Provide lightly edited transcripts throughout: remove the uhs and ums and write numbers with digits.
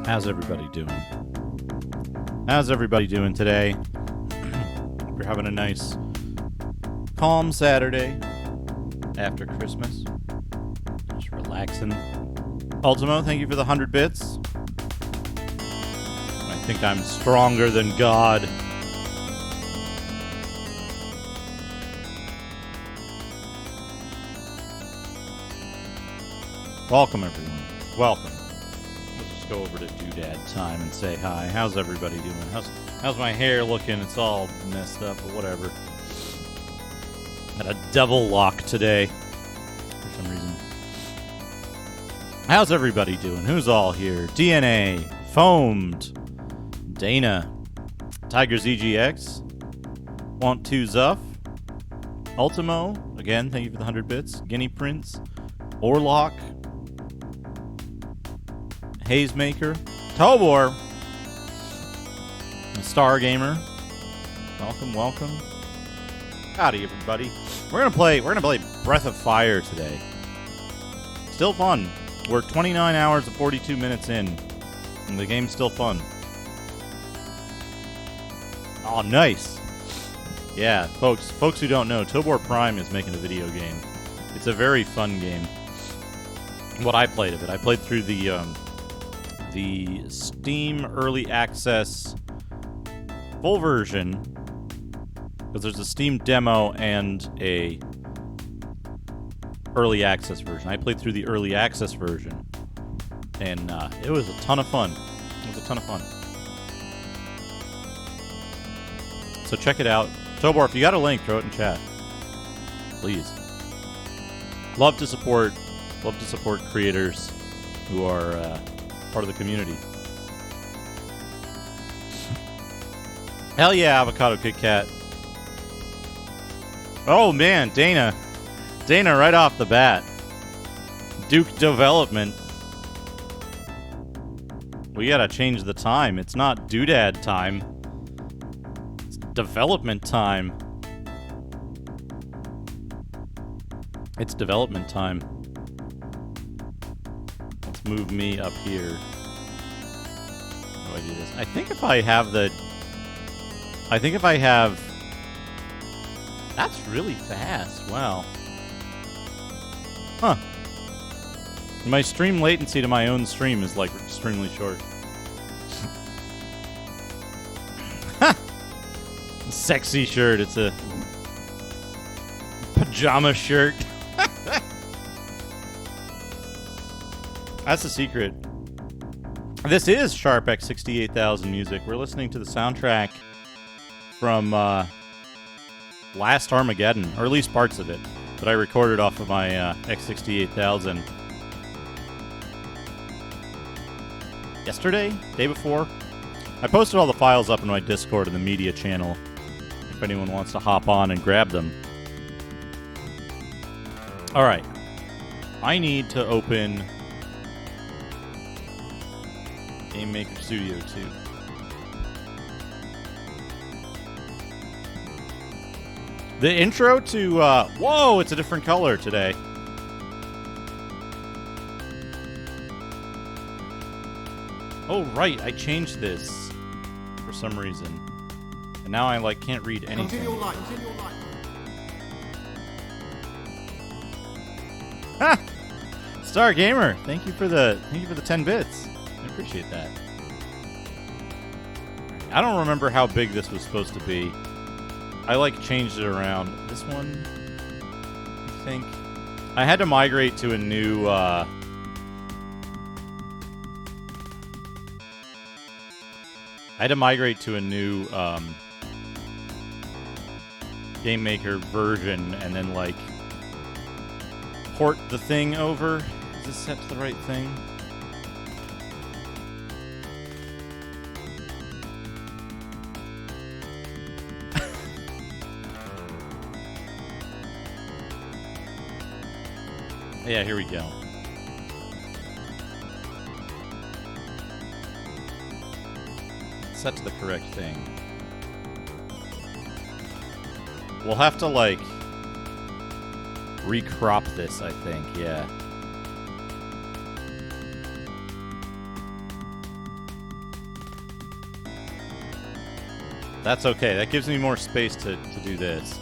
How's everybody doing? How's everybody doing today? We're having a nice, calm Saturday after Christmas. Just relaxing. Ultimo, thank you for the 100 bits. I think I'm stronger than God. Welcome, everyone. Welcome. Let's just go over to Doodad time and say hi. How's everybody doing? How's my hair looking? It's all messed up, but whatever. Had a double lock today for some reason. How's everybody doing? Who's all here? DNA, Foamed, Dana, Tigers EGX, Want to Zuff, Ultimo, again, thank you for the 100 bits, Guinea Prince, Orlock, Hazemaker, Tobor, Star Gamer. Welcome. Howdy, everybody. We're gonna play Breath of Fire today. Still fun. We're 29 hours and 42 minutes in, and the game's still fun. Oh, nice. Yeah, folks who don't know, Tobor Prime is making a video game. It's a very fun game. What I played of it, I played through the Steam Early Access full version, because there's a Steam demo and a Early Access version. I played through the Early Access version, and it was a ton of fun. So check it out. Tobor, if you got a link, throw it in chat. Please. Love to support creators who are part of the community. Hell yeah, Avocado Kit Kat. Oh man, Dana right off the bat. Duke Development. We gotta change the time. It's not Doodad time. It's development time. It's development time. Let's move me up here. How do I do this? I think if I have... That's really fast. Wow. Huh. My stream latency to my own stream is like extremely short. Sexy shirt. It's a pajama shirt. That's the secret. This is Sharp X68000 music. We're listening to the soundtrack from Last Armageddon, or at least parts of it, that I recorded off of my X68000 yesterday, day before. I posted all the files up in my Discord and the media channel if anyone wants to hop on and grab them. Alright. I need to open Game Maker Studio 2. The intro to, whoa, it's a different color today. Oh, right, I changed this for some reason. And now I, can't read anything. Continue light. Ha! Star Gamer, thank you for the 10 bits. I appreciate that. I don't remember how big this was supposed to be. I changed it around. This one, I think. I had to migrate to a new Game Maker version and then port the thing over. Is this set to the right thing? Yeah, here we go. Set to the correct thing. We'll have to, recrop this, I think, yeah. that's okay. That gives me more space to do this.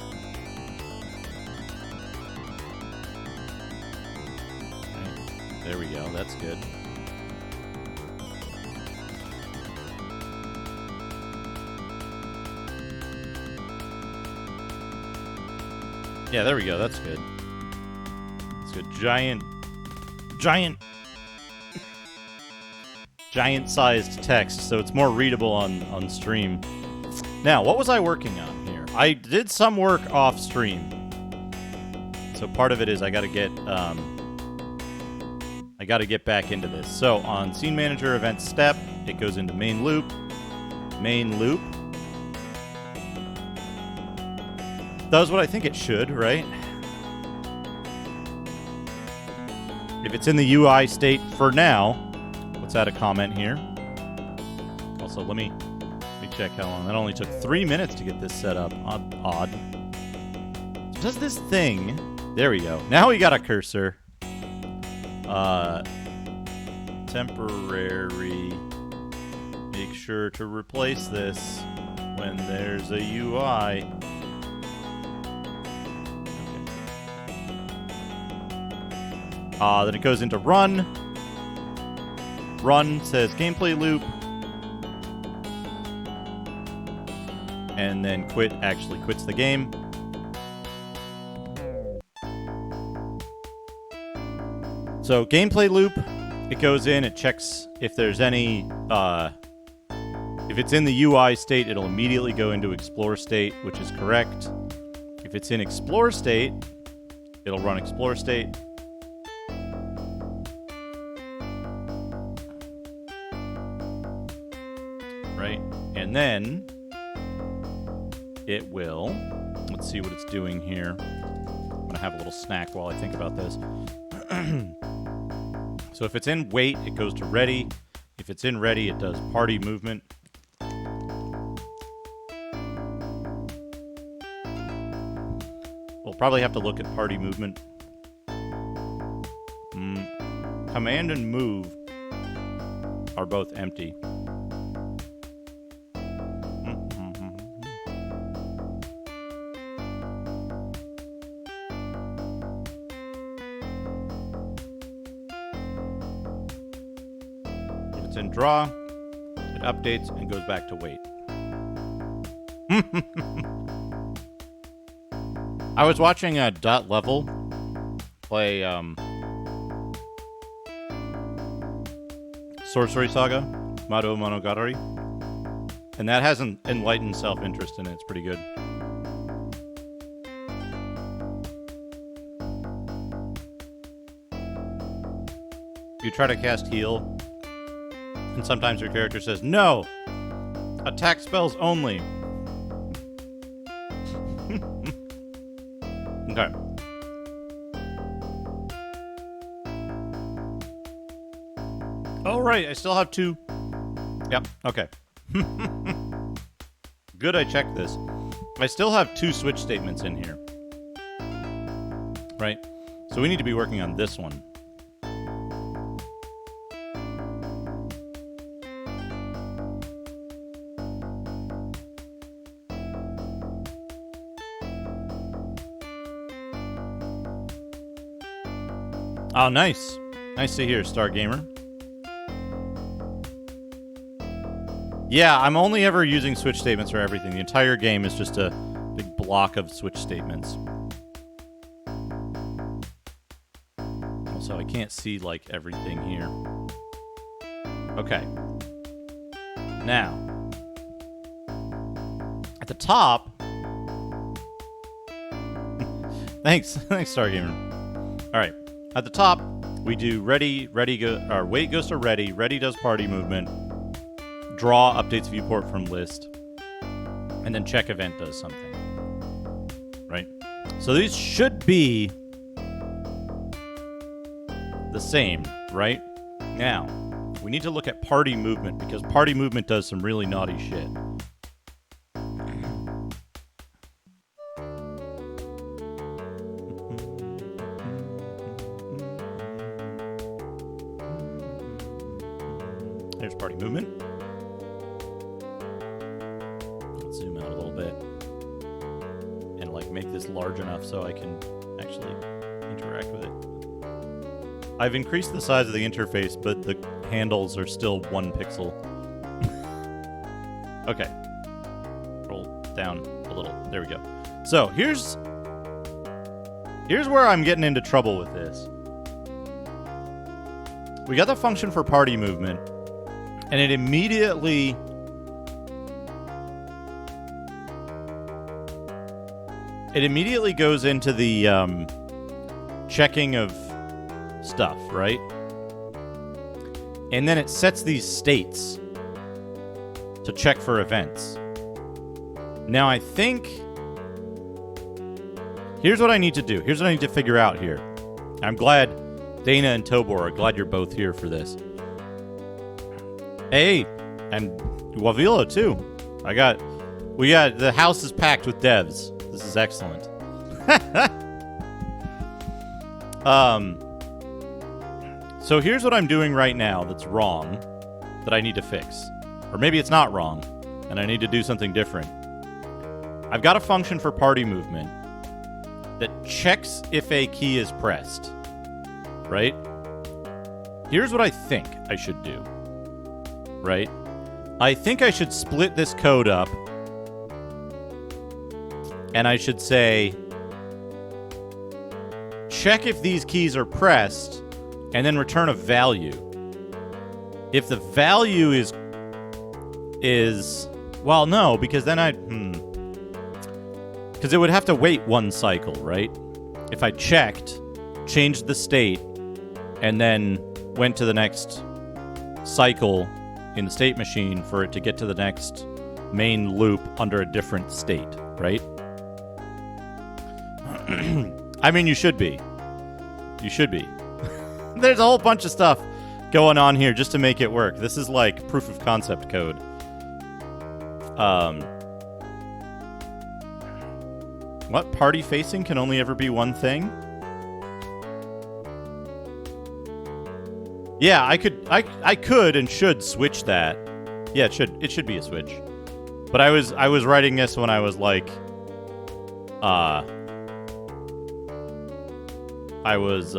Right. There we go. That's good. Yeah, there we go. That's good. That's good. Giant-sized text, so it's more readable on stream. Now, what was I working on here? I did some work off stream. So part of it is I gotta get back into this. So on Scene Manager Event Step, it goes into Main Loop. Main Loop. Does what I think it should, right? If it's in the UI state for now, let's add a comment here. Also, let me check how long. That only took 3 minutes to get this set up. Odd. So does this thing... There we go. Now we got a cursor. Temporary. Make sure to replace this when there's a UI. Then it goes into run. Run says gameplay loop. And then quit actually quits the game. So gameplay loop, it goes in, it checks if there's any, if it's in the UI state, it'll immediately go into explore state, which is correct. If it's in explore state, it'll run explore state. Right? And then it will, let's see what it's doing here. I'm gonna have a little snack while I think about this. So if it's in wait, it goes to ready. If it's in ready, it does party movement. We'll probably have to look at party movement. Command and move are both empty. In draw, it updates and goes back to wait. I was watching Dot Level play Sorcery Saga, Mado Monogatari, and that has an enlightened self-interest in it. It's pretty good. You try to cast heal, and sometimes your character says, no! Attack spells only! Okay. Oh, right, I still have 2. Yep, okay. Good, I checked this. I still have 2 switch statements in here. Right? So we need to be working on this one. Oh, nice. Nice to hear, Stargamer. Yeah, I'm only ever using switch statements for everything. The entire game is just a big block of switch statements. Also, I can't see, like, everything here. Okay. Now. At the top... Thanks, Stargamer. Alright. At the top, we do wait goes to ready does party movement, draw updates viewport from list, and then check event does something. Right? So these should be the same, right? Now, we need to look at party movement, because party movement does some really naughty shit. There's party movement. Let's zoom out make this large enough so I can actually interact with it. I've increased the size of the interface, but the handles are still 1 pixel. Okay. Roll down a little. There we go. So here's where I'm getting into trouble with this. We got the function for party movement, and it immediately goes into the checking of stuff, right? And then it sets these states to check for events. Now I think here's what I need to do. Here's what I need to figure out here. I'm glad Dana and Tobor, I'm glad you're both here for this. Hey, and Wavila too. We got the house is packed with devs. This is excellent. So here's what I'm doing right now that's wrong that I need to fix. Or maybe it's not wrong and I need to do something different. I've got a function for party movement that checks if a key is pressed. Right? Here's what I think I should do. Right? I think I should split this code up and I should say check if these keys are pressed and then return a value. If the value is well, no, because then because it would have to wait 1 cycle, right? If I checked, changed the state, and then went to the next cycle in the state machine for it to get to the next main loop under a different state, right? I mean, you should be. You should be. There's a whole bunch of stuff going on here just to make it work. This is like proof of concept code. What? Party facing can only ever be one thing? Yeah, I could and should switch that. Yeah, it should be a switch. But I was writing this when I was like I was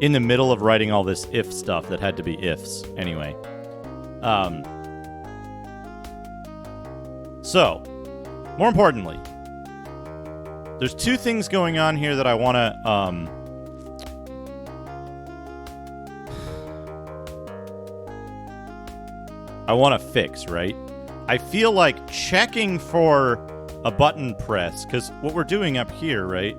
in the middle of writing all this if stuff that had to be ifs anyway. So, more importantly, there's 2 things going on here that I want to fix, right? I feel like checking for a button press, because what we're doing up here, right,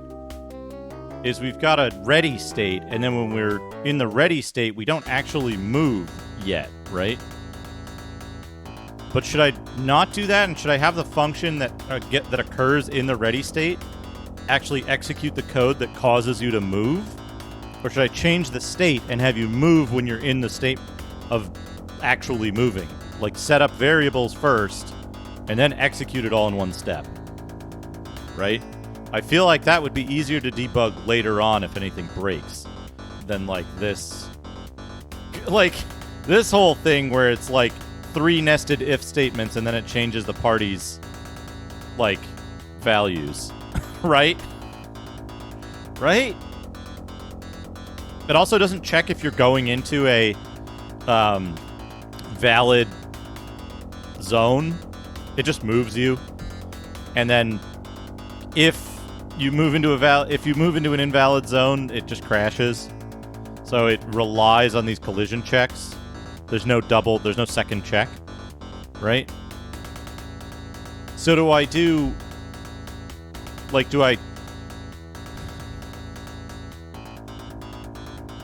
is we've got a ready state, and then when we're in the ready state, we don't actually move yet, right? But should I not do that, and should I have the function that that occurs in the ready state actually execute the code that causes you to move? Or should I change the state and have you move when you're in the state of actually moving? Like set up variables first and then execute it all in one step. Right? I feel like that would be easier to debug later on if anything breaks than like this. Like this whole thing where it's like 3 nested if statements and then it changes the party's like values. Right? Right? It also doesn't check if you're going into a valid zone. It just moves you. And then if you move into an invalid zone, it just crashes. So it relies on these collision checks. There's no second check. Right? So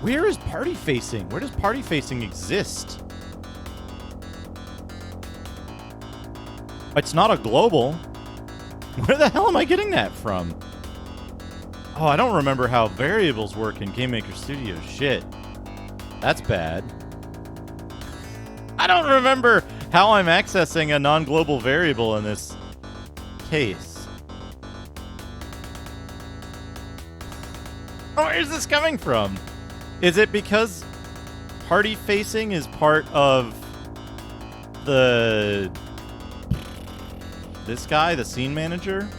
where is party facing? Where does party facing exist? It's not a global. Where the hell am I getting that from? Oh, I don't remember how variables work in GameMaker Studio. Shit. That's bad. I don't remember how I'm accessing a non-global variable in this case. Where is this coming from? Is it because party facing is part of This guy, the scene manager?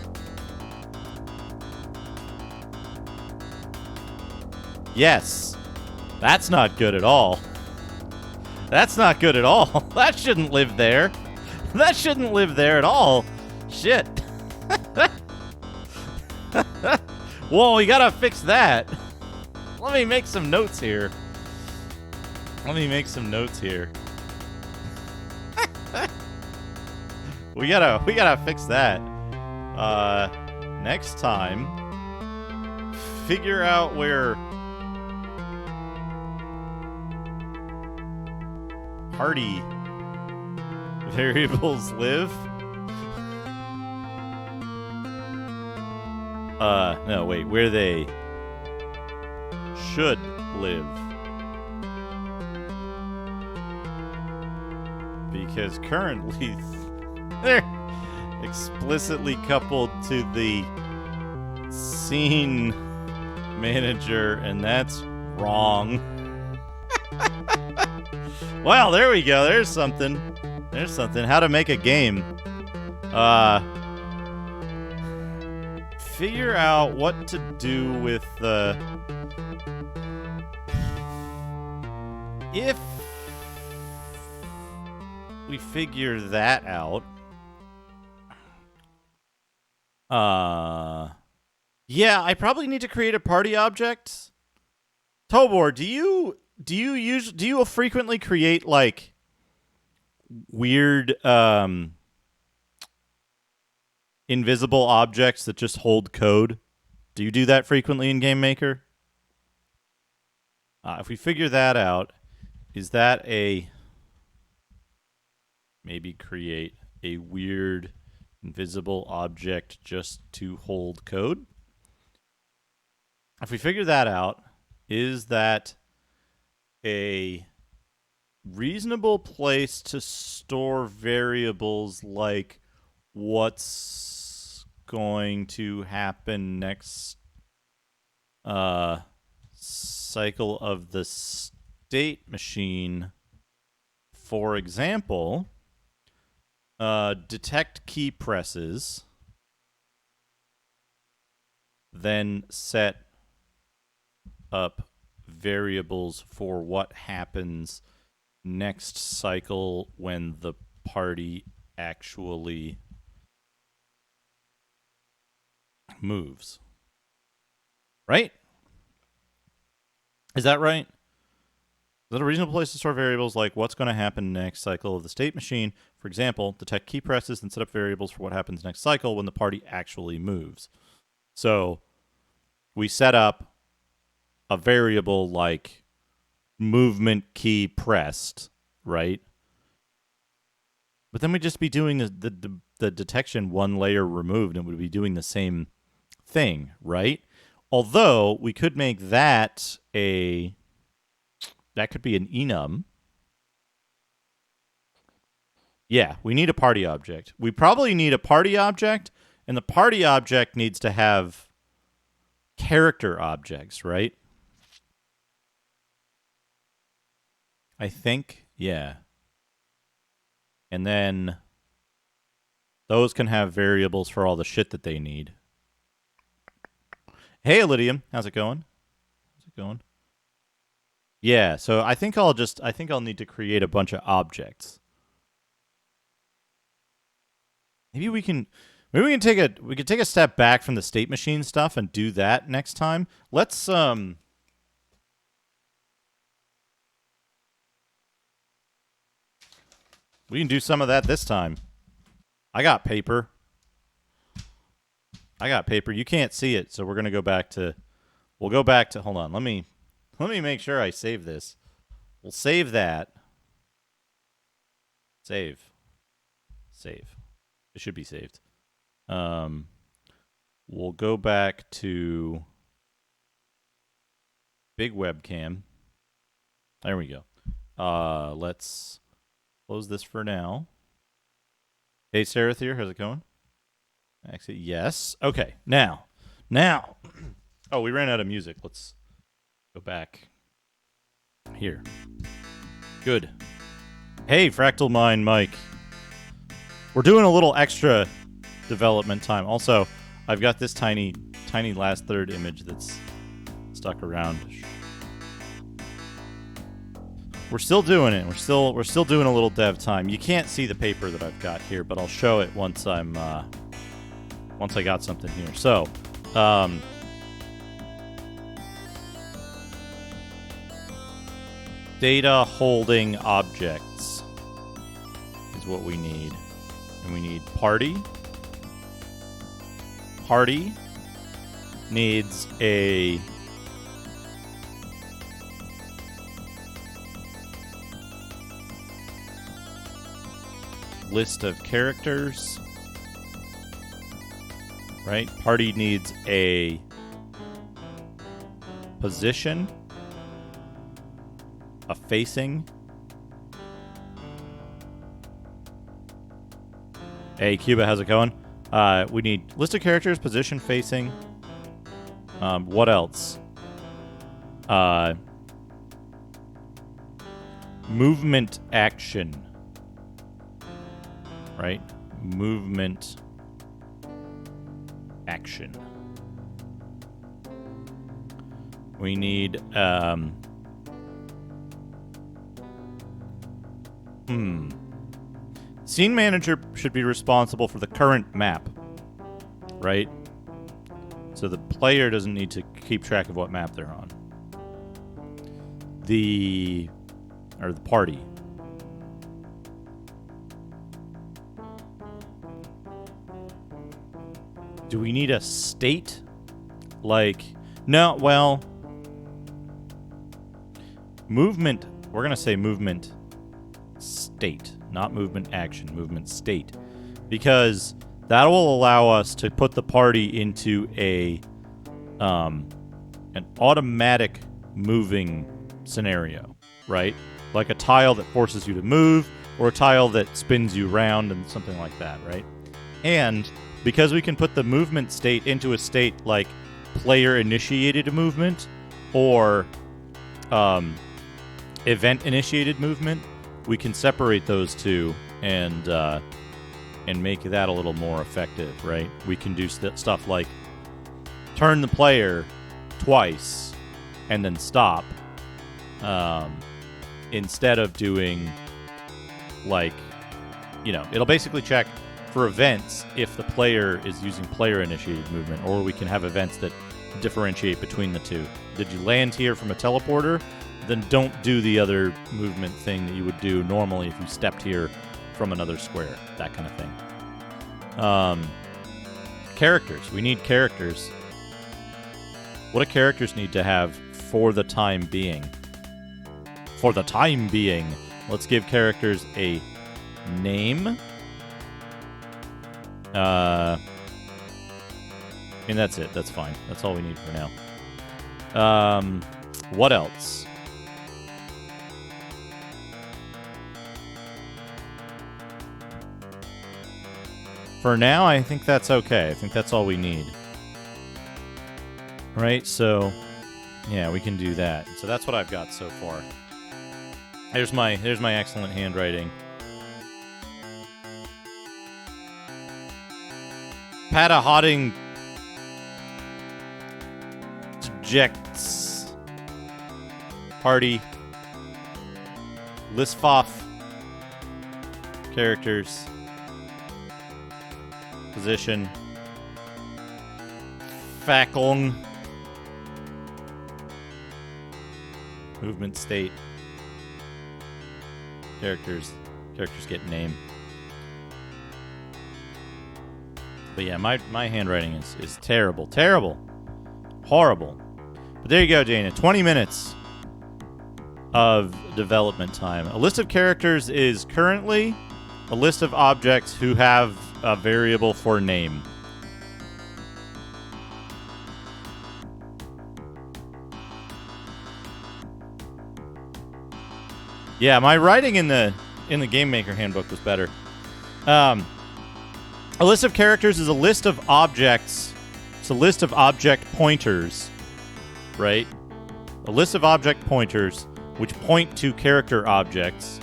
Yes. That's not good at all. That's not good at all. That shouldn't live there. That shouldn't live there at all. Shit. Well, we gotta fix that. Let me make some notes here. We gotta fix that. Next time, figure out where party variables live. No, wait, where they should live. Because currently they're explicitly coupled to the scene manager, and that's wrong. Well, there we go. There's something. How to make a game. Figure out what to do with the... If we figure that out... Yeah, I probably need to create a party object. Tobor, do you frequently create like weird invisible objects that just hold code? Do you do that frequently in Game Maker? If we figure that out, is that maybe create a weird invisible object just to hold code? If we figure that out, is that a reasonable place to store variables like what's going to happen next cycle of the state machine? For example, detect key presses, then set up variables for what happens next cycle when the party actually moves. Right? Is that right? Is that a reasonable place to store variables like what's going to happen next cycle of the state machine? For example, detect key presses and set up variables for what happens next cycle when the party actually moves. So we set up a variable like movement key pressed, right? But then we'd just be doing the detection one layer removed, and it would be doing the same thing, right? Although we could make that that could be an enum. Yeah, we need a party object. We probably need a party object, and the party object needs to have character objects, right? I think, yeah. And then those can have variables for all the shit that they need. Hey, Elydium, how's it going? Yeah, so I think I'll need to create a bunch of objects. Maybe we can take a step back from the state machine stuff and do that next time. Let's we can do some of that this time. I got paper. You can't see it, so we're going to go back to... We'll go back to... Hold on. Let me make sure I save this. We'll save that. Save. It should be saved. We'll go back to big webcam. There we go. Let's close this for now. Hey, Sarathir, how's it going? Actually, yes. Okay, now. Oh, we ran out of music. Let's go back. Here. Good. Hey, Fractal Mind Mike. We're doing a little extra development time. Also, I've got this tiny last third image that's stuck around. We're still doing it. We're still doing a little dev time. You can't see the paper that I've got here, but I'll show it once I got something here. So, data holding objects is what we need. And we need party. Party needs a list of characters. Right? Party needs a position, a facing. Hey, Cuba, how's it going? We need list of characters, position, facing. What else? Movement action. Right? Movement action. We need, Scene manager should be responsible for the current map, right? So the player doesn't need to keep track of what map they're on. The party. Do we need a state? Like, no, well, movement, we're going to say movement state. Not movement action, movement state. Because that will allow us to put the party into an automatic moving scenario, right? Like a tile that forces you to move, or a tile that spins you around and something like that, right? And because we can put the movement state into a state like player-initiated movement or event-initiated movement, we can separate those two and make that a little more effective, right? We can do stuff like turn the player twice and then stop, instead of doing, like, it'll basically check for events if the player is using player-initiated movement, or we can have events that differentiate between the two. Did you land here from a teleporter? Then don't do the other movement thing that you would do normally if you stepped here from another square. That kind of thing. Characters. We need characters. What do characters need to have for the time being? For the time being, let's give characters a name. And that's it. That's fine. That's all we need for now. What else? For now, I think that's okay. I think that's all we need. Right? So, yeah, we can do that. So that's what I've got so far. Here's my excellent handwriting. Patahodding dejects party Lisfoff characters position Facong movement state characters get name. But yeah, my handwriting is terrible. Horrible. But there you go, Dana. 20 minutes of development time. A list of characters is currently a list of objects who have a variable for name. Yeah, my writing in the Game Maker handbook was better. A list of characters is a list of objects. It's a list of object pointers, right? A list of object pointers which point to character objects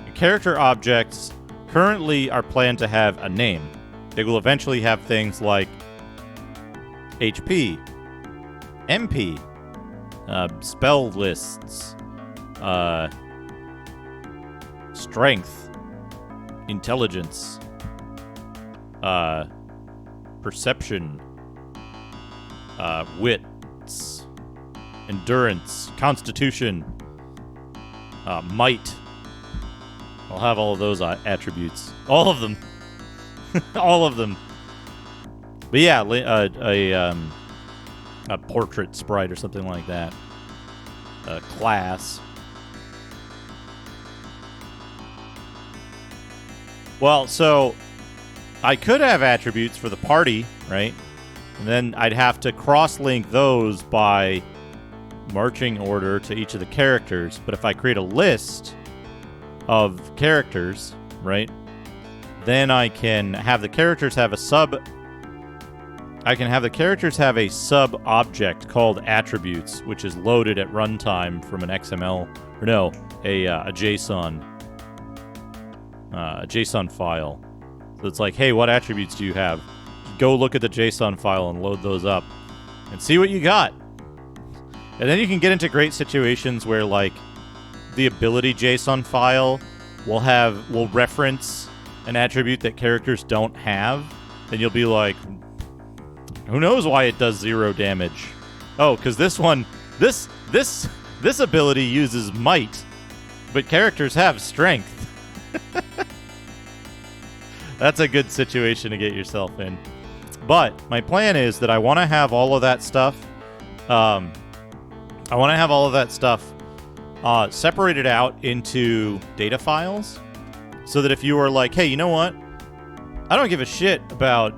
character objects currently are planned to have a name. They will eventually have things like HP, MP, spell lists, strength, intelligence, perception, wits, endurance, constitution, might. I'll have all of those attributes. All of them. All of them. But yeah, a portrait sprite or something like that. A class. Well, so I could have attributes for the party, right? And then I'd have to cross-link those by marching order to each of the characters. But if I create a list of characters, right, then I can have the characters have a sub-object called attributes, which is loaded at runtime from an XML, or no, a JSON file. So it's like, hey, what attributes do you have? Go look at the JSON file and load those up and see what you got. And then you can get into great situations where, like, the ability JSON file will reference an attribute that characters don't have. And you'll be like, who knows why it does 0 damage? Oh, because this ability uses might, but characters have strength. That's a good situation to get yourself in. But my plan is that I want to have all of that stuff. Separated out into data files, so that if you are like, hey, you know what? I don't give a shit about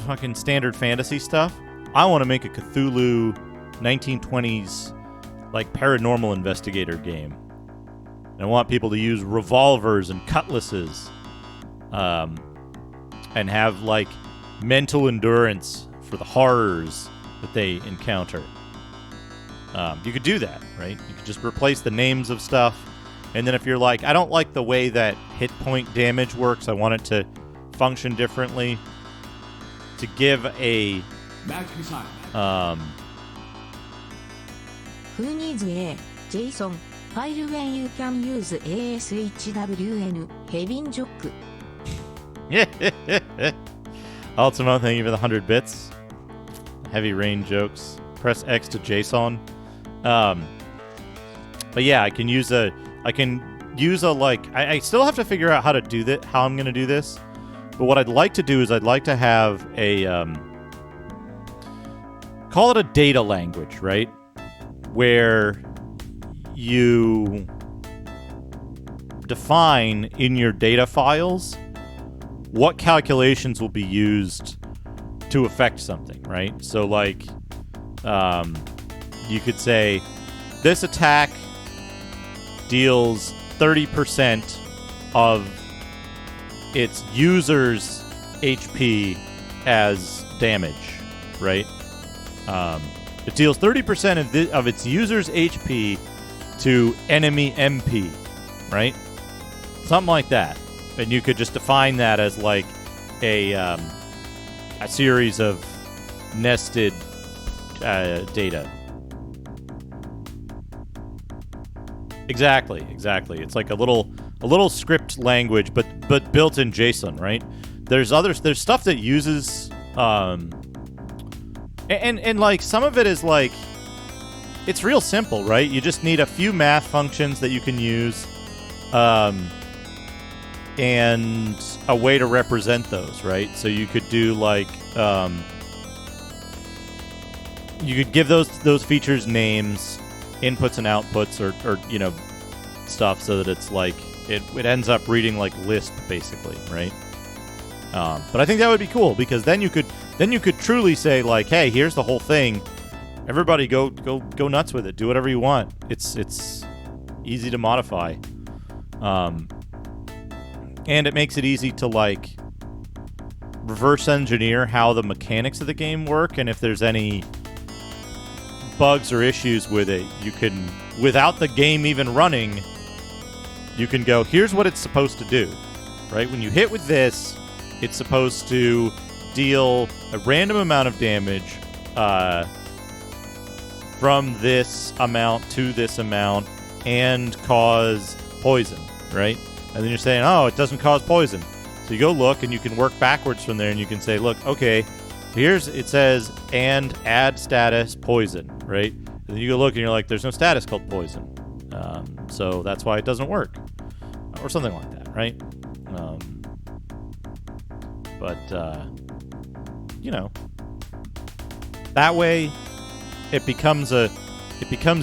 fucking standard fantasy stuff. I want to make a Cthulhu 1920s like paranormal investigator game. And I want people to use revolvers and cutlasses, and have like mental endurance for the horrors that they encounter. You could do that, right? You could just replace the names of stuff, and then if you're like, I don't like the way that hit point damage works, I want it to function differently, to give a Who needs a JSON file when you can use ASHWN Heavin Jock? Ultimo, thank you for the 100 bits. Heavy rain jokes. Press X to JSON. But yeah, I can use a I still have to figure out how to do that, how I'm going to do this. But what I'd like to do is I'd like to have a, call it a data language, right? Where you define in your data files what calculations will be used to affect something, right? So like, you could say this attack deals 30% of its user's HP as damage, right? It deals 30% of its user's HP to enemy MP, right? Something like that. And you could just define that as like a series of nested data. Exactly. It's like a little script language, but built in JSON, right? There's stuff that uses and like some of it is like, it's real simple, right? You just need a few math functions that you can use, and a way to represent those, right? So you could do like, you could give those features names, inputs and outputs, or you know, stuff, so that it's like it ends up reading like Lisp, basically, right? But I think that would be cool, because then you could truly say like, hey, here's the whole thing. Everybody go nuts with it. Do whatever you want. It's easy to modify. And it makes it easy to like reverse engineer how the mechanics of the game work, and if there's any bugs or issues with it, you can, without the game even running, you can go, here's what it's supposed to do, right? When you hit with this, it's supposed to deal a random amount of damage from this amount to this amount and cause poison, right? And then you're saying, oh, it doesn't cause poison. So you go look, and you can work backwards from there, and you can say, look, okay, it says, and add status poison, right? And then you go look, and you're like, there's no status called poison. So that's why it doesn't work. Or something like that, right? That way it becomes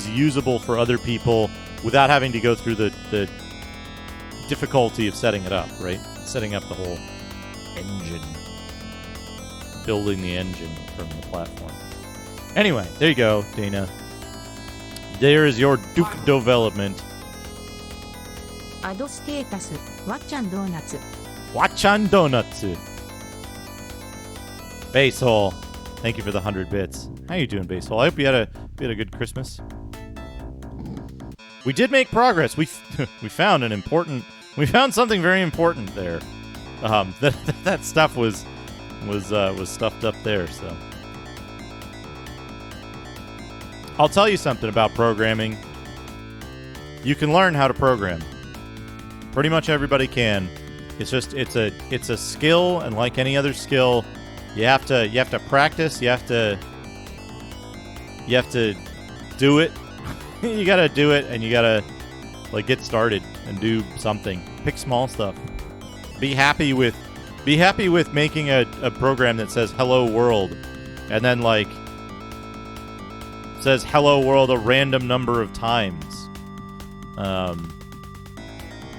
usable for other people without having to go through the difficulty of setting it up, right? Setting up the whole engine. Building the engine from the platform. Anyway, there you go, Dana. There is your Duke development. Add status, Watchan Donuts. Watchan Donuts. Basehole, thank you for the 100 bits. How you doing, Basehole? I hope you had a good Christmas. We did make progress. We found something very important there. That stuff was stuffed up there. So I'll tell you something about programming. You can learn how to program. Pretty much everybody can. It's a skill, and like any other skill, you have to practice. You have to do it. You gotta do it, and you gotta get started and do something. Pick small stuff. Be happy with making a program that says "Hello World," and then says "Hello World" a random number of times.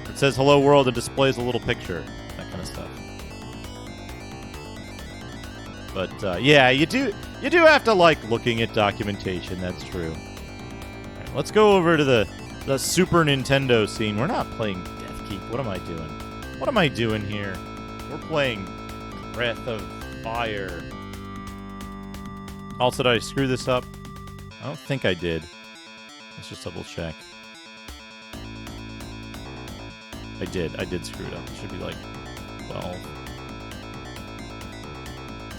It says "Hello World" and displays a little picture, that kind of stuff. But yeah, you do have to like looking at documentation. That's true. All right, let's go over to the Super Nintendo scene. We're not playing Death Keep. What am I doing? What am I doing here? We're playing Breath of Fire. Also, did I screw this up? I don't think I did. Let's just double check. I did screw it up. It should be like 12.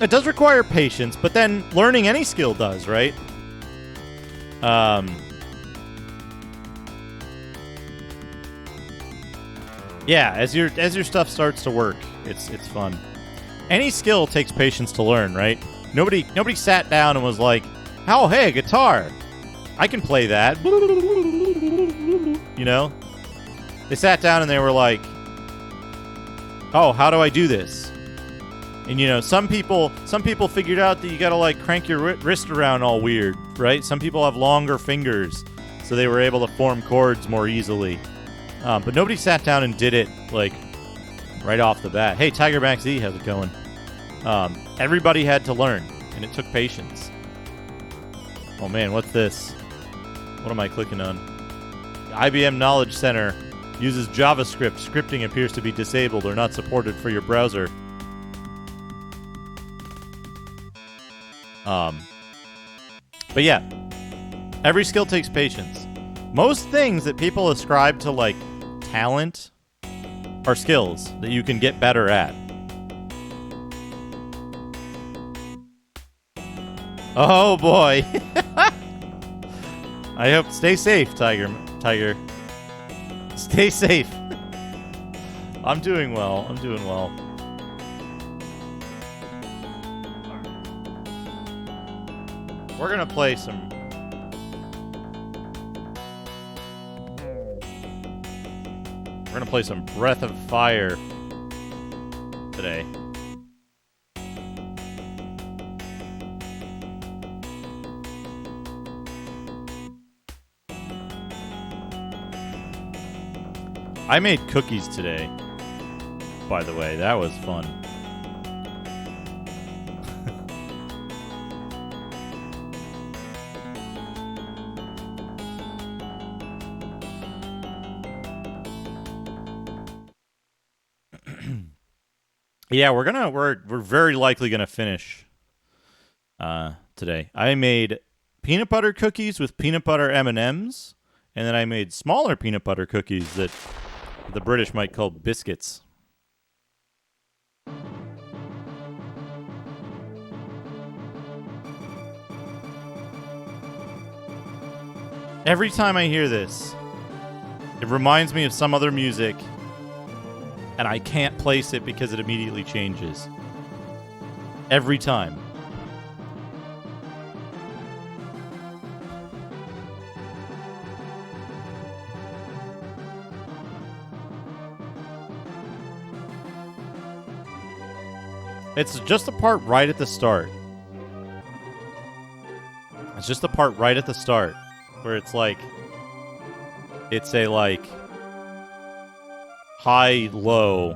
It does require patience, but then learning any skill does, right? Yeah, as your stuff starts to work, it's fun. Any skill takes patience to learn, right? Nobody sat down and was like, "Oh, hey, guitar. I can play that." You know? They sat down and they were like, "Oh, how do I do this?" And some people figured out that you got to like crank your wrist around all weird, right? Some people have longer fingers, so they were able to form chords more easily. But nobody sat down and did it like right off the bat. Hey, Tiger Max E, how's it going? Everybody had to learn, and it took patience. Oh man, what's this? What am I clicking on? IBM Knowledge Center uses JavaScript. Scripting appears to be disabled or not supported for your browser. But yeah, every skill takes patience. Most things that people ascribe to like talent are skills that you can get better at. Oh boy. I hope stay safe, Tiger. Stay safe. I'm doing well. We're gonna play some. We're gonna play some Breath of Fire today. I made cookies today, by the way. That was fun. Yeah, we're very likely gonna finish today. I made peanut butter cookies with peanut butter M&Ms, and then I made smaller peanut butter cookies that The British might call biscuits. Every time I hear this, it reminds me of some other music, and I can't place it because it immediately changes. Every time. It's just the part right at the start. It's just the part right at the start where it's like, it's a like high-low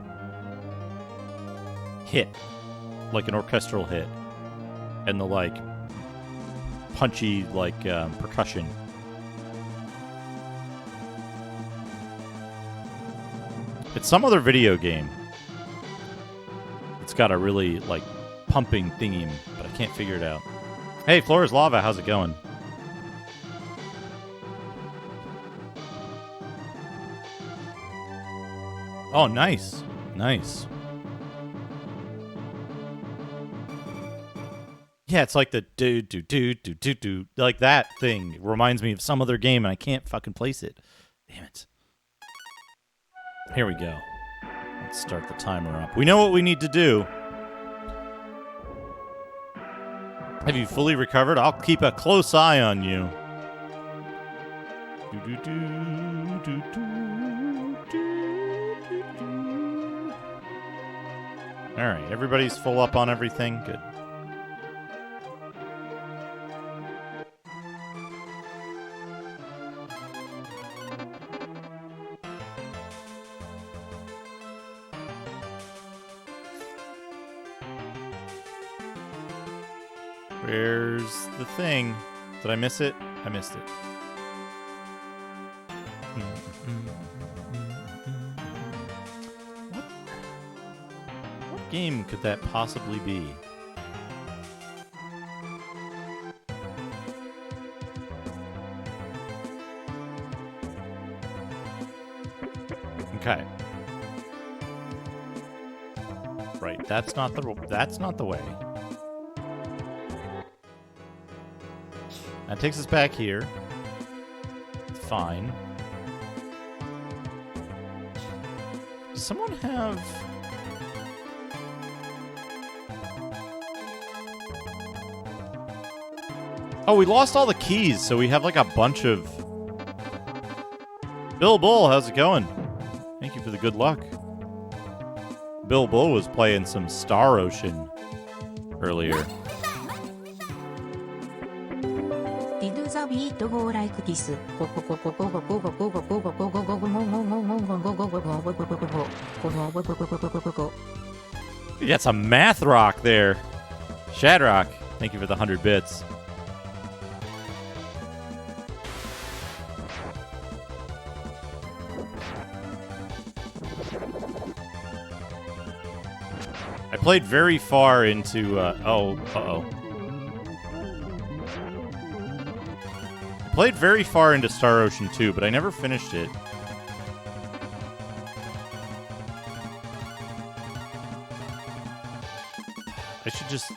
hit, like an orchestral hit, and the like punchy like percussion. It's some other video game. It's got a really like pumping thingy, but I can't figure it out. Hey, Flora's Lava, how's it going? Oh, nice. Nice. Yeah, it's like the do like that thing. It reminds me of some other game and I can't fucking place it. Damn it. Here we go. Let's start the timer up. We know what we need to do. Have you fully recovered? I'll keep a close eye on you. All right, everybody's full up on everything. Good. Where's the thing? Did I miss it? I missed it. What game could that possibly be? Okay. Right, that's not the way. That takes us back here. It's fine. Does someone have... Oh, we lost all the keys, so we have like a bunch of... Bill Bull, how's it going? Thank you for the good luck. Bill Bull was playing some Star Ocean earlier. The beat go like this. You got some math rock there. Shadrock, thank you for the 100 bits. I played very far into, Played very far into Star Ocean 2, but I never finished it. I should just...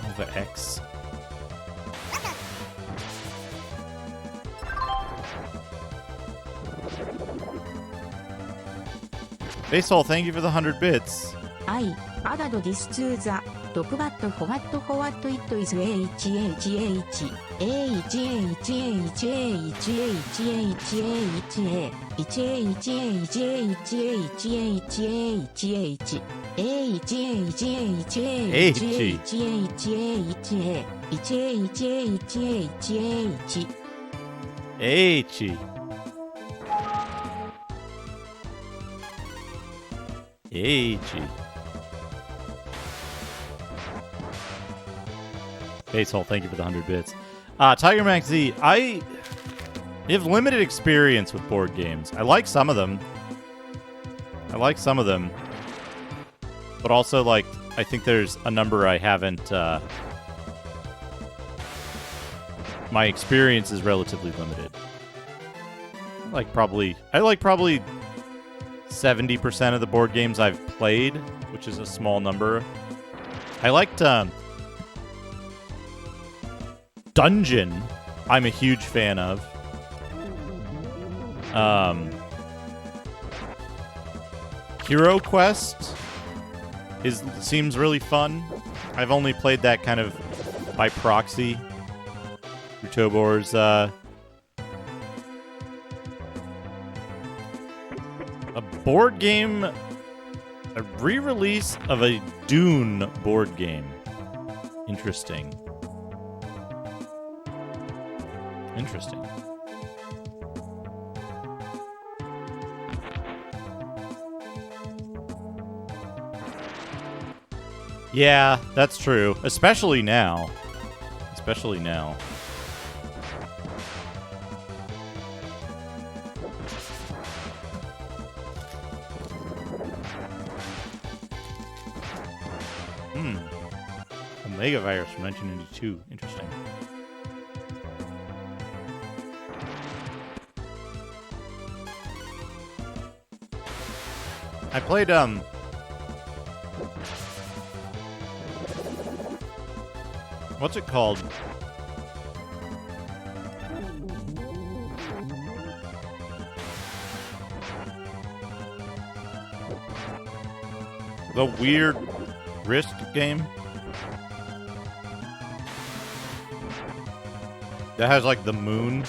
Oh, the X. Baseball, thank you for the 100 bits. I added this to the doc but forgot it is Baseball, thank you for the 100 bits. Tiger Max Z, I have limited experience with board games. I like some of them. But also, like, I think there's a number I haven't... my experience is relatively limited. I like probably 70% of the board games I've played, which is a small number. I liked Dungeon. I'm a huge fan of. Hero Quest seems really fun. I've only played that kind of by proxy through Tobor's a board game, a re-release of a Dune board game. Interesting. Interesting. Yeah, that's true. Especially now. Especially now. Omega Virus from 1992. Interesting. I played, what's it called? The weird Risk game? That has, like, the moon.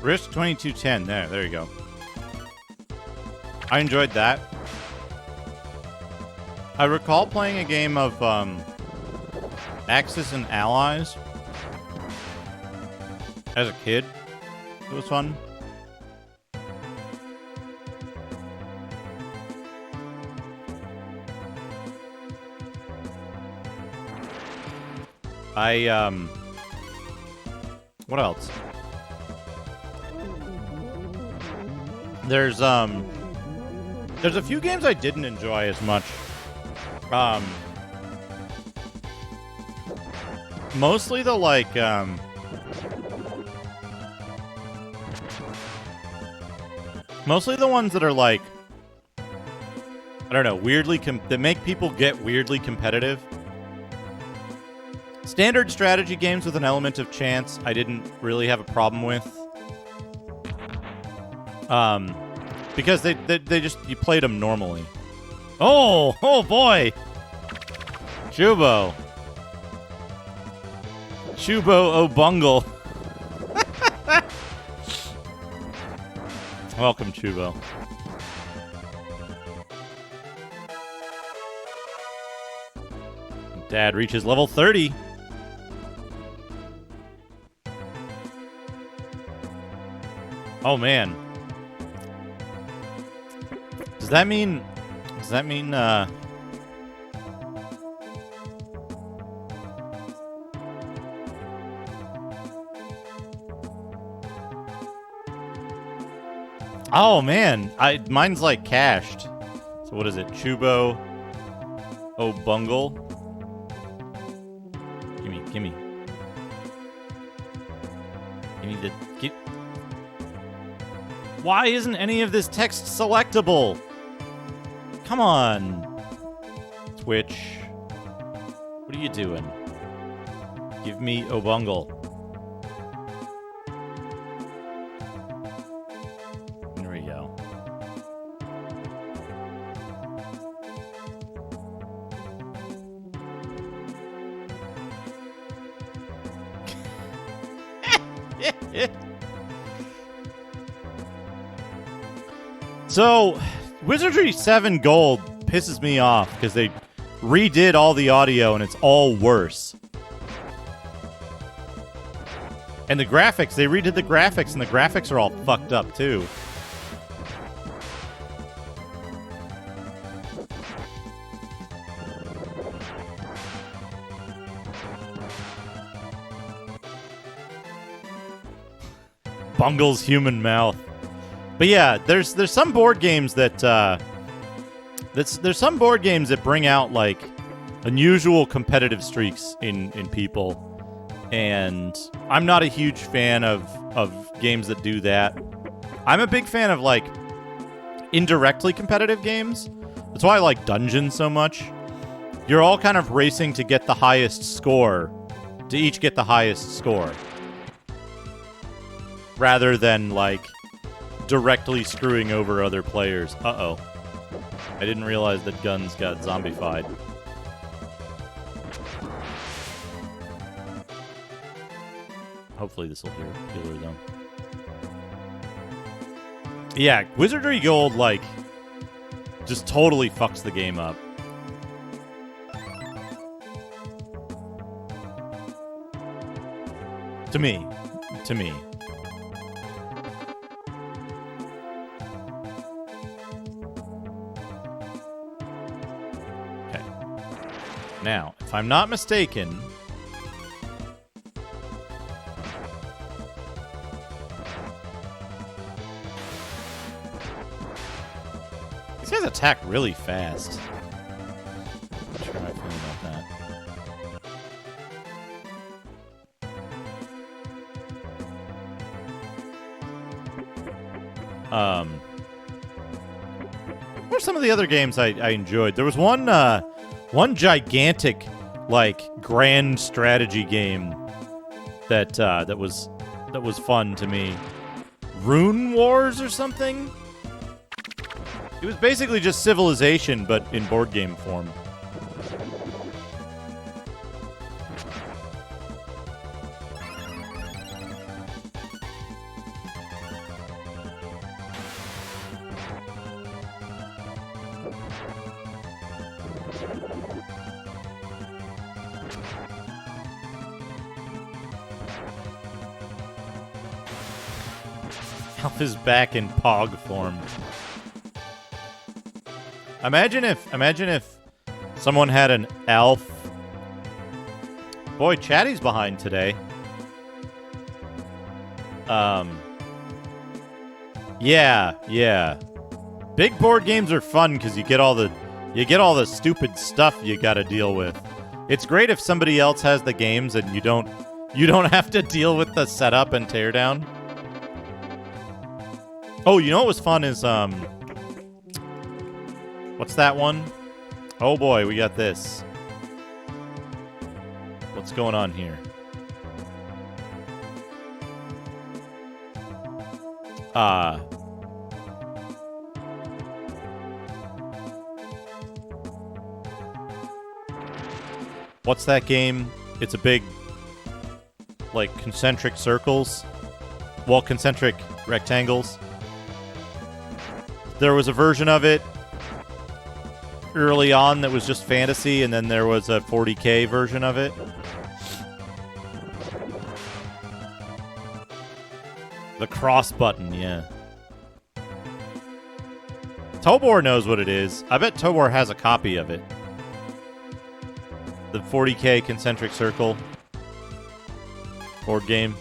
Risk 2210. There you go. I enjoyed that. I recall playing a game of Axis and Allies as a kid. It was fun. What else? There's a few games I didn't enjoy as much. Mostly the, like, mostly the ones that are, like, I don't know, weirdly, that make people get weirdly competitive. Standard strategy games with an element of chance, I didn't really have a problem with. Because they just, you played them normally. Oh boy! Chubo O'Bungle. Welcome, Chubo. Dad reaches level 30. Oh, man. Does that mean, oh, man. Mine's, like, cached. So what is it? Chubo O'Bungle? Gimme. Give me the... Why isn't any of this text selectable? Come on. Twitch. What are you doing? Give me O'Bungle. There we go. So, Wizardry 7 Gold pisses me off because they redid all the audio and it's all worse. And the graphics, they redid the graphics and the graphics are all fucked up too. Bungle's human mouth. But yeah, there's some board games that there's some board games that bring out like unusual competitive streaks in people, and I'm not a huge fan of games that do that. I'm a big fan of like indirectly competitive games. That's why I like Dungeons so much. You're all kind of racing to get the highest score, to each get the highest score, rather than like directly screwing over other players. Uh-oh. I didn't realize that guns got zombified. Hopefully this will heal her, though. Yeah, Wizardry Gold, like, just totally fucks the game up. To me. Okay. Now, if I'm not mistaken, these guys attack really fast. Not sure how I feel about that. What are some of the other games I enjoyed? There was one gigantic, like, grand strategy game that was fun to me. Rune Wars or something? It was basically just Civilization, but in board game form. Alf is back in Pog form. Imagine if someone had an Alf. Boy, Chatty's behind today. Yeah. Big board games are fun because you get all the stupid stuff you got to deal with. It's great if somebody else has the games and you don't have to deal with the setup and teardown. Oh, you know what was fun is what's that one? Oh boy, we got this. What's going on here? What's that game? It's a big, like, concentric circles. Well, concentric rectangles. There was a version of it early on that was just fantasy, and then there was a 40K version of it. The cross button, yeah. Tobor knows what it is. I bet Tobor has a copy of it. The 40K concentric circle board game.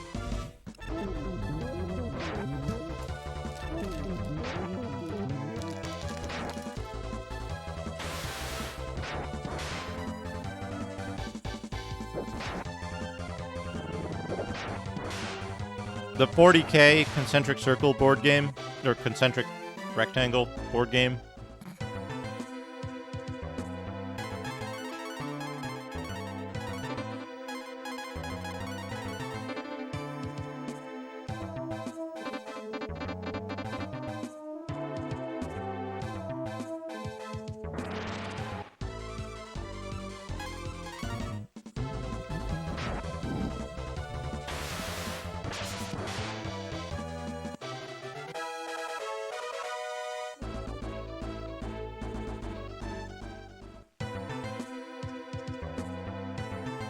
The 40K concentric circle board game, or concentric rectangle board game.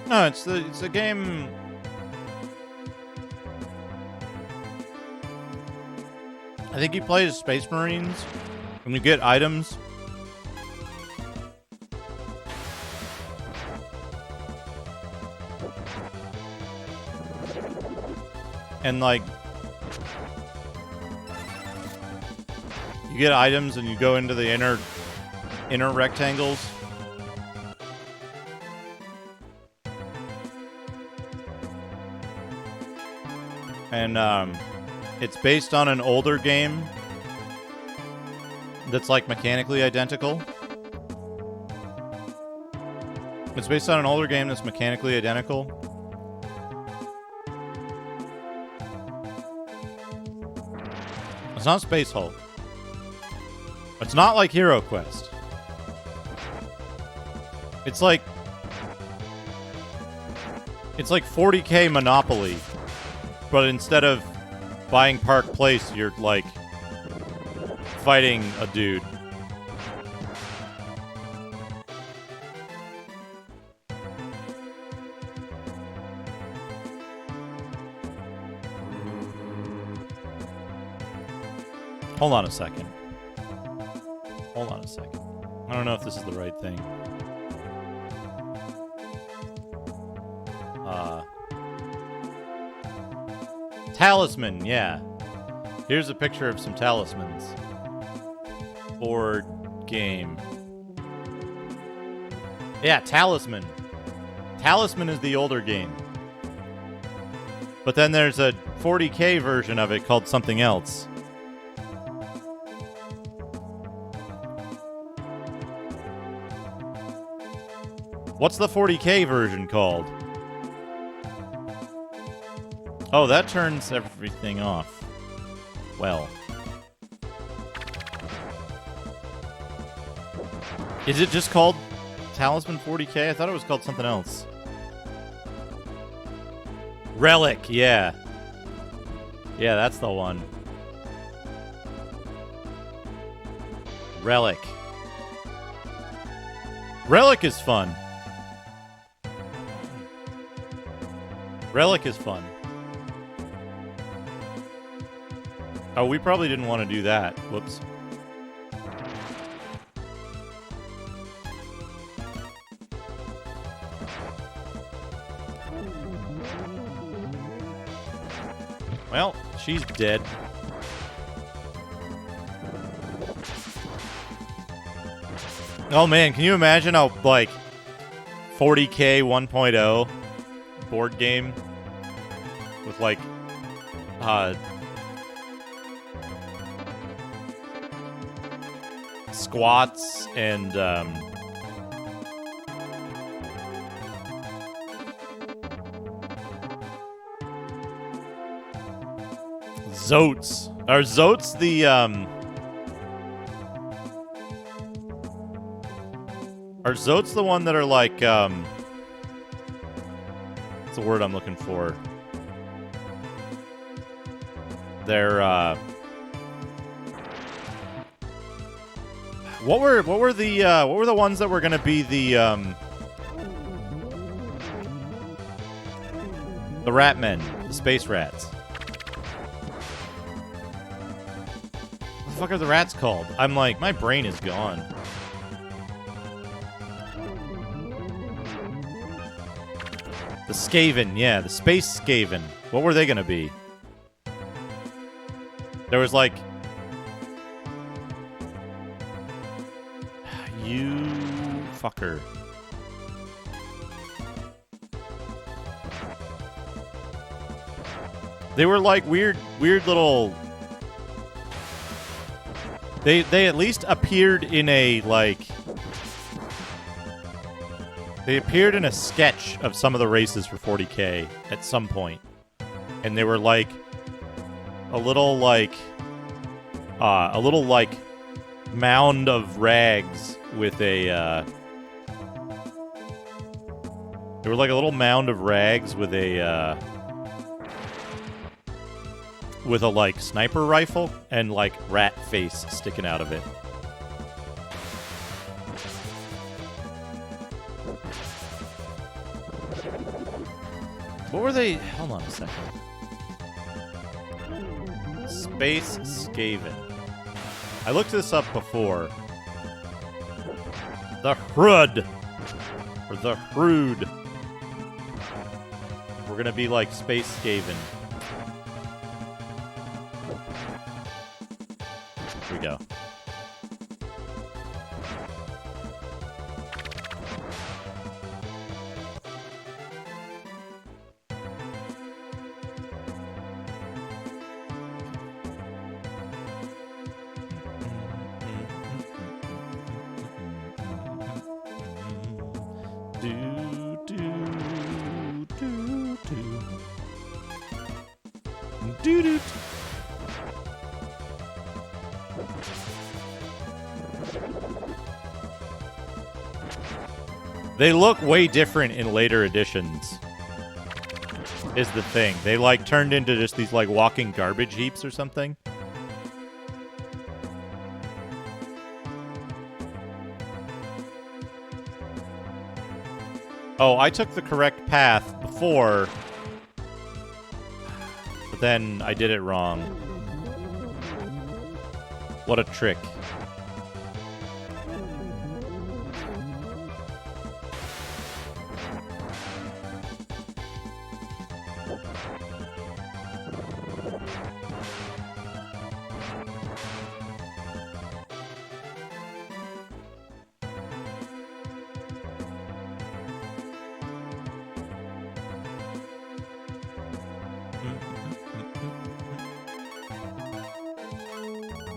No, it's a game. I think you play as Space Marines, and you get items. And like, You get items and you go into the inner rectangles. And it's based on an older game that's like mechanically identical. It's based on an older game that's mechanically identical. It's not Space Hulk. It's not like Hero Quest. It's like 40K Monopoly, but instead of buying Park Place, you're like fighting a dude. Hold on a second. Hold on a second. I don't know if this is the right thing. Talisman, yeah. Here's a picture of some talismans. Board game. Yeah, Talisman. Talisman is the older game. But then there's a 40K version of it called something else. What's the 40K version called? Oh, that turns everything off. Well. Is it just called Talisman 40K? I thought it was called something else. Relic, yeah. Yeah, that's the one. Relic. Relic is fun. Relic is fun. Oh, we probably didn't want to do that. Whoops. Well, she's dead. Oh man, can you imagine how, like, 40K 1.0 board game with, like, squats and, Zotes. Are Zotes the, Are Zotes the one that are like, what's the word I'm looking for? They're, what were the ones that were gonna be the rat men, the space rats? What the fuck are the rats called? I'm like, my brain is gone. The Skaven, yeah, the Space Skaven. What were they gonna be? There was like... You... fucker. They were like weird little... They at least appeared in a, like... They appeared in a sketch of some of the races for 40K at some point. And they were like a little like mound of rags with a they were like a little mound of rags with a like sniper rifle and like rat face sticking out of it. What were they? Hold on a second. Space Skaven. I looked this up before. The Hrud. Or the Hrud. We're gonna be like Space Skaven. Here we go. Do, do, do, do. Do, do. They look way different in later editions. Is the thing. They like turned into just these like walking garbage heaps or something. Oh, I took the correct path before, but then I did it wrong. What a trick.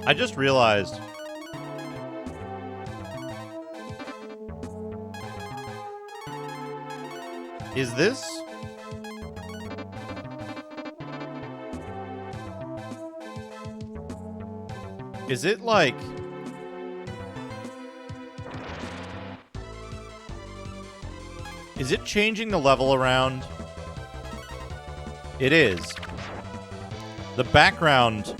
I just realized is this is it like is it changing the level around? It is. The background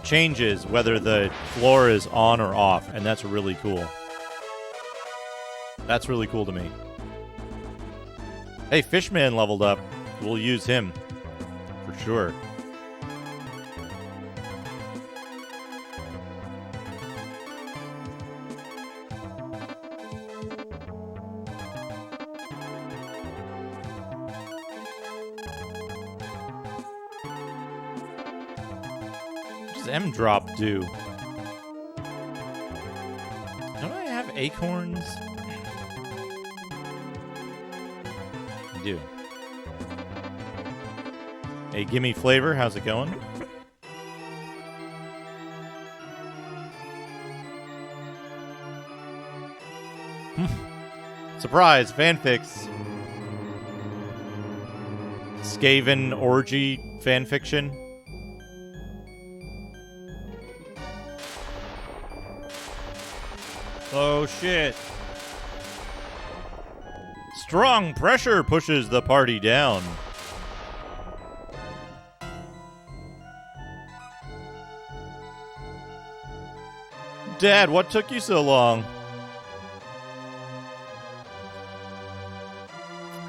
changes whether the floor is on or off, and that's really cool. That's really cool to me. Hey, Fishman leveled up. We'll use him for sure. M drop do? Don't I have acorns? I do. Hey, gimme flavor. How's it going? Surprise! Fanfics. Skaven orgy fanfiction. Oh, shit. Strong pressure pushes the party down. Dad, what took you so long?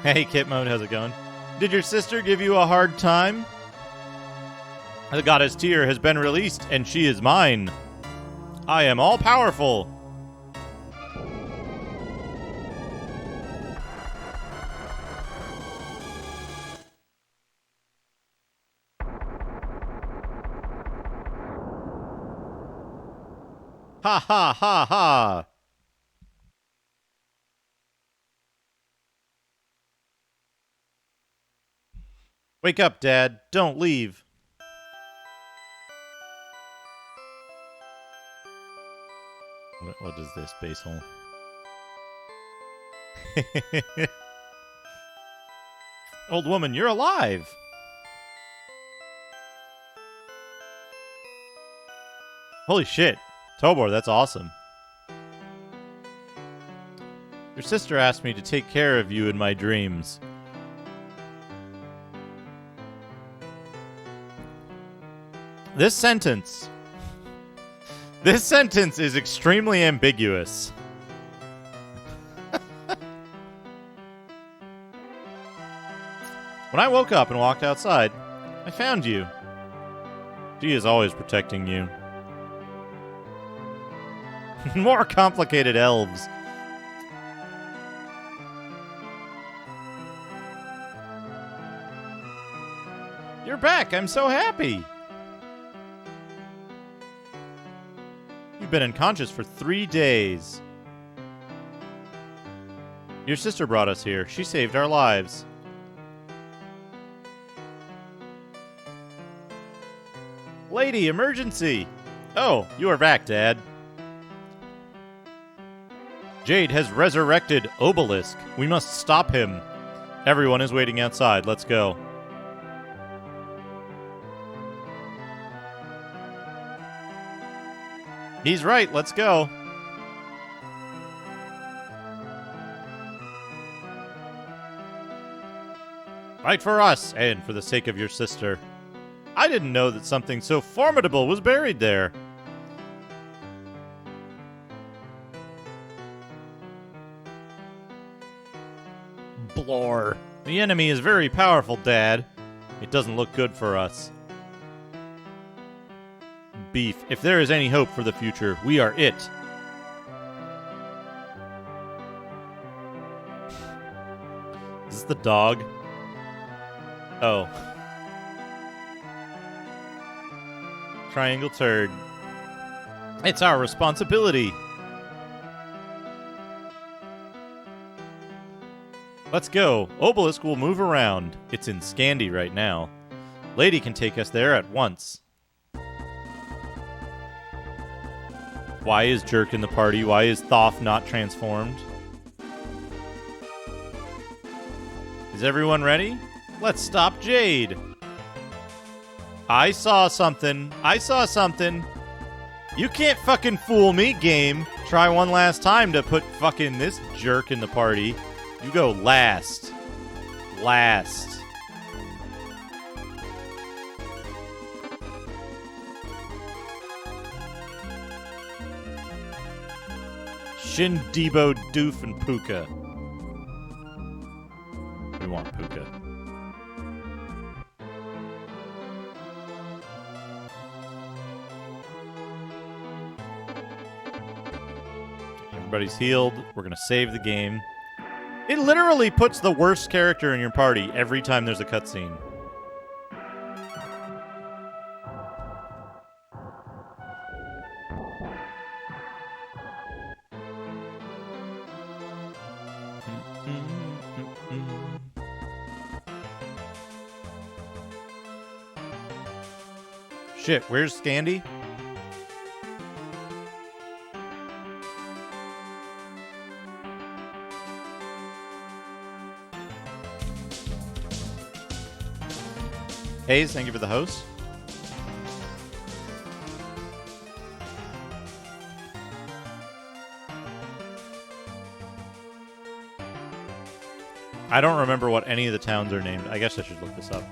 Hey, Kit Mode, how's it going? Did your sister give you a hard time? The goddess Tyr has been released, and she is mine. I am all-powerful. Ha ha ha ha! Wake up, Dad. Don't leave. What is this, base hole? Old woman, you're alive! Holy shit. Tobor, that's awesome. Your sister asked me to take care of you in my dreams. This sentence is extremely ambiguous. When I woke up and walked outside, I found you. She is always protecting you. More complicated elves. You're back. I'm so happy. You've been unconscious for 3 days. Your sister brought us here. She saved our lives. Lady, emergency! Oh, you are back, Dad. Jade has resurrected Obelisk. We must stop him. Everyone is waiting outside. Let's go. He's right. Let's go. Fight for us and for the sake of your sister. I didn't know that something so formidable was buried there. Blor. The enemy is very powerful, Dad. It doesn't look good for us. Beef. If there is any hope for the future, we are it. Is this the dog? Oh. Triangle turd. It's our responsibility. Let's go. Obelisk will move around. It's in Scandi right now. Lady can take us there at once. Why is Jerk in the party? Why is Thoth not transformed? Is everyone ready? Let's stop Jade. I saw something. You can't fucking fool me, game. Try one last time to put fucking this jerk in the party. You go last. Last. Shin, Debo, Doof, and Puka. We want Puka. Everybody's healed. We're going to save the game. It literally puts the worst character in your party every time there's a cutscene. Shit, where's Scandi? Hayes, thank you for the host. I don't remember what any of the towns are named. I guess I should look this up.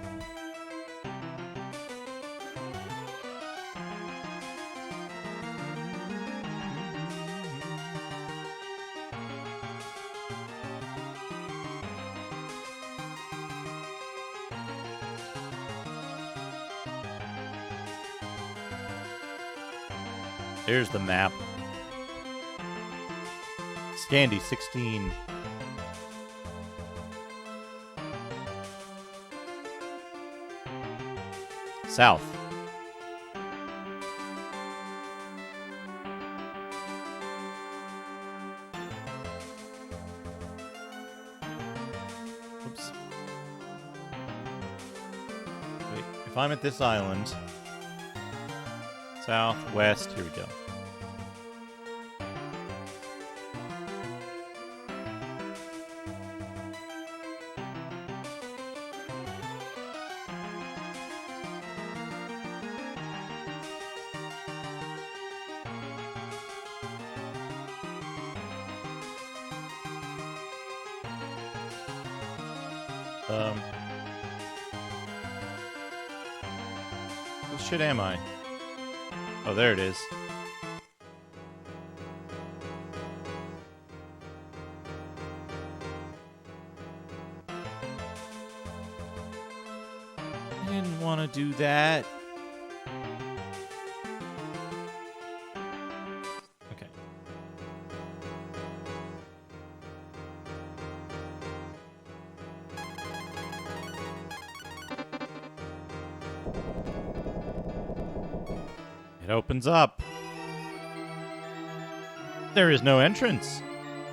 There's the map. Scandi 16. South. Oops. Wait, if I'm at this island... South, west, here we go. What shit am I? Oh, there it is. I didn't want to do that. Okay. It opens up. There is no entrance.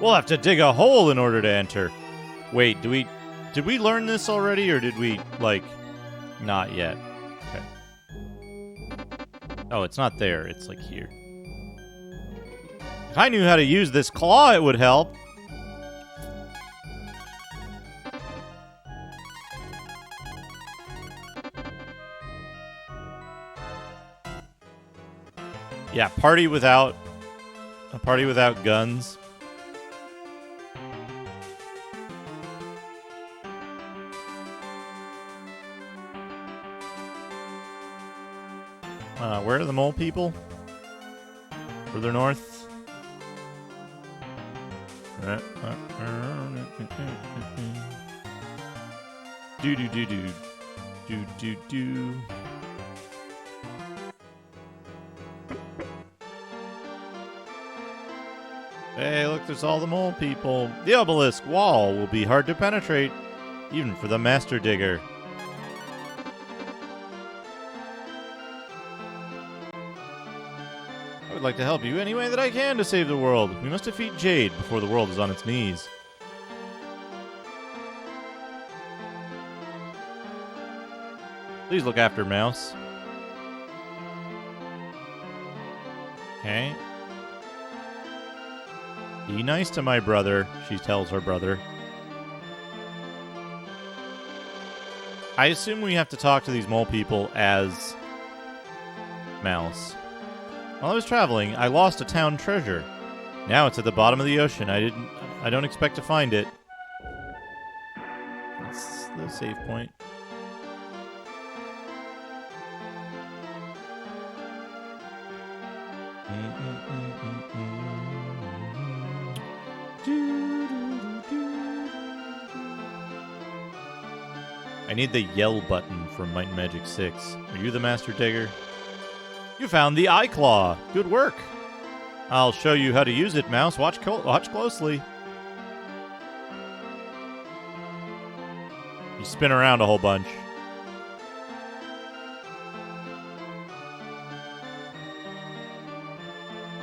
We'll have to dig a hole in order to enter. Wait, did we learn this already, or did we, like, not yet? Okay. Oh, it's not there. It's, like, here. If I knew how to use this claw, it would help. Yeah, a party without guns. Where are the mole people? Further north. Do do do do do do do. Hey, look, there's all the mole people. The obelisk wall will be hard to penetrate, even for the master digger. I would like to help you any way that I can to save the world. We must defeat Jade before the world is on its knees. Please look after Mouse. Okay. Be nice to my brother, she tells her brother. I assume we have to talk to these mole people as Mouse. While I was traveling, I lost a town treasure. Now it's at the bottom of the ocean. I don't expect to find it. That's the save point. I need the yell button from Might and Magic 6. Are you the Master Digger? You found the eye claw. Good work. I'll show you how to use it, Mouse. Watch closely. You spin around a whole bunch.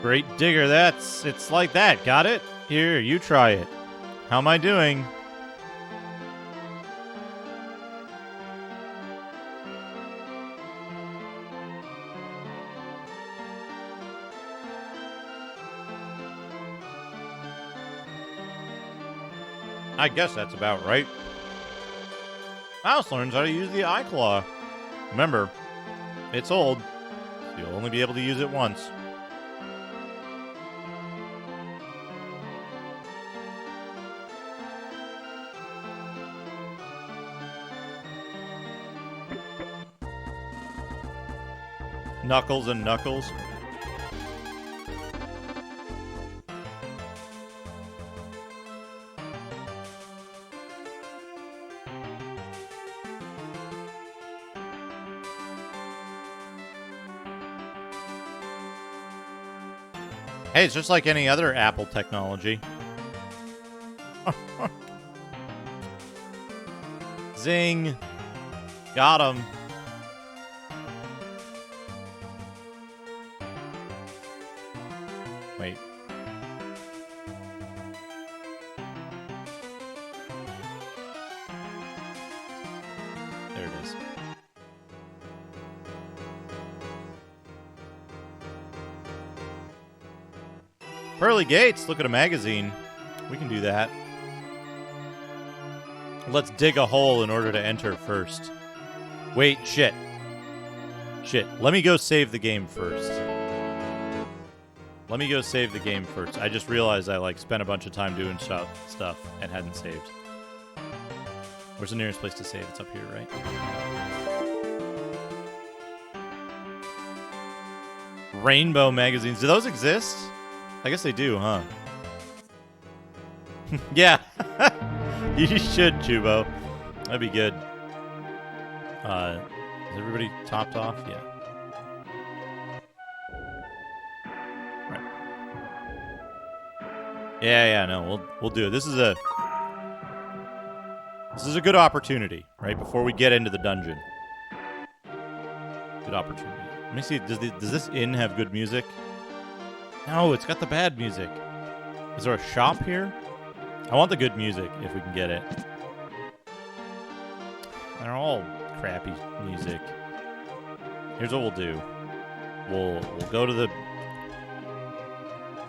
Great Digger, it's like that. Got it? Here, you try it. How am I doing? I guess that's about right. Mouse learns how to use the eye claw. Remember, it's old, so you'll only be able to use it once. Knuckles and Knuckles. Hey, it's just like any other Apple technology. Zing. Got him. Wait. There it is. Pearly Gates, look at a magazine. We can do that. Let's dig a hole in order to enter first. Wait, shit. Shit, let me go save the game first. Let me go save the game first. I just realized I spent a bunch of time doing stuff and hadn't saved. Where's the nearest place to save? It's up here, right? Rainbow magazines. Do those exist? I guess they do, huh? Yeah. You should, Chubo. That'd be good. Is everybody topped off? Yeah. Right. Yeah, no, we'll do it. This is a good opportunity, right? Before we get into the dungeon. Good opportunity. Let me see. Does this inn have good music? No, it's got the bad music. Is there a shop here? I want the good music, if we can get it. They're all crappy music. Here's what we'll do. We'll go to the...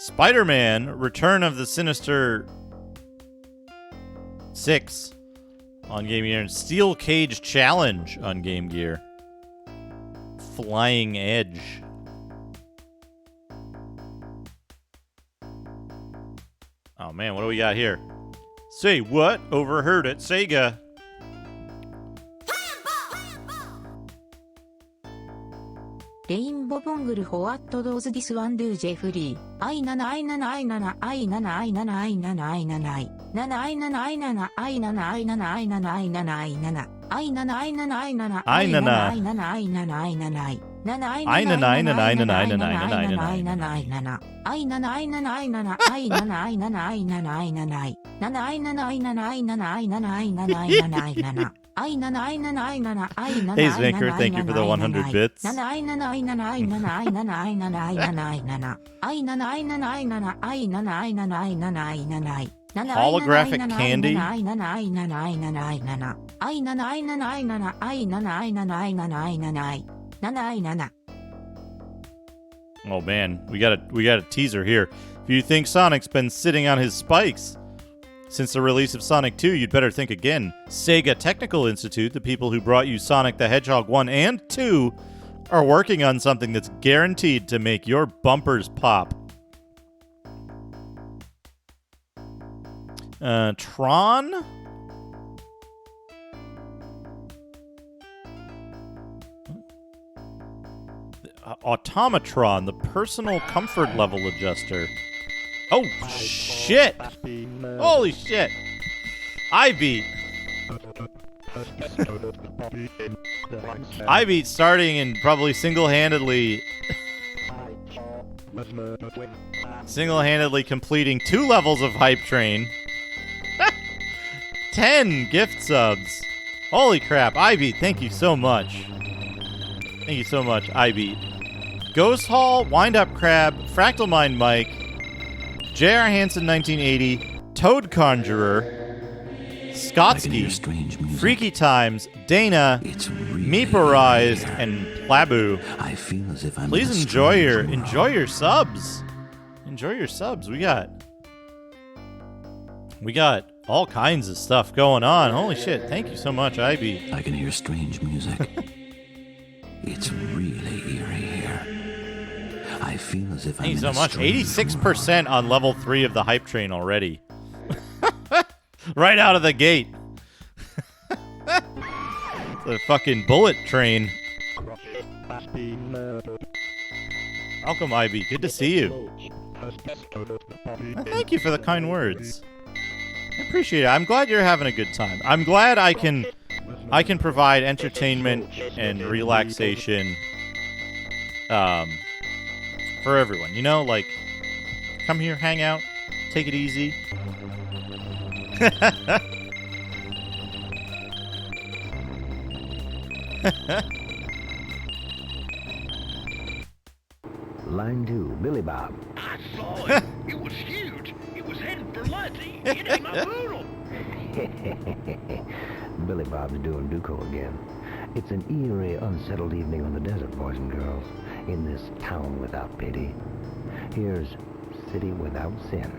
Spider-Man: Return of the Sinister Six on Game Gear, and Steel Cage Challenge on Game Gear. Flying Edge. Oh man, what do we got here? Say what? Overheard at Sega. Rainbow Bongle What does this one do, Jeffrey? I7 I7 I7 I7 I7 I7 I7 Hey Zinker, thank you for the 100 bits. Holographic candy? Oh man, we got a teaser here. If you think Sonic's been sitting on his spikes since the release of Sonic 2, you'd better think again. Sega Technical Institute, the people who brought you Sonic the Hedgehog 1 and 2, are working on something that's guaranteed to make your bumpers pop. Tron? Automatron, the personal comfort level adjuster. Oh, shit! Holy shit! iBeat. iBeat starting and probably single-handedly completing 2 levels of Hype Train. 10 gift subs. Holy crap, iBeat, thank you so much. Thank you so much, iBeat. Ghost Hall, Wind Up Crab, Fractal Mind Mike, J.R. Hansen 1980, Toad Conjurer, Skotsky, Freaky Times, Dana, Meeporized, and Plabu. Please enjoy your subs. Enjoy your subs. We got all kinds of stuff going on. Holy shit. Thank you so much, iBeat. I can hear strange music. It's really eerie here. I feel as if Thank you I'm so much. 86% on level 3 of the Hype Train already. Right out of the gate. The fucking bullet train. Welcome, iBeat. Good to see you. Thank you for the kind words. I appreciate it. I'm glad you're having a good time. I'm glad I can provide entertainment and relaxation for everyone. You know, like, come here, hang out, take it easy. Line 2, Billy Bob. I saw it. It was huge. It was heading for lunch. It ate my poodle. Billy Bob's doing Duco again. It's an eerie, unsettled evening on the desert, boys and girls, in this town without pity. Here's City Without Sin.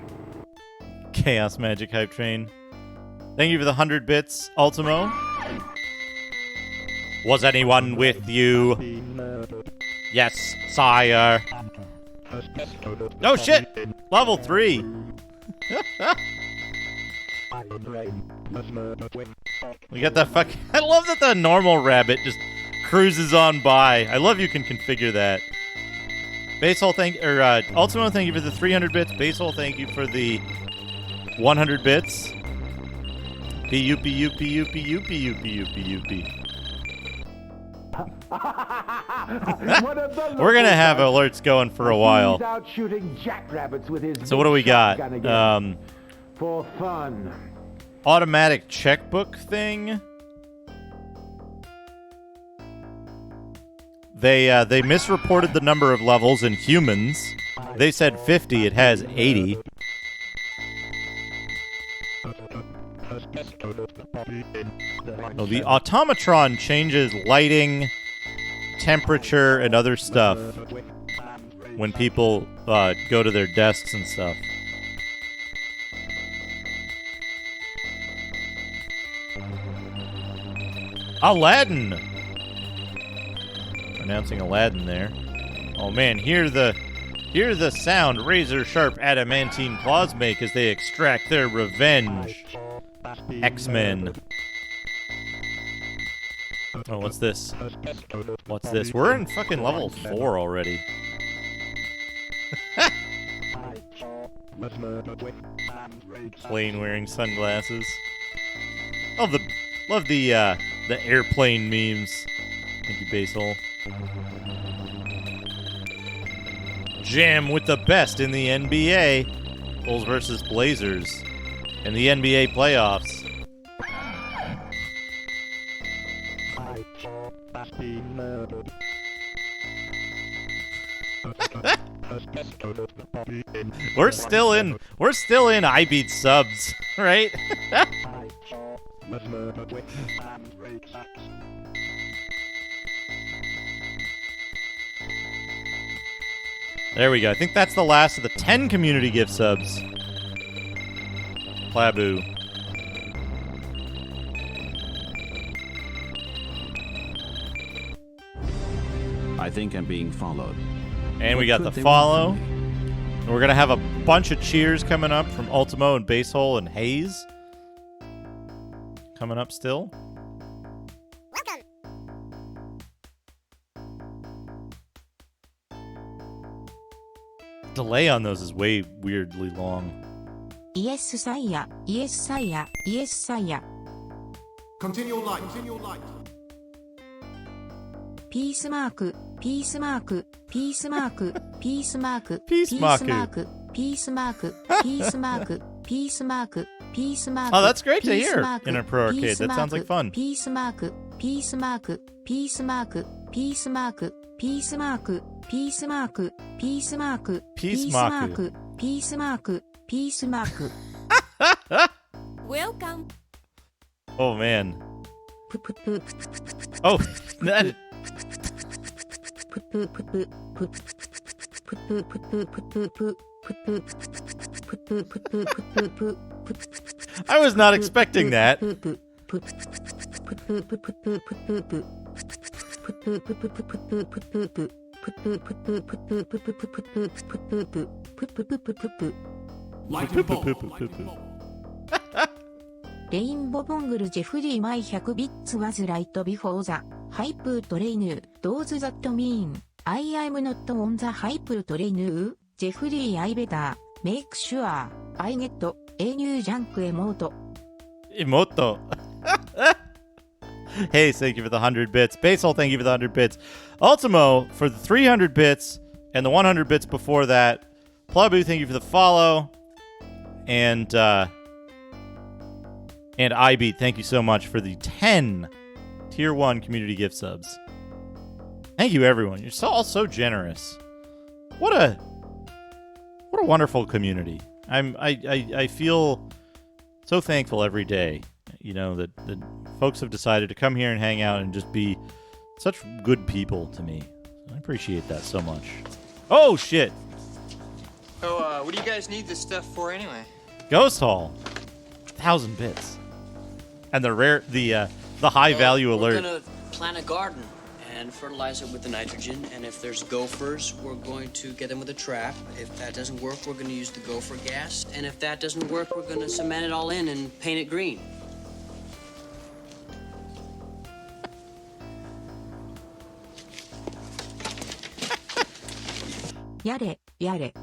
Chaos Magic Hype Train. Thank you for the 100 bits, Ultimo. Was anyone with you? Yes, sire. Oh shit! Level 3. We got that fucking... I love that the normal rabbit just cruises on by. I love you can configure that. Basehole, Ultimo, thank you for the 300 bits. Basehole, thank you for the 100 bits. P-U-P-U-P-U-P-U-P-U-P-U-P-U-P. We're gonna have alerts going for a while. Out shooting jackrabbits with his So what do we got? For fun. Automatic checkbook thing. They misreported the number of levels in humans. They said 50. It has 80. Oh, the Automatron changes lighting, temperature, and other stuff when people go to their desks and stuff. Aladdin! Pronouncing Aladdin there. Oh man, hear the sound razor sharp adamantine claws make as they extract their revenge. X-Men. Oh, what's this? What's this? We're in fucking level 4 already. Plane wearing sunglasses. Love the airplane memes. Thank you, Basil. Jam with the best in the NBA. Bulls versus Blazers in the NBA playoffs. We're still in I beat subs, right? There we go. I think that's the last of the 10 community gift subs. Plabu. I think I'm being followed. And we What got could the they follow. want from me? And we're going to have a bunch of cheers coming up from Ultimo and Basehole and Hayes. Coming up still. Welcome. Delay on those is way weirdly long. Yes, sire. Yes, sire. Yes, sire. Continue light. Continue light. ピースマーク、ピースマーク、ピースマーク、ピースマーク、ピースマークピースマーク、ピースマーク、ピースマーク、ピースマーク。 Oh, that's great to ピース hear マーク in a pro arcade. That sounds like fun. ピースマーク、ピースマーク、ピースマーク、ピースマーク、ピースマーク、ピースマーク、ピースマーク、ピースマーク、ピースマーク、ピースマーク。Welcome. Oh, man. プププププププププ Oh, that... I was not expecting that. Light and ball. Light and ball. レインボボングルジェフリーマイ100ビッツワズライトビフォーザハイプートレイヌードーズザットミーンアイアイムノットオンザハイプートレイヌージェフリーアイベターメイクシュアーアイゲットエニュージャンクエモート Emoto. Hey, thank you for the 100 bits. Basel, thank you for the 100 bits. Ultimo for the 300 bits and the 100 bits before that. Plabu, thank you for the follow. And iBeat, thank you so much for the 10 Tier 1 community gift subs. Thank you, everyone. You're all so generous. What a wonderful community. I feel so thankful every day, you know, that folks have decided to come here and hang out and just be such good people to me. I appreciate that so much. Oh, shit. So, what do you guys need this stuff for anyway? Ghost Hall. 1,000 bits. And the high value alert. We're gonna plant a garden and fertilize it with the nitrogen. And if there's gophers, we're going to get them with a trap. If that doesn't work, we're gonna use the gopher gas. And if that doesn't work, we're gonna cement it all in and paint it green. Yare,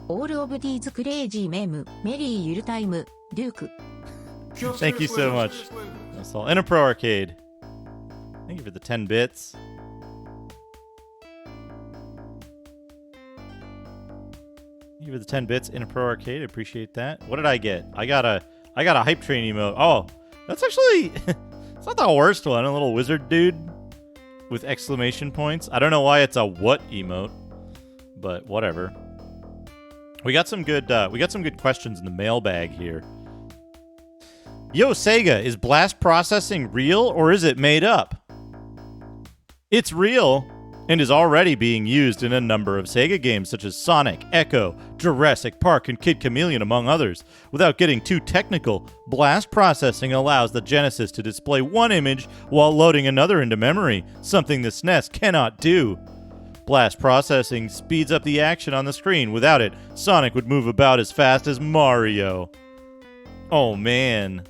all of these crazy meme, Merry Yule time, Duke. Thank you so much. That's all. And a Pro Arcade. Thank you for the 10 bits. Thank you for the 10 bits in a Pro Arcade. Appreciate that. What did I get? I got a hype train emote. Oh, that's actually it's not the worst one. A little wizard dude with exclamation points. I don't know why it's a what emote, but whatever. We got some good questions in the mailbag here. Yo, Sega, is blast processing real or is it made up? It's real. and is already being used in a number of Sega games such as Sonic, Echo, Jurassic Park, and Kid Chameleon, among others. Without getting too technical, blast processing allows the Genesis to display one image while loading another into memory, something the SNES cannot do. Blast processing speeds up the action on the screen. Without it, Sonic would move about as fast as Mario. Oh, man.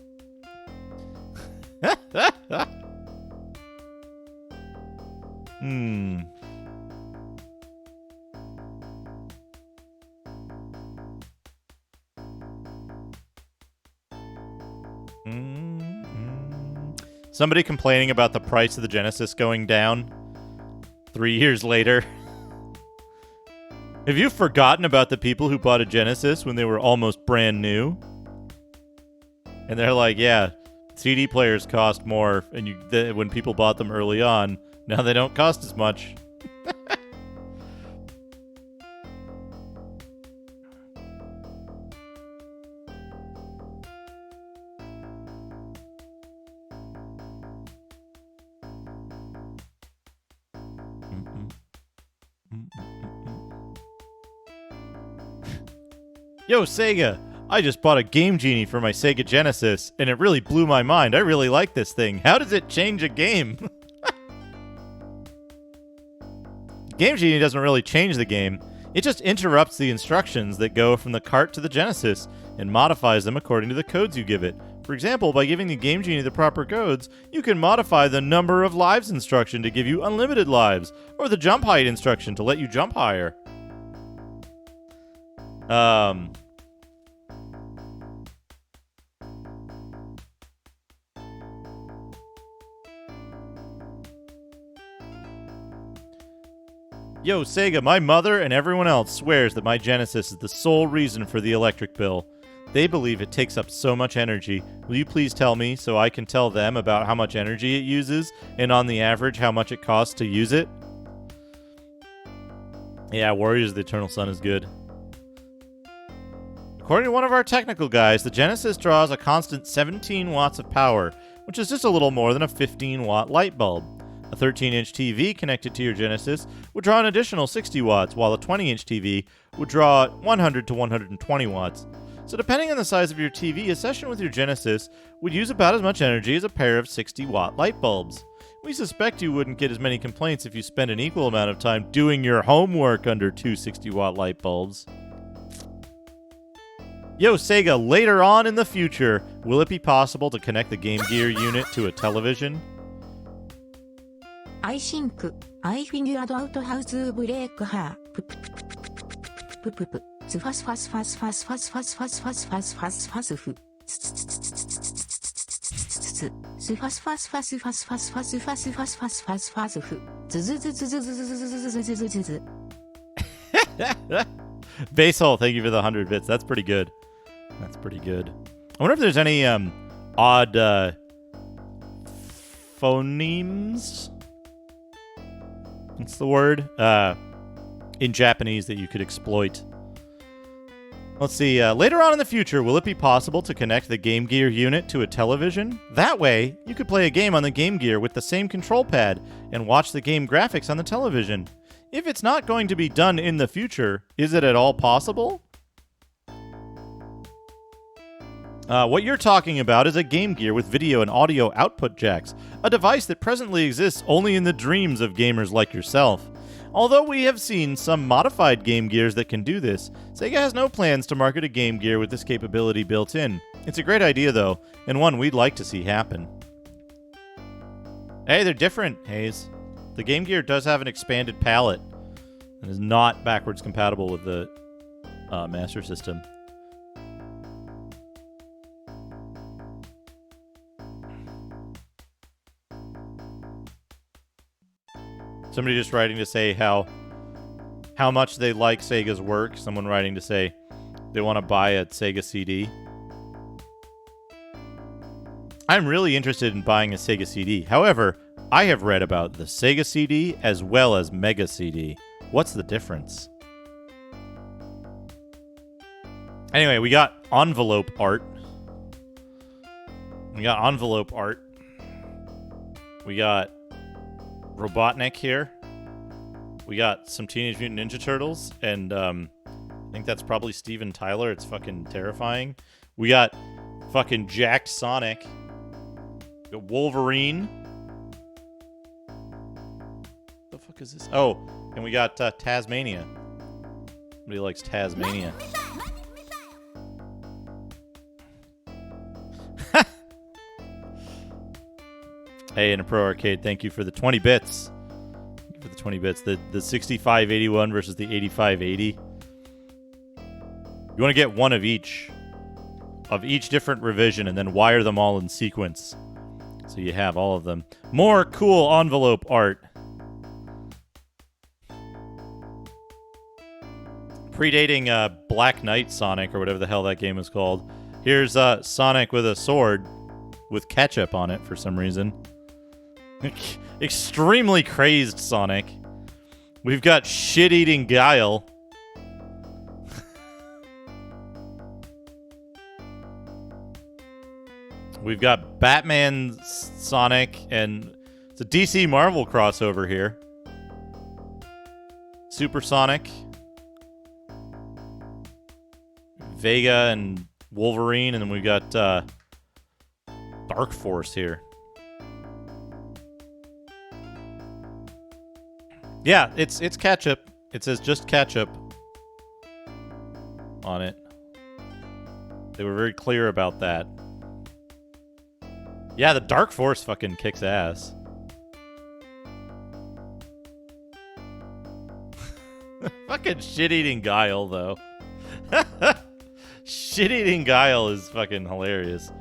Somebody complaining about the price of the Genesis going down 3 years later. Have you forgotten about the people who bought a Genesis when they were almost brand new? And they're like, yeah, CD players cost more, and when people bought them early on, now they don't cost as much. Yo, Sega! I just bought a Game Genie for my Sega Genesis, and it really blew my mind. I really like this thing. How does it change a game? Game Genie doesn't really change the game. It just interrupts the instructions that go from the cart to the Genesis and modifies them according to the codes you give it. For example, by giving the Game Genie the proper codes, you can modify the number of lives instruction to give you unlimited lives, or the jump height instruction to let you jump higher. Yo, Sega, my mother and everyone else swears that my Genesis is the sole reason for the electric bill. They believe it takes up so much energy. Will you please tell me so I can tell them about how much energy it uses and on the average how much it costs to use it? Yeah, Warriors of the Eternal Sun is good. According to one of our technical guys, the Genesis draws a constant 17 watts of power, which is just a little more than a 15-watt light bulb. A 13-inch TV connected to your Genesis would draw an additional 60 watts, while a 20-inch TV would draw 100 to 120 watts. So depending on the size of your TV, a session with your Genesis would use about as much energy as a pair of 60-watt light bulbs. We suspect you wouldn't get as many complaints if you spent an equal amount of time doing your homework under two 60-watt light bulbs. Yo, Sega, later on in the future, will it be possible to connect the Game Gear unit to a television? I think I figured out how to break her. Fast. Basehole, thank you for the 100 bits. That's pretty good. That's pretty good. I wonder if there's any odd phonemes. What's the word? In Japanese that you could exploit. Let's see. Later on in the future, will it be possible to connect the Game Gear unit to a television? That way, you could play a game on the Game Gear with the same control pad and watch the game graphics on the television. If it's not going to be done in the future, is it at all possible? What you're talking about is a Game Gear with video and audio output jacks, a device that presently exists only in the dreams of gamers like yourself. Although we have seen some modified Game Gears that can do this, Sega has no plans to market a Game Gear with this capability built in. It's a great idea, though, and one we'd like to see happen. Hey, they're different, Hayes. The Game Gear does have an expanded palette and is not backwards compatible with the Master System. Somebody just writing to say how much they like Sega's work. Someone writing to say they want to buy a Sega CD. I'm really interested in buying a Sega CD. However, I have read about the Sega CD as well as Mega CD. What's the difference? Anyway, we got envelope art. We got Robotnik here. We got some Teenage Mutant Ninja Turtles, and I think that's probably Steven Tyler. It's fucking terrifying. We got fucking jacked Sonic. We got Wolverine. What the fuck is this? Oh, and we got Tasmania. Nobody likes Tasmania. Hey, in a Pro Arcade, thank you for the 20 bits. Thank you for the 20 bits. The 6581 versus the 8580. You want to get one of each different revision and then wire them all in sequence. So you have all of them. More cool envelope art. Predating Black Knight Sonic, or whatever the hell that game was called. Here's Sonic with a sword with ketchup on it for some reason. Extremely crazed Sonic. We've got shit-eating Guile. We've got Batman Sonic, and it's a DC Marvel crossover here. Super Sonic. Vega and Wolverine, and then we've got Dark Force here. Yeah, it's ketchup. It says just ketchup on it. They were very clear about that. Yeah, the Dark Force fucking kicks ass. Fucking shit-eating Guile, though. Shit-eating Guile is fucking hilarious.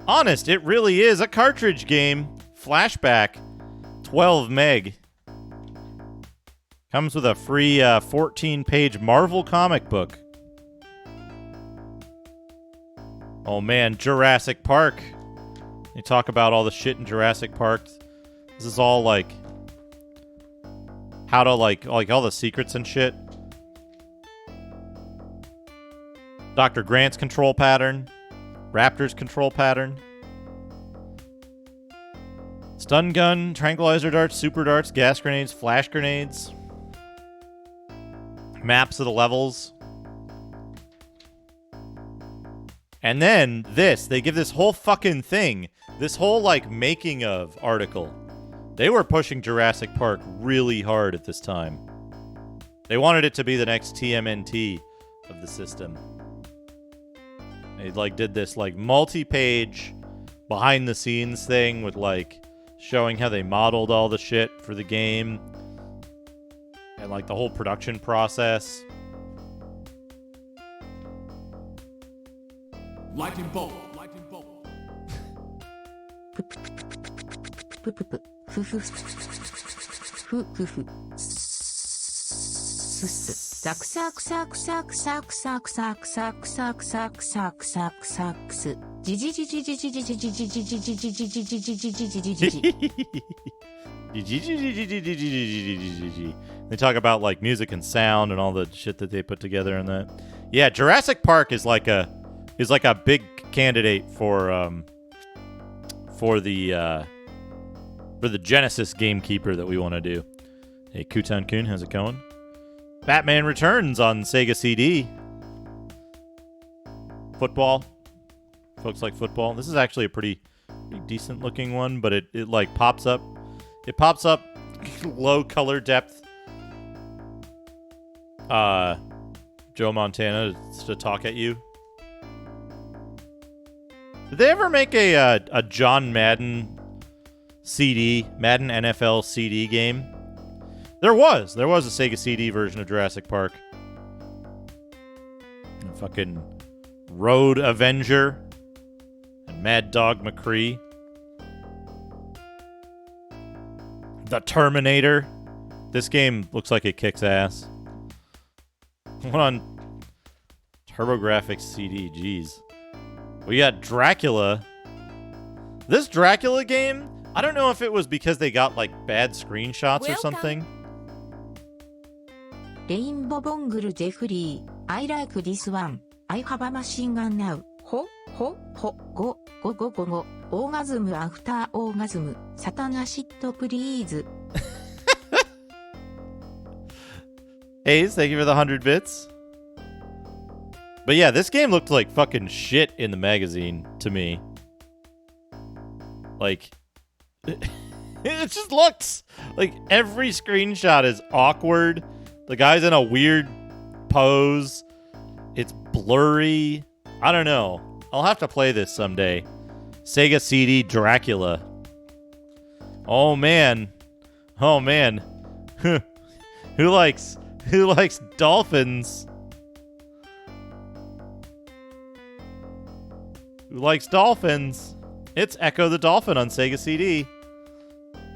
Honest, it really is a cartridge game. Flashback. 12 meg. Comes with a free 14-page Marvel comic book. Oh man, Jurassic Park. They talk about all the shit in Jurassic Park. This is all like how to like all the secrets and shit. Dr. Grant's control pattern. Raptor's control pattern. Stun gun, tranquilizer darts, super darts, gas grenades, flash grenades. Maps of the levels. And then this, they give this whole fucking thing, this whole like making of article. They were pushing Jurassic Park really hard at this time. They wanted it to be the next TMNT of the system. They like did this like multi-page behind the scenes thing with like showing how they modeled all the shit for the game and like the whole production process. Lightning bolt. Lightning bolt. They talk about like music and sound and all the shit that they put together in that. Yeah, Jurassic Park is like a big candidate for the Genesis Gamekeeper that we want to do. Hey, Kutan Kun, how's it going? Batman Returns on Sega CD. Football. Folks like football. This is actually a pretty decent looking one, but it like pops up. It pops up low color depth. Joe Montana to talk at you. Did they ever make a John Madden CD, Madden NFL CD game? There was a Sega CD version of Jurassic Park. And fucking Road Avenger and Mad Dog McCree. The Terminator. This game looks like it kicks ass. What on TurboGrafx CD? Jeez. We got Dracula. This Dracula game, I don't know if it was because they got like bad screenshots or something. レインボボングルジェフリー、I like this one, I have a machine gun now, ほ、ご、オーガズムアフターオーガズム、サタナシットプリーズ。Hayes, thank you for the 100 bits. But yeah, this game looked like fucking shit in the magazine to me. Like, it just looks like every screenshot is awkward. The guy's in a weird pose. It's blurry. I don't know. I'll have to play this someday. Sega CD Dracula. Oh man. Oh man. Who likes dolphins? Who likes dolphins? It's Echo the Dolphin on Sega CD.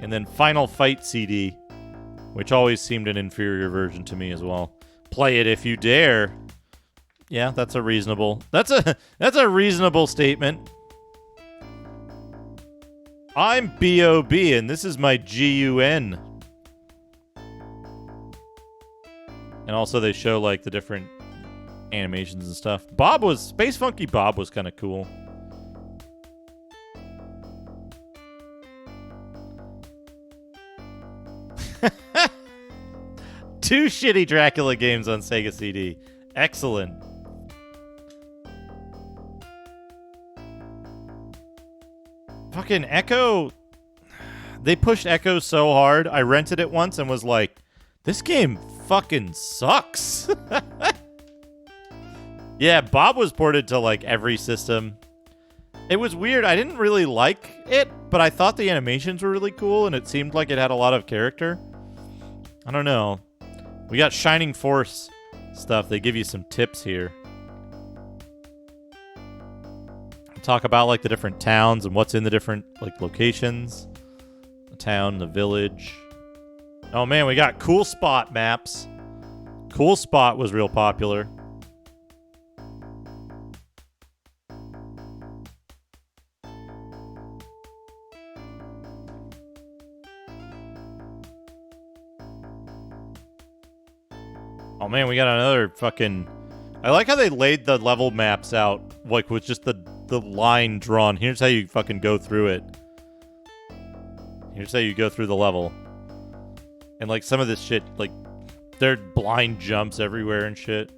And then Final Fight CD, which always seemed an inferior version to me as well. Play it if you dare. Yeah, that's a reasonable statement. I'm B.O.B. and this is my G.U.N. And also they show like the different animations and stuff. Space Funky Bob was kind of cool. Two shitty Dracula games on Sega CD. Excellent. Fucking Echo. They pushed Echo so hard. I rented it once and was like, this game fucking sucks. Yeah, Bob was ported to like every system. It was weird. I didn't really like it, but I thought the animations were really cool and it seemed like it had a lot of character. I don't know. We got Shining Force stuff. They give you some tips here. Talk about like the different towns and what's in the different like locations. The town, the village. Oh man, we got Cool Spot maps. Cool Spot was real popular. Oh man, we got another fucking... I like how they laid the level maps out, like with just the line drawn. Here's how you fucking go through it. Here's how you go through the level. And like some of this shit, like there are blind jumps everywhere and shit.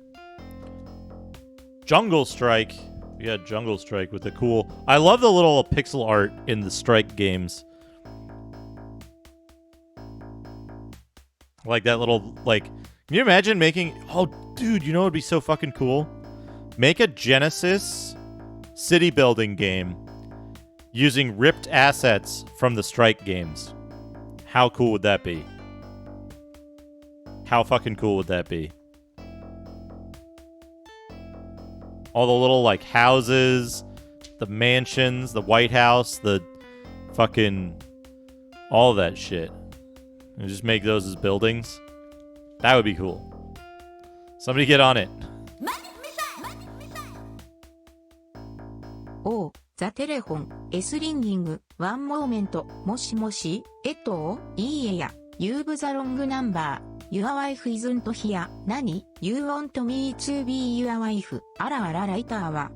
Jungle Strike. We got Jungle Strike with the cool... I love the little pixel art in the Strike games. Like that little, like... Can you imagine making... Oh, dude, you know what would be so fucking cool? Make a Genesis city building game using ripped assets from the Strike games. How cool would that be? How fucking cool would that be? All the little, like, houses, the mansions, the White House, the fucking... all that shit. And just make those as buildings. That would be cool. Somebody get on it. Oh, the telephone, is ringing. One moment. もしもし、いいえや。You've the wrong number. Your wife isn't here. 何? You want me to be your wife. あらあらライターは。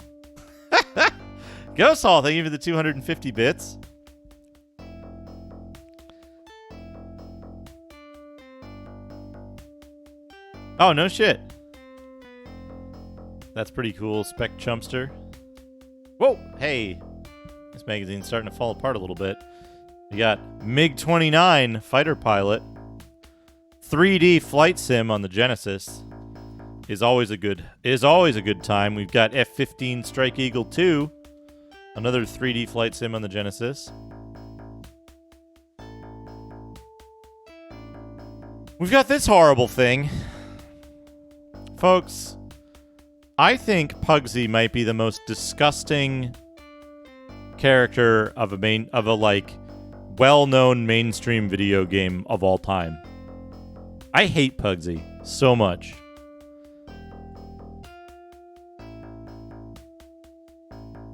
Ghost Hall, thank you for the 250 bits. Oh, no shit. That's pretty cool, Spec Chumpster. Whoa, hey. This magazine's starting to fall apart a little bit. You got MiG-29 fighter pilot. 3D flight sim on the Genesis is always a good time. We've got F-15 Strike Eagle 2, another 3D flight sim on the Genesis. We've got this horrible thing. Folks, I think Pugsy might be the most disgusting character of a like well-known mainstream video game of all time. I hate Pugsy so much.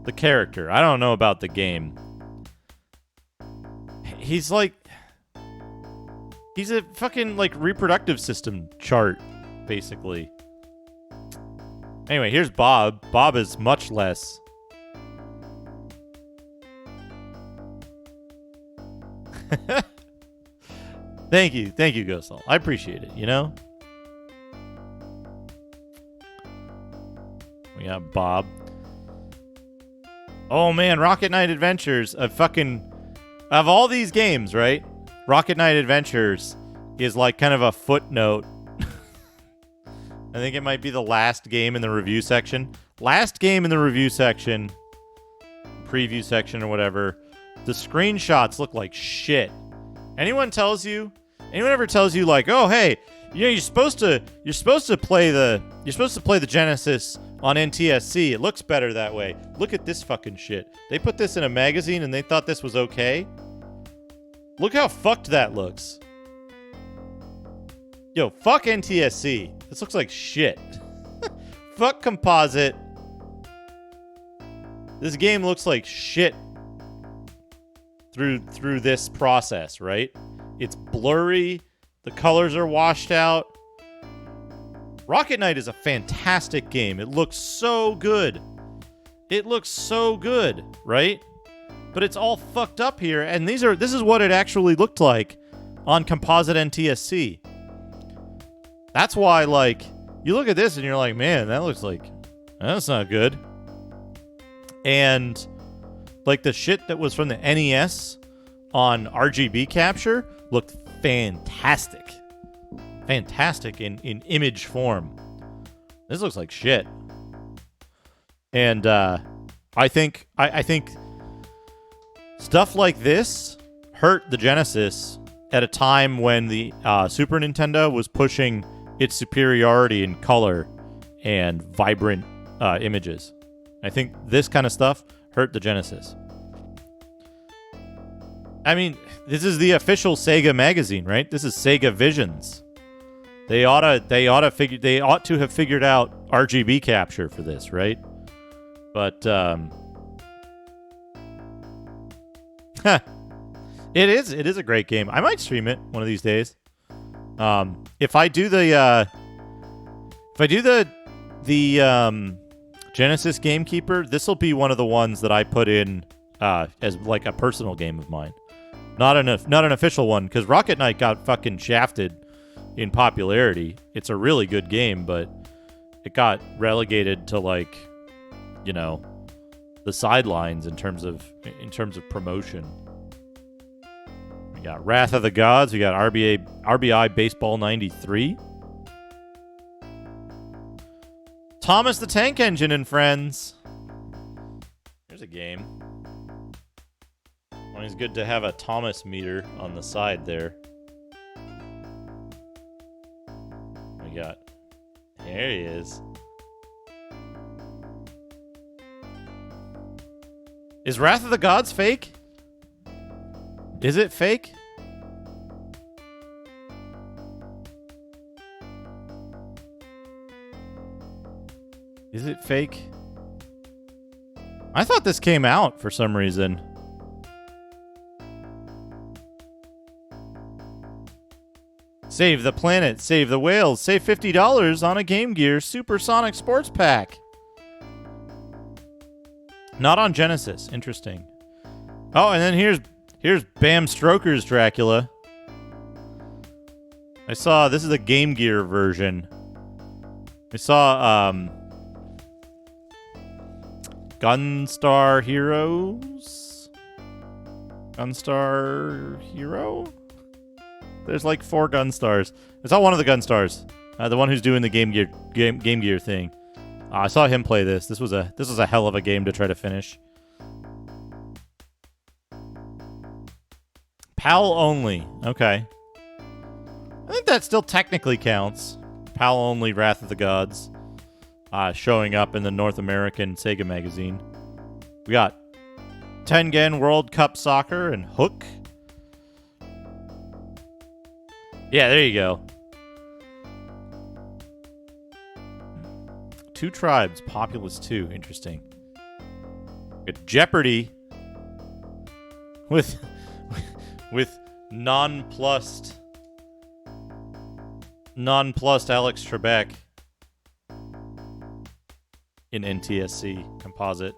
The character, I don't know about the game. He's a fucking like reproductive system chart, basically. Anyway, here's Bob. Bob is much less. Thank you, Ghostal. I appreciate it, you know? We got Bob. Oh man, Rocket Knight Adventures. Of all these games, right? Rocket Knight Adventures is like kind of a footnote. I think it might be the last game in the review section. Last game in the review section, preview section or whatever. The screenshots look like shit. Anyone ever tells you like, oh hey, you're supposed to play the Genesis on NTSC. It looks better that way. Look at this fucking shit. They put this in a magazine and they thought this was okay. Look how fucked that looks. Yo, fuck NTSC. This looks like shit. Fuck Composite. This game looks like shit through this process, right? It's blurry. The colors are washed out. Rocket Knight is a fantastic game. It looks so good. It looks so good, right? But it's all fucked up here, and this is what it actually looked like on Composite NTSC. That's why, like, you look at this and you're like, man, that's not good. And, like, the shit that was from the NES on RGB capture looked fantastic. Fantastic in image form. This looks like shit. And, I think stuff like this hurt the Genesis at a time when the Super Nintendo was pushing its superiority in color and vibrant images. I think this kind of stuff hurt the Genesis. I mean, this is the official Sega magazine, right? This is Sega Visions. They ought to have figured out RGB capture for this, right? But it is a great game. I might stream it one of these days. If I do the Genesis Gamekeeper, this will be one of the ones that I put in as like a personal game of mine. Not an official one, because Rocket Knight got fucking shafted in popularity. It's a really good game, but it got relegated to, like, you know, the sidelines in terms of promotion. We got Wrath of the Gods. We got RBI Baseball 93. Thomas the Tank Engine and Friends. Here's a game. Always good to have a Thomas meter on the side there. We got... There he is. Is Wrath of the Gods fake? Is it fake? Is it fake? I thought this came out for some reason. Save the planet, save the whales, save $50 on a Game Gear Supersonic Sports Pack. Not on Genesis. Interesting. Oh, and then here's Bram Stoker's Dracula. I saw this is a Game Gear version. I saw Gunstar Heroes. Gunstar Hero? There's like 4 Gunstars. I saw one of the Gunstars. The one who's doing the Game Gear thing. I saw him play this. This was a hell of a game to try to finish. PAL only. Okay. I think that still technically counts. PAL only Wrath of the Gods. Showing up in the North American Sega magazine. We got Tengen World Cup Soccer and Hook. Yeah, there you go. 2 Tribes, Populous 2. Interesting. We got Jeopardy with nonplussed Alex Trebek in NTSC composite.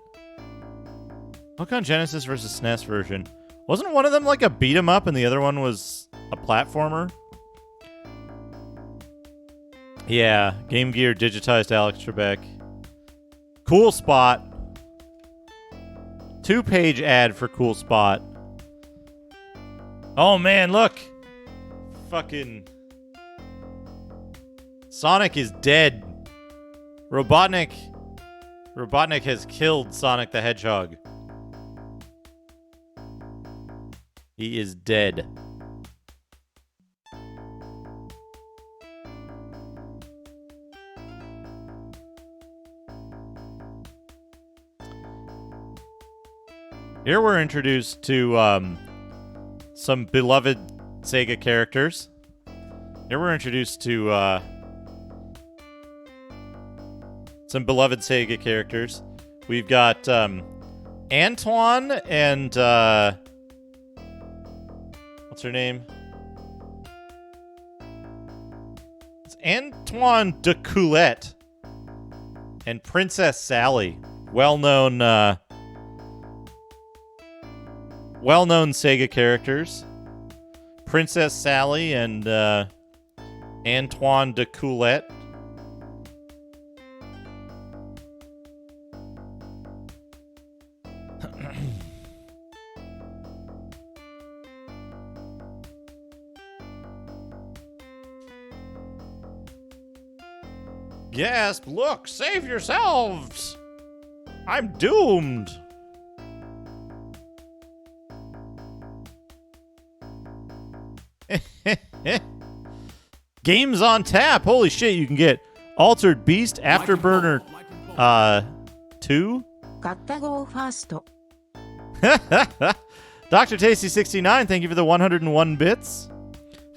Look on Genesis versus SNES version. Wasn't one of them like a beat 'em up and the other one was a platformer? Yeah, Game Gear digitized Alex Trebek. Cool Spot. 2-page ad for Cool Spot. Oh man, look. Fucking Sonic is dead. Robotnik has killed Sonic the Hedgehog. He is dead. Here we're introduced to some beloved Sega characters. Here we're introduced to some beloved Sega characters. We've got Antoine and what's her name? It's Antoine de Coulette and Princess Sally. Well-known Sega characters. Princess Sally and Antoine de Coulette. Gasp, look, save yourselves! I'm doomed! Games on tap. Holy shit, you can get Altered Beast, Afterburner 2. 買ったgo fast. Dr. Tasty69, thank you for the 101 bits.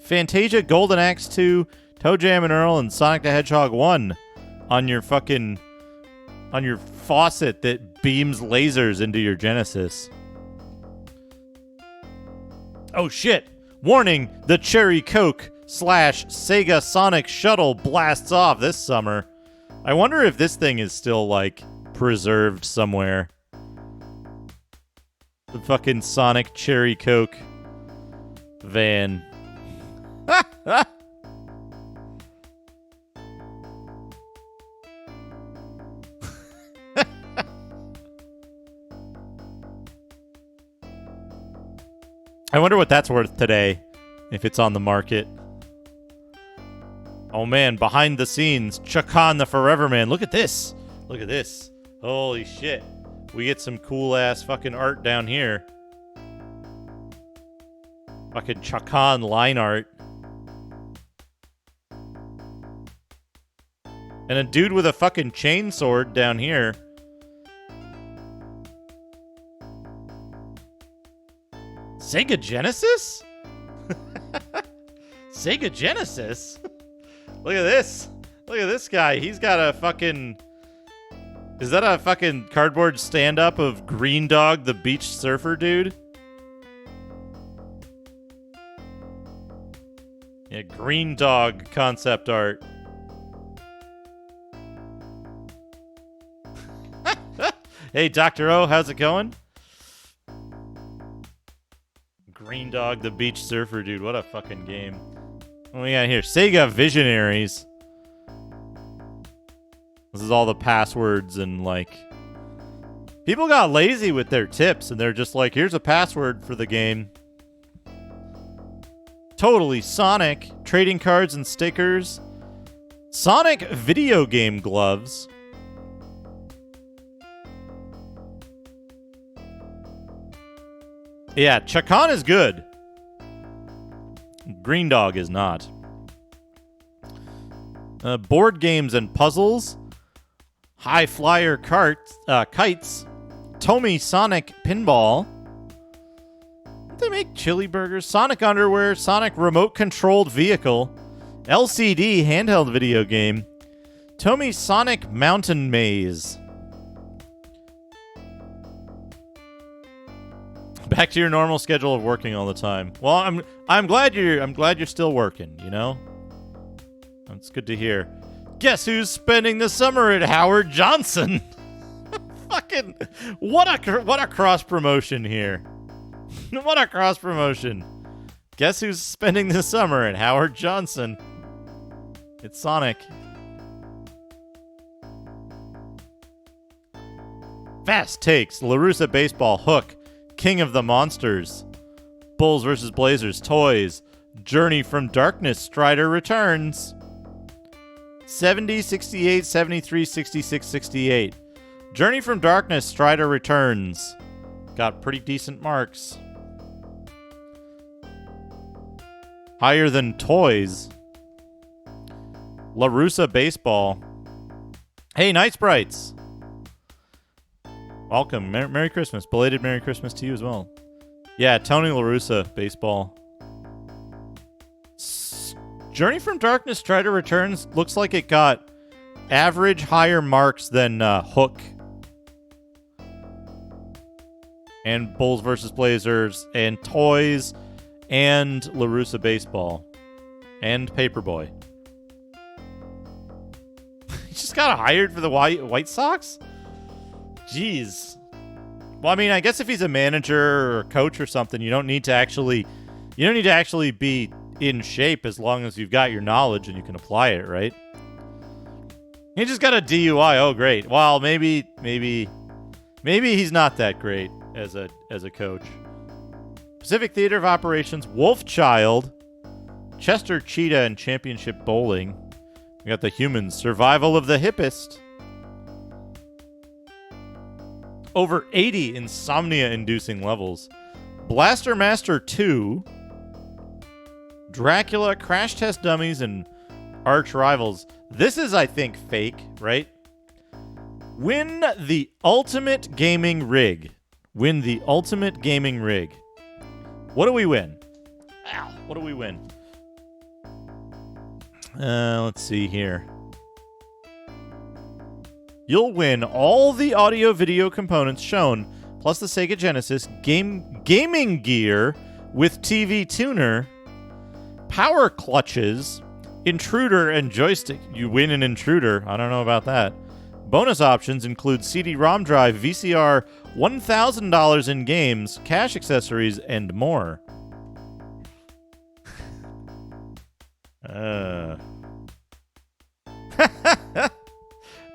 Fantasia, Golden Axe 2, Toe Jam and Earl, and Sonic the Hedgehog 1 on your faucet that beams lasers into your Genesis. Oh shit. Warning, the Cherry Coke / Sega Sonic Shuttle blasts off this summer. I wonder if this thing is still, like, preserved somewhere. The fucking Sonic Cherry Coke van. I wonder what that's worth today, if it's on the market. Oh man, behind the scenes, Chakan the Forever Man. Look at this. Look at this. Holy shit. We get some cool ass fucking art down here. Fucking Chakan line art. And a dude with a fucking chainsword down here. Sega Genesis? Sega Genesis? Look at this. Look at this guy. He's got a fucking... Is that a fucking cardboard stand-up of Green Dog, the beach surfer dude? Yeah, Green Dog concept art. Hey, Dr. O, how's it going? Green Dog, the beach surfer dude. What a fucking game. What we got here? Sega Visionaries. This is all the passwords and, like... People got lazy with their tips, and they're just like, here's a password for the game. Totally Sonic. Trading cards and stickers. Sonic video game gloves. Yeah, Chakan is good. Green Dog is not. Board games and puzzles. High Flyer kites. Tomy Sonic Pinball. They make chili burgers. Sonic underwear. Sonic remote controlled vehicle. LCD handheld video game. Tomy Sonic Mountain Maze. Back to your normal schedule of working all the time. Well, I'm glad you're still working, you know? That's good to hear. Guess who's spending the summer at Howard Johnson? Fucking what a cross promotion here. What a cross promotion. Guess who's spending the summer at Howard Johnson? It's Sonic. Fast Takes, LaRussa Baseball, Hook, King of the Monsters, Bulls vs. Blazers, Toys, Journey from Darkness, Strider Returns. 70, 68, 73, 66, 68. Journey from Darkness, Strider Returns. Got pretty decent marks. Higher than Toys. LaRussa Baseball. Hey, Night Sprites. Welcome. Merry Christmas. Belated Merry Christmas to you as well. Yeah, Tony LaRussa Baseball. Journey from Darkness, Strider Returns looks like it got average higher marks than Hook and Bulls vs. Blazers and Toys and LaRussa Baseball and Paperboy. He just got hired for the White Sox? Jeez. Well, I mean, I guess if he's a manager or a coach or something, you don't need to actually be in shape as long as you've got your knowledge and you can apply it, right? He just got a DUI. Oh, great. Well, maybe he's not that great as a coach. Pacific Theater of Operations, Wolfchild, Chester Cheetah, and Championship Bowling. We got the Humans, Survival of the Hippest. Over 80 insomnia-inducing levels. Blaster Master 2, Dracula, Crash Test Dummies, and Arch Rivals. This is, I think, fake, right? Win the Ultimate Gaming Rig. Win the Ultimate Gaming Rig. What do we win? Ow, what do we win? Let's see here. You'll win all the audio-video components shown, plus the Sega Genesis gaming gear with TV tuner, power clutches, intruder, and joystick. You win an intruder. I don't know about that. Bonus options include CD-ROM drive, VCR, $1,000 in games, cash accessories, and more.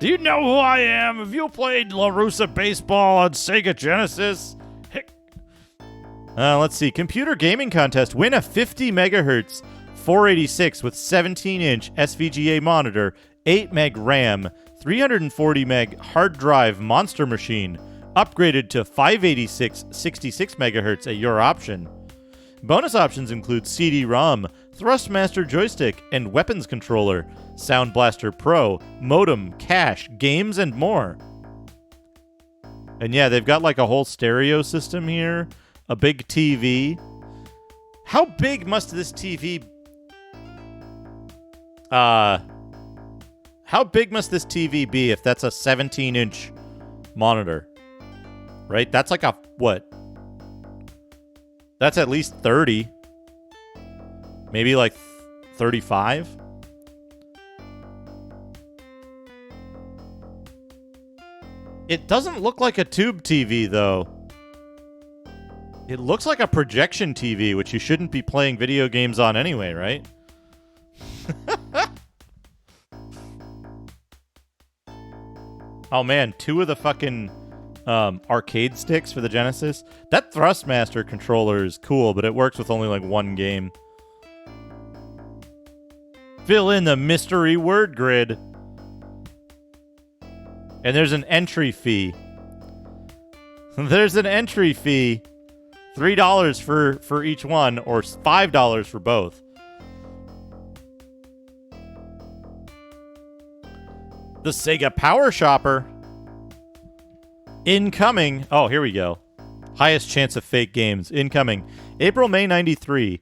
Do you know who I am? Have you played LaRussa Baseball on Sega Genesis? Let's see. Computer gaming contest. Win a 50 megahertz 486 with 17-inch SVGA monitor, 8 meg RAM, 340 meg hard drive monster machine, upgraded to 586 66 megahertz at your option. Bonus options include CD-ROM, Thrustmaster joystick, and weapons controller, Sound Blaster Pro, modem, cache, games, and more. And yeah, they've got like a whole stereo system here, a big TV. How big must this TV... How big must this TV be if that's a 17-inch monitor? Right? That's like a, what? That's at least 30. Maybe like 35? It doesn't look like a tube TV, though. It looks like a projection TV, which you shouldn't be playing video games on anyway, right? Oh man, 2 of the fucking arcade sticks for the Genesis. That Thrustmaster controller is cool, but it works with only like 1 game. Fill in the mystery word grid. And there's an entry fee. There's an entry fee. $3 for each one, or $5 for both. The Sega Power Shopper. Incoming. Oh, here we go. Highest chance of fake games. Incoming. April, May 93.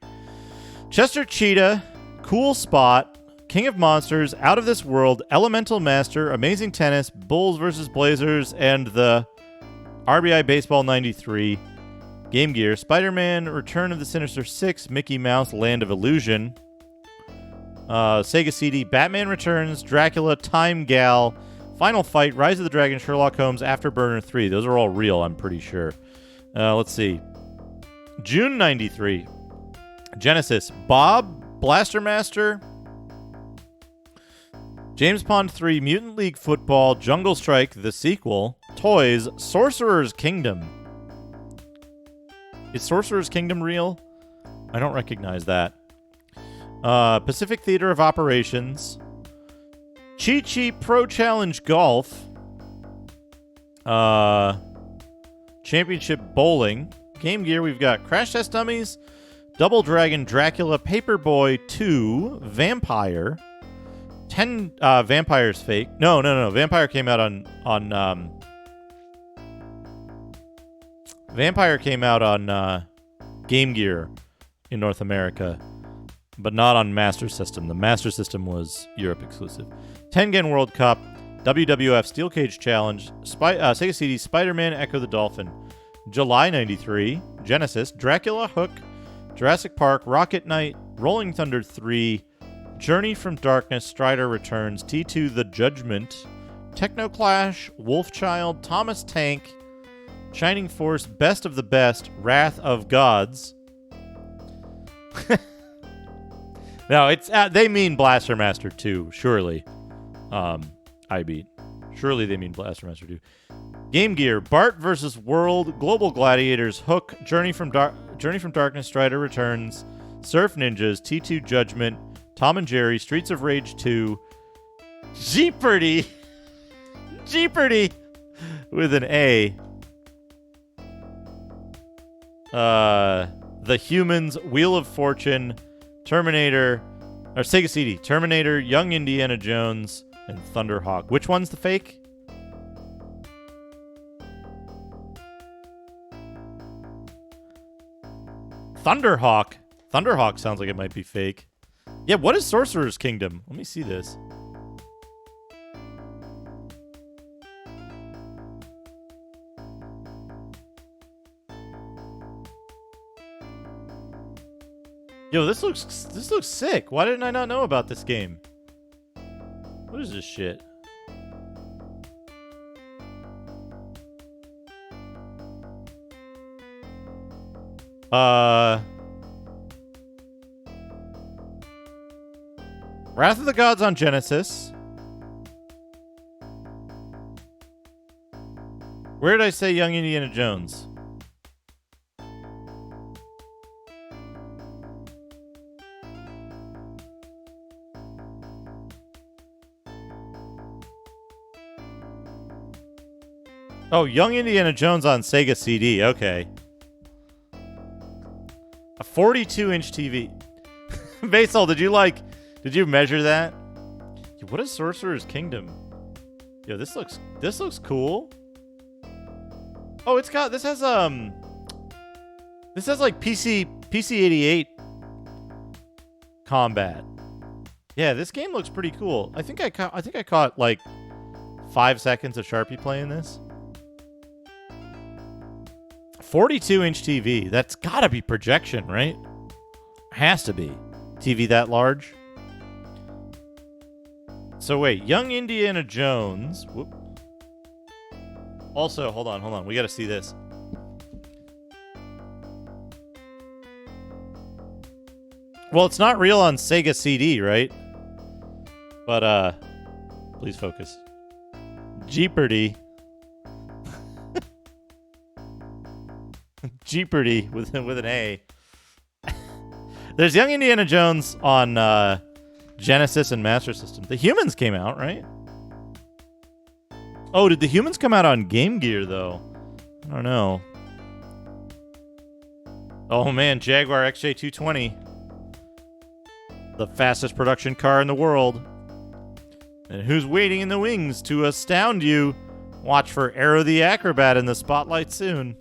Chester Cheetah. Cool Spot. King of Monsters. Out of This World. Elemental Master. Amazing Tennis. Bulls vs. Blazers. And the RBI Baseball 93. Game Gear. Spider-Man. Return of the Sinister Six. Mickey Mouse. Land of Illusion. Sega CD, Batman Returns, Dracula, Time Gal, Final Fight, Rise of the Dragon, Sherlock Holmes, Afterburner 3. Those are all real, I'm pretty sure. Let's see. June 93. Genesis, Bob, Blaster Master, James Pond 3, Mutant League Football, Jungle Strike, the sequel, Toys, Sorcerer's Kingdom. Is Sorcerer's Kingdom real? I don't recognize that. Pacific Theater of Operations. Chi-Chi Pro Challenge Golf. Championship Bowling. Game Gear, we've got Crash Test Dummies, Double Dragon, Dracula, Paperboy 2, Vampire. 10 Vampire's fake. No. Vampire came out on Vampire came out on Game Gear in North America, but not on Master System. The Master System was Europe exclusive. Tengen World Cup, WWF Steel Cage Challenge, Sega CD, Spider-Man, Echo the Dolphin. July 93, Genesis, Dracula, Hook, Jurassic Park, Rocket Knight, Rolling Thunder 3, Journey from Darkness, Strider Returns, T2 The Judgment, Technoclash, Wolfchild, Thomas Tank, Shining Force, Best of the Best, Wrath of Gods. No, it's they mean Blaster Master 2, surely. I beat. Surely they mean Blaster Master 2. Game Gear, Bart vs. World, Global Gladiators, Hook, Journey from Darkness, Strider Returns, Surf Ninjas, T2 Judgment, Tom and Jerry, Streets of Rage 2, Jeopardy! Jeopardy! With an A. The Humans, Wheel of Fortune, Terminator, or Sega CD, Terminator, Young Indiana Jones, and Thunderhawk. Which one's the fake? Thunderhawk. Thunderhawk sounds like it might be fake. Yeah, what is Sorcerer's Kingdom? Let me see this. Yo, this looks sick. Why didn't I not know about this game? What is this shit? Wrath of the Gods on Genesis. Where did I say Young Indiana Jones? Oh, Young Indiana Jones on Sega CD. Okay. A 42-inch TV. Basal, did you measure that? What is Sorcerer's Kingdom? Yo, this looks cool. Oh, this has like PC-88 combat. Yeah, this game looks pretty cool. I think I caught like 5 seconds of Sharpie playing this. 42-inch TV. That's gotta be projection, right? Has to be. TV that large. So wait, Young Indiana Jones. Whoop. Also, hold on. We gotta see this. Well, it's not real on Sega CD, right? But, please focus. Jeopardy. Jeopardy with an A. There's Young Indiana Jones on Genesis and Master System. The Humans came out, right? Oh, did the Humans come out on Game Gear, though? I don't know. Oh, man, Jaguar XJ220. The fastest production car in the world. And who's waiting in the wings to astound you? Watch for Aero the Acrobat in the spotlight soon.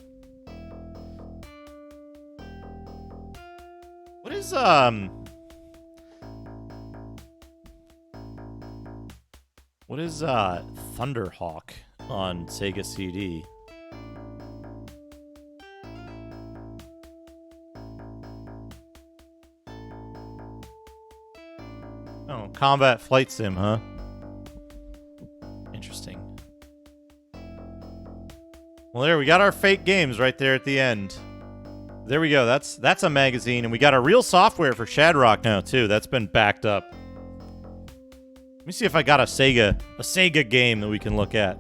What is, Thunderhawk on Sega CD? Oh, Combat Flight Sim, huh? Interesting. Well, there, we got our fake games right there at the end. There we go. That's a magazine, and we got a real software for Shadrock now too. That's been backed up. Let me see if I got a Sega game that we can look at.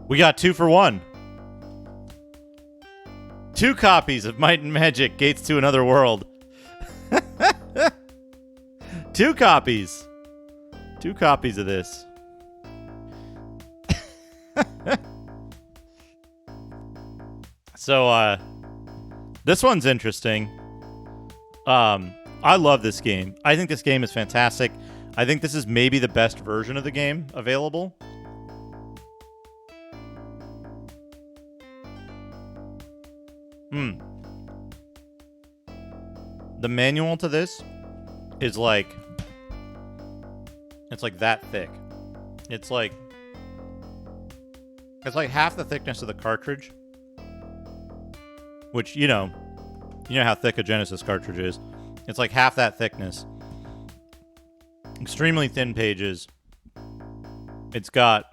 We got 2 for 1. 2 copies of Might and Magic Gates to Another World. 2 copies. 2 copies of this. So, this one's interesting. I love this game. I think this game is fantastic. I think this is maybe the best version of the game available. The manual to this is like... It's like that thick. It's like half the thickness of the cartridge. Which, you know how thick a Genesis cartridge is. It's like half that thickness. Extremely thin pages. It's got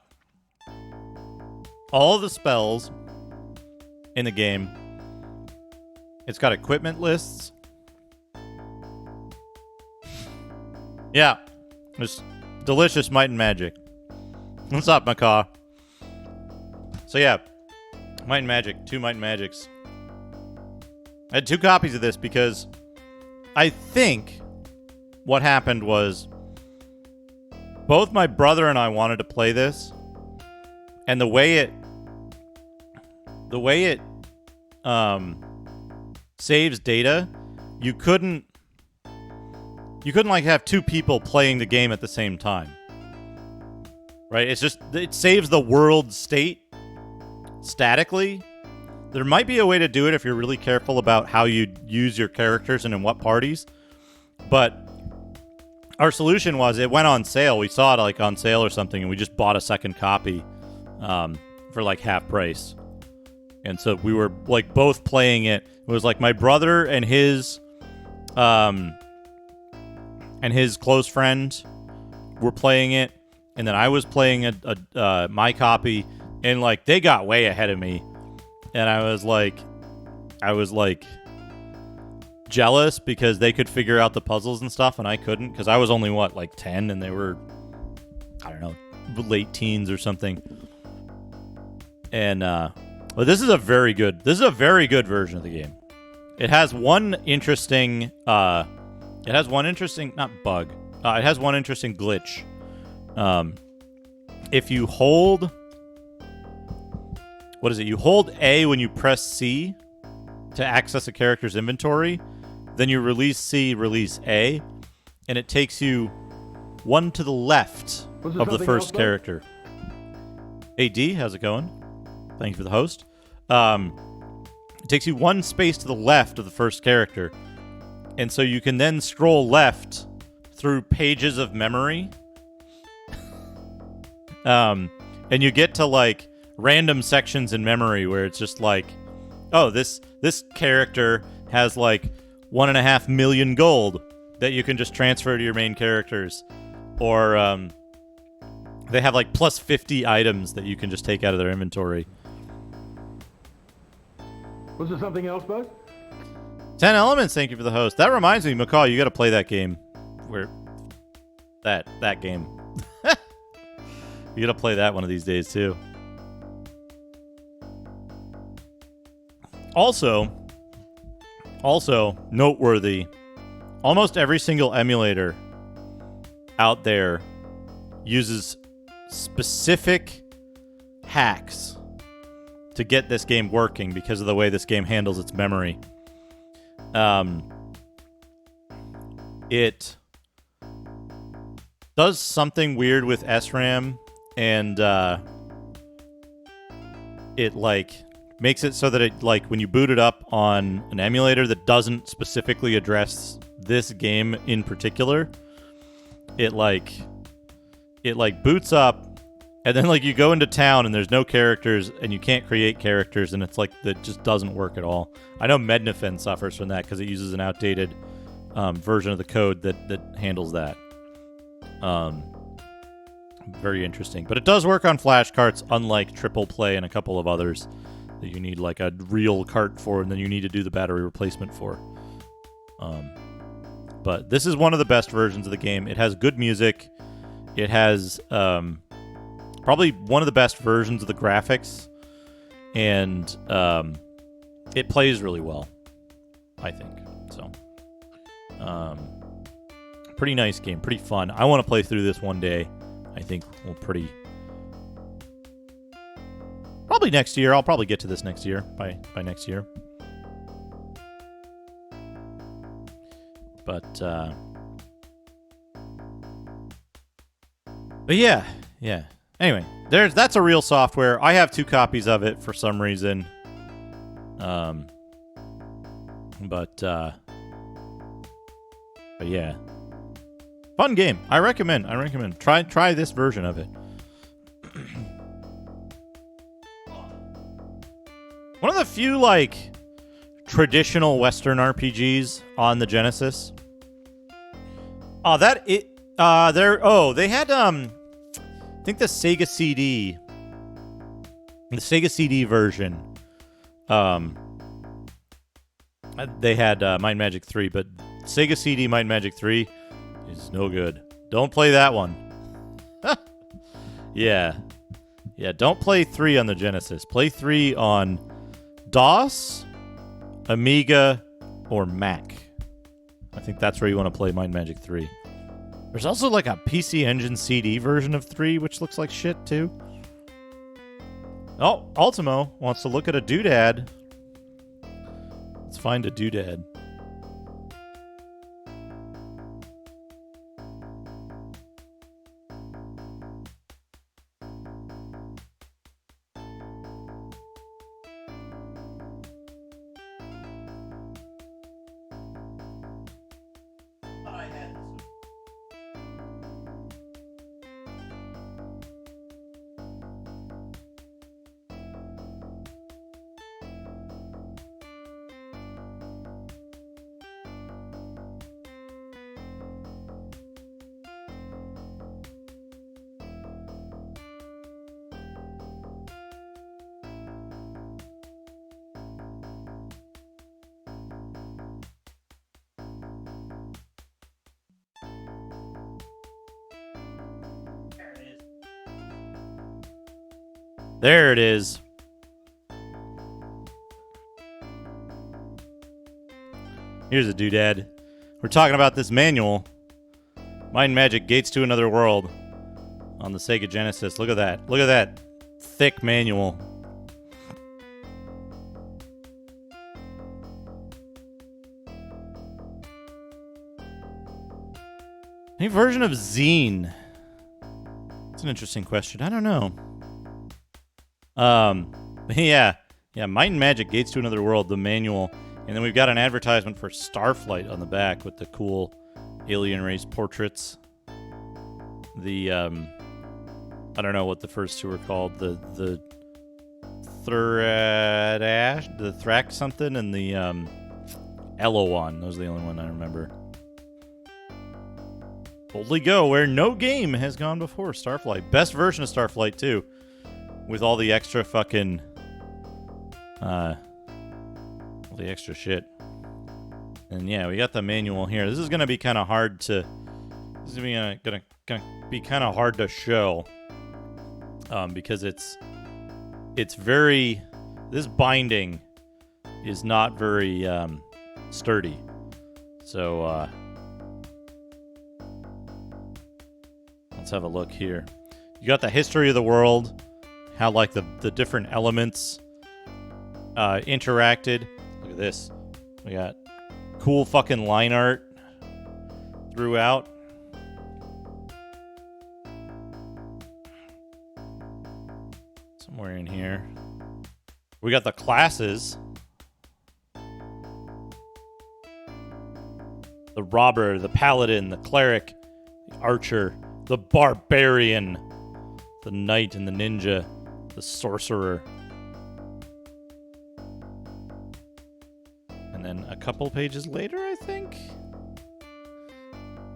all of the spells in the game. It's got equipment lists. Yeah. Just delicious Might and Magic. What's up, Macaw? So yeah. Might and Magic. 2 Might and Magics. I had 2 copies of this because I think what happened was both my brother and I wanted to play this, and the way it saves data, you couldn't like have 2 people playing the game at the same time. Right? It saves the world state statically. There might be a way to do it if you're really careful about how you use your characters and in what parties. But our solution was it went on sale. We saw it like on sale or something, and we just bought a second copy for like half price. And so we were like both playing it. It was like my brother and his close friend were playing it, and then I was playing my copy, and like they got way ahead of me. And I was like jealous because they could figure out the puzzles and stuff, and I couldn't because I was only like 10, and they were, I don't know, late teens or something. And but this is a very good version of the game. It has one interesting not bug. It has one interesting glitch. If you hold, what is it? You hold A when you press C to access a character's inventory. Then you release C, release A, and it takes you 1 to the left of the first character. Hey D, how's it going? Thank you for the host. It takes you 1 space to the left of the first character. And so you can then scroll left through pages of memory. And you get to like random sections in memory where it's just like, oh, this character has like 1.5 million gold that you can just transfer to your main characters. Or they have like plus 50 items that you can just take out of their inventory. Was there something else, Bud? 10 Elements, thank you for the host. That reminds me, Macaw, you got to play that game. Where that game. You got to play that one of these days too. Also noteworthy, almost every single emulator out there uses specific hacks to get this game working because of the way this game handles its memory. It does something weird with SRAM, and it like makes it so that it like when you boot it up on an emulator that doesn't specifically address this game in particular, it boots up, and then like you go into town and there's no characters and you can't create characters, and it's like that just doesn't work at all. I know Mednafen suffers from that because it uses an outdated version of the code that handles that. Very interesting, but it does work on flash carts, unlike Triple Play and a couple of others that you need like a real cart for, and then you need to do the battery replacement for. But this is one of the best versions of the game. It has good music. It has Probably one of the best versions of the graphics, and it plays really well, I think. So, pretty nice game, pretty fun. I want to play through this one day. I think we'll probably next year. I'll probably get to this next year, by next year. But yeah. Anyway, that's a real software. I have 2 copies of it for some reason. But yeah. Fun game. I recommend. Try this version of it. One of the few traditional Western RPGs on the Genesis. They had I think the Sega CD version. They had Might and Magic 3, but Sega CD Might and Magic 3 is no good. Don't play that one. Yeah, don't play 3 on the Genesis. Play 3 on DOS, Amiga, or Mac. I think that's where you want to play Might and Magic 3. There's also a PC Engine CD version of 3, which looks like shit too. Oh, Ultimo wants to look at a doodad. Let's find a doodad. There it is. Here's a doodad. We're talking about this manual. Might and Magic Gates to Another World on the Sega Genesis. Look at that. Look at that thick manual. Any version of Zine? That's an interesting question. I don't know. Yeah, Might and Magic Gates to Another World, the manual. And then we've got an advertisement for Starflight on the back with the cool alien race portraits. The, I don't know what the first 2 are called. The Thradash, the Thrak something, and the, Elowan. Those are the only one I remember. Boldly Go, where no game has gone before. Starflight. Best version of Starflight, too. With all the extra fucking, all the extra shit. And yeah, we got the manual here. This is gonna be kind of hard to, gonna be kind of hard to show, because it's very, this binding is not very sturdy. So let's have a look here. You got the history of the world. How the different elements interacted. Look at this. We got cool fucking line art throughout. Somewhere in here. We got the classes. The robber, the paladin, the cleric, the archer, the barbarian, the knight and the ninja. The sorcerer. And then a couple pages later, I think,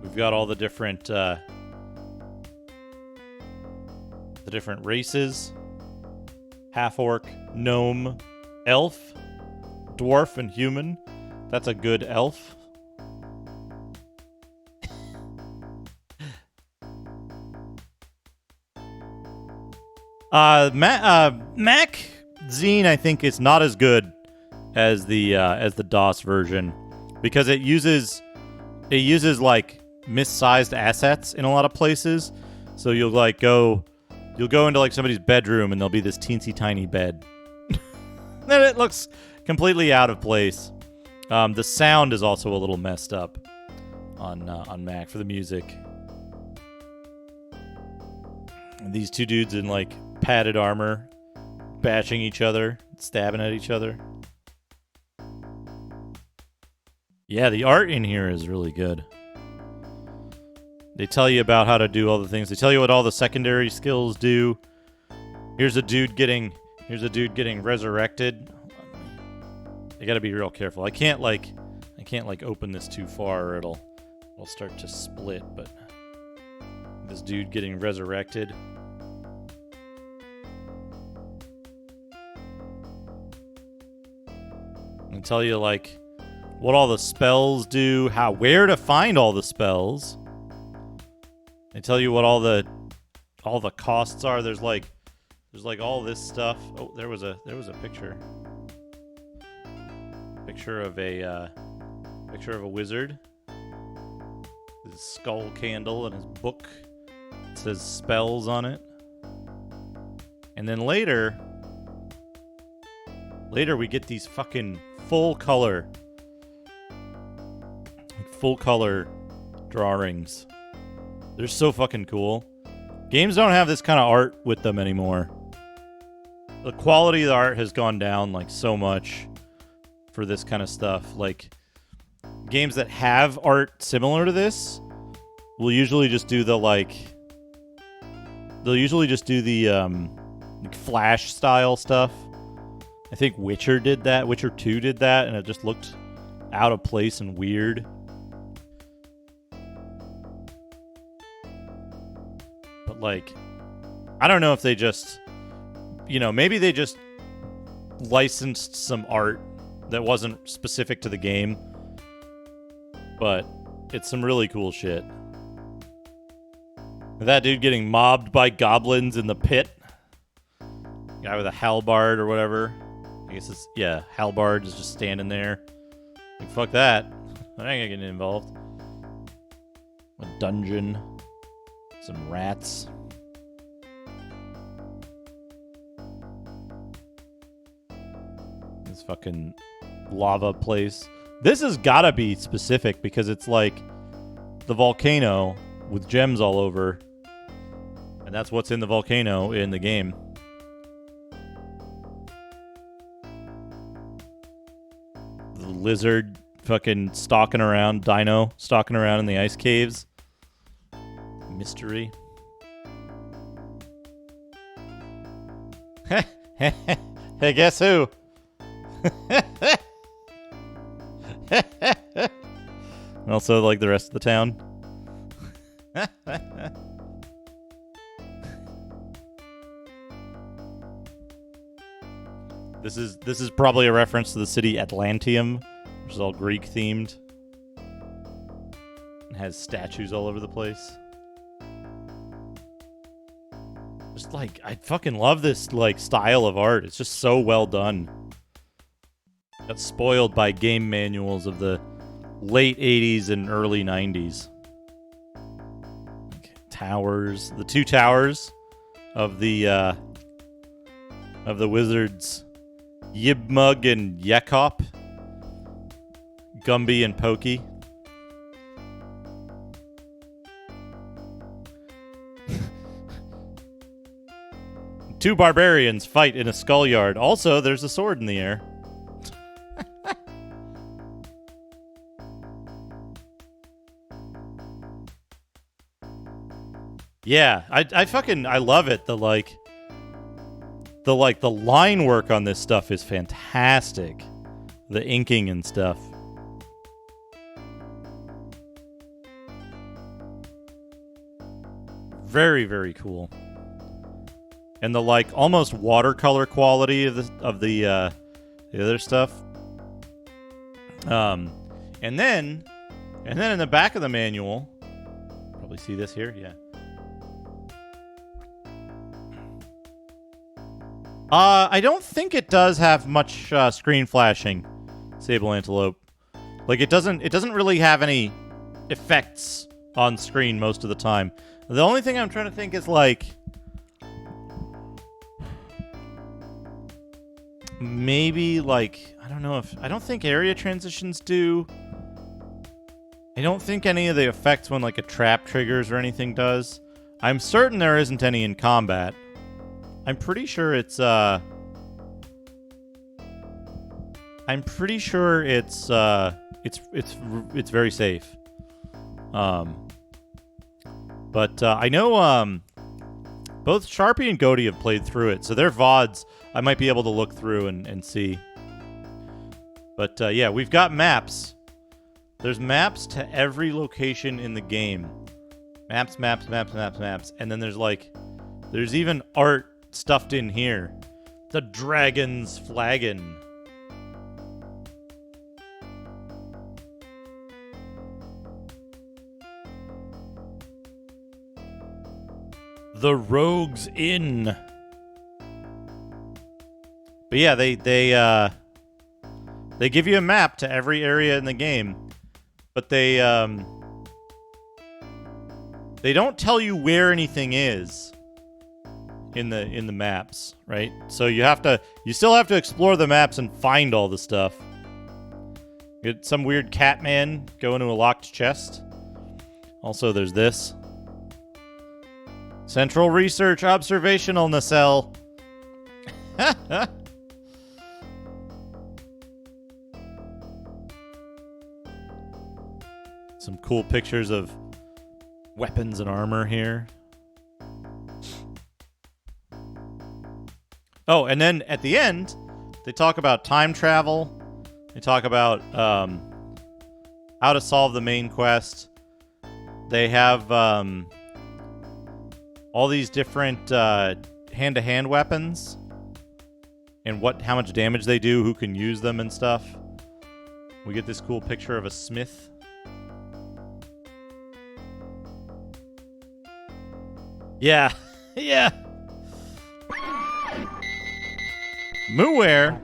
we've got all the different races. Half-orc, gnome, elf, dwarf, and human. That's a good elf. Mac Zine, I think, is not as good as the DOS version because it uses like missized assets in a lot of places. So you'll go into like somebody's bedroom and there'll be this teensy tiny bed. Then it looks completely out of place. The sound is also a little messed up on Mac for the music. And these two dudes in like padded armor bashing each other, stabbing at each other. Yeah, the art in here is really good. They tell you about how to do all the things. They tell you what all the secondary skills do. Here's a dude getting resurrected. You got to be real careful. I can't open this too far or it'll start to split, but this dude getting resurrected. And tell you like what all the spells do, where to find all the spells. They tell you what all the costs are. There's like all this stuff. Oh, there was a picture. Picture of a wizard. His skull candle and his book. It says spells on it. And then later we get these fucking full color drawings. They're so fucking cool. Games don't have this kind of art with them anymore. The quality of the art has gone down like so much for this kind of stuff. Like games that have art similar to this will usually just do the Flash style stuff. I think Witcher did that. Witcher 2 did that, and it just looked out of place and weird. But, like, I don't know if they just, maybe they just licensed some art that wasn't specific to the game. But it's some really cool shit. That dude getting mobbed by goblins in the pit. Guy with a halberd or whatever. I guess it's, halberd is just standing there. Like, fuck that. I ain't getting involved. A dungeon. Some rats. This fucking lava place. This has gotta be specific because it's like the volcano with gems all over. And that's what's in the volcano in the game. The lizard fucking stalking around, dino stalking around in the ice caves. Mystery. Hey, guess who? Also, like the rest of the town. This is probably a reference to the city Atlantium, which is all Greek themed. It has statues all over the place. Just like, I fucking love this like style of art. It's just so well done. Got spoiled by game manuals of the late 80s and early 90s. Okay, towers. The two towers of the wizards, Yibmug and Yekop. Gumby and Pokey. Two barbarians fight in a skull yard. Also, there's a sword in the air. Yeah, I love it. The line work on this stuff is fantastic. The inking and stuff. Very, very cool. And the like almost watercolor quality of the other stuff. And then in the back of the manual, probably see this here, yeah. I don't think it does have much screen flashing, Sable Antelope. Like it doesn't really have any effects on screen most of the time. The only thing I'm trying to think is like maybe like I don't think area transitions do. I don't think any of the effects when like a trap triggers or anything does. I'm certain there isn't any in combat. I'm pretty sure it's very safe. But I know both Sharpie and Goaty have played through it, so their VODs I might be able to look through and see. But yeah, we've got maps. There's maps to every location in the game. Maps. And then there's even art stuffed in here. The dragon's flagon. The Rogue's Inn. But yeah, they give you a map to every area in the game, but they don't tell you where anything is in the maps, right? So you still have to explore the maps and find all the stuff. You get some weird cat man go into a locked chest. Also, there's this. Central Research Observational Nacelle. Some cool pictures of weapons and armor here. Oh, and then at the end, they talk about time travel. They talk about how to solve the main quest. They have all these different hand-to-hand weapons and how much damage they do, who can use them and stuff. We get this cool picture of a smith. Yeah. Yeah. Mooware.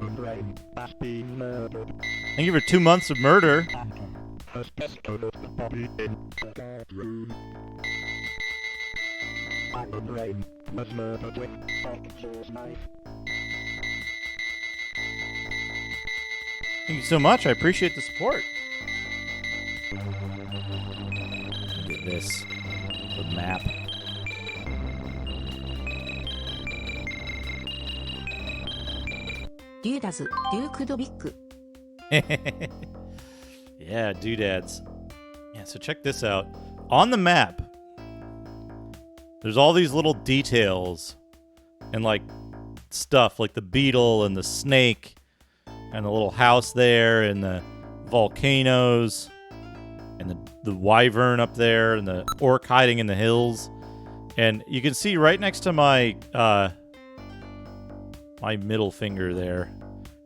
Thank you for 2 months of murder. Thank you so much. I appreciate the support. Look at this. The map. Dudas, Duke Dobic. Yeah, doodads. Yeah, so check this out. On the map, there's all these little details and like stuff like the beetle and the snake and the little house there and the volcanoes and the wyvern up there and the orc hiding in the hills. And you can see right next to my my middle finger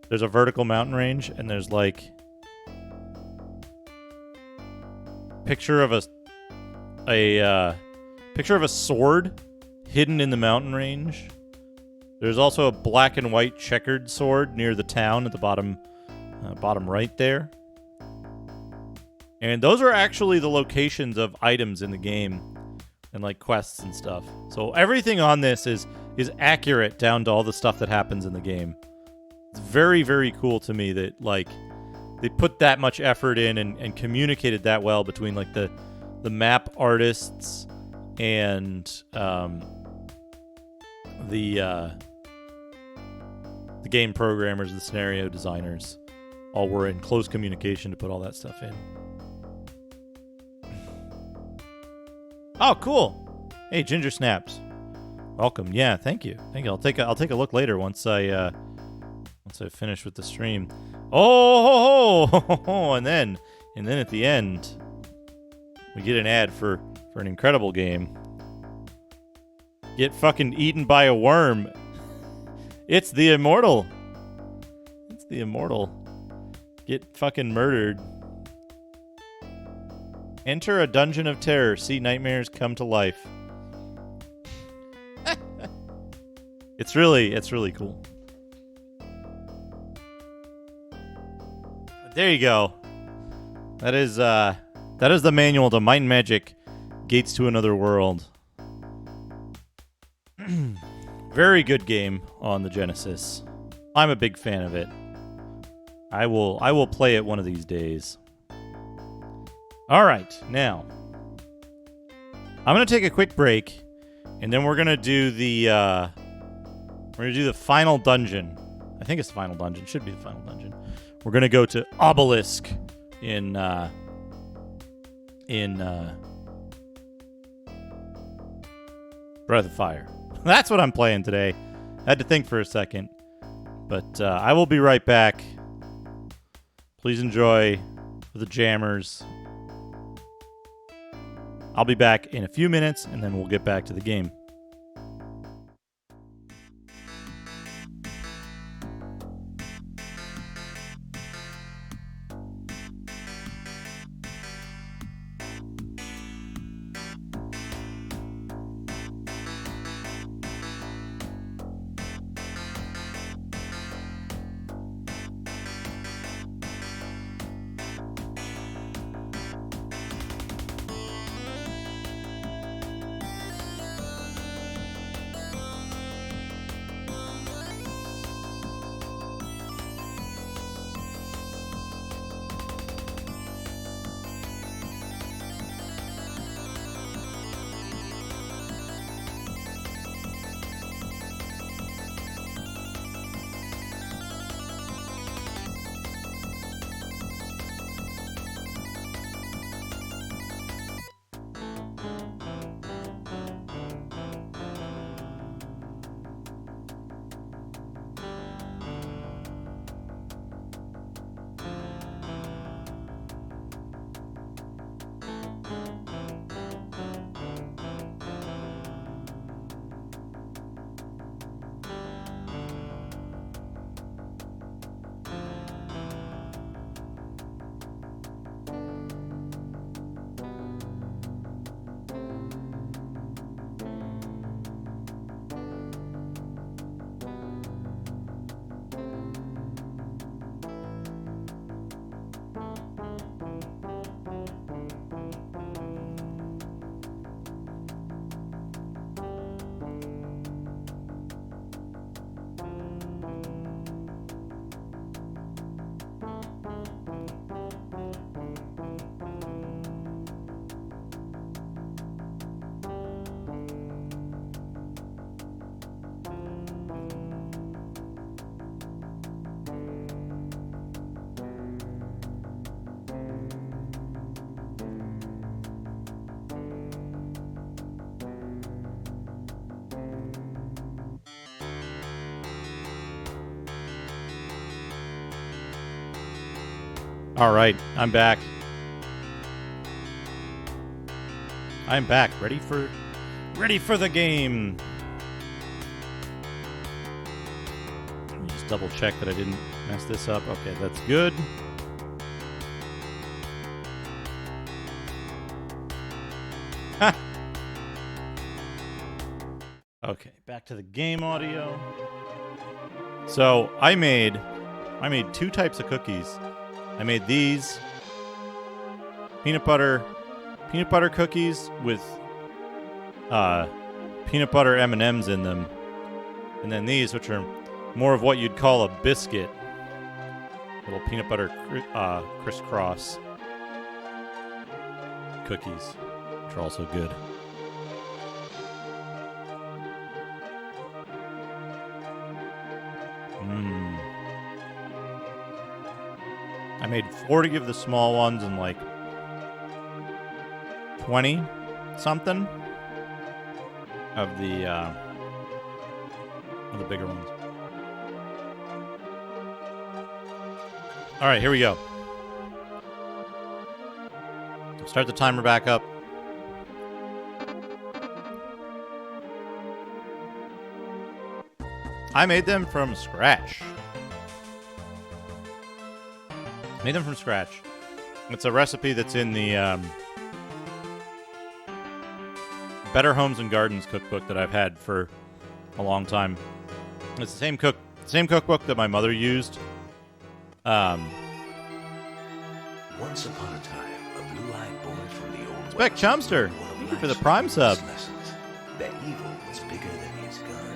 there's a vertical mountain range, and there's like picture of a picture of a sword hidden in the mountain range. There's also a black and white checkered sword near the town at the bottom right there. And those are actually the locations of items in the game and like quests and stuff. So everything on this is accurate down to all the stuff that happens in the game. It's very, very cool to me that like they put that much effort in and communicated that well between like the map artists and the game programmers, the scenario designers, all were in close communication to put all that stuff in. Oh, cool! Hey, Ginger Snaps, welcome. Yeah, thank you. I'll take a look later once I finish with the stream. Oh, and then at the end, we get an ad for an incredible game. Get fucking eaten by a worm. It's the Immortal. It's the Immortal. Get fucking murdered. Enter a dungeon of terror. See nightmares come to life. It's really cool. There you go. That is the manual to Might and Magic: Gates to Another World. Very good game on the Genesis. I'm a big fan of it. I will play it one of these days. All right, now I'm gonna take a quick break, and then we're gonna do the final dungeon. I think it's the final dungeon. Should be the final dungeon. We're gonna go to Obelisk in Breath of Fire. That's what I'm playing today. Had to think for a second, but I will be right back. Please enjoy the jammers. I'll be back in a few minutes, and then we'll get back to the game. All right, I'm back. I'm back, ready for the game. Let me just double check that I didn't mess this up. Okay, that's good. Okay, back to the game audio. So I made two types of cookies. I made these peanut butter cookies with peanut butter M&Ms in them, and then these, which are more of what you'd call a biscuit, little peanut butter crisscross cookies, which are also good. I made 40 of the small ones and like 20 something of the bigger ones. All right, here we go. Start the timer back up. I made them from scratch. Made them from scratch. It's a recipe that's in the Better Homes and Gardens cookbook that I've had for a long time. It's the same cookbook that my mother used. Once upon a time, a blue-eyed boy from the old Spec West Chumster, learned one of thank you for the life's Prime sub. greatest lessons, that evil was bigger than his gun.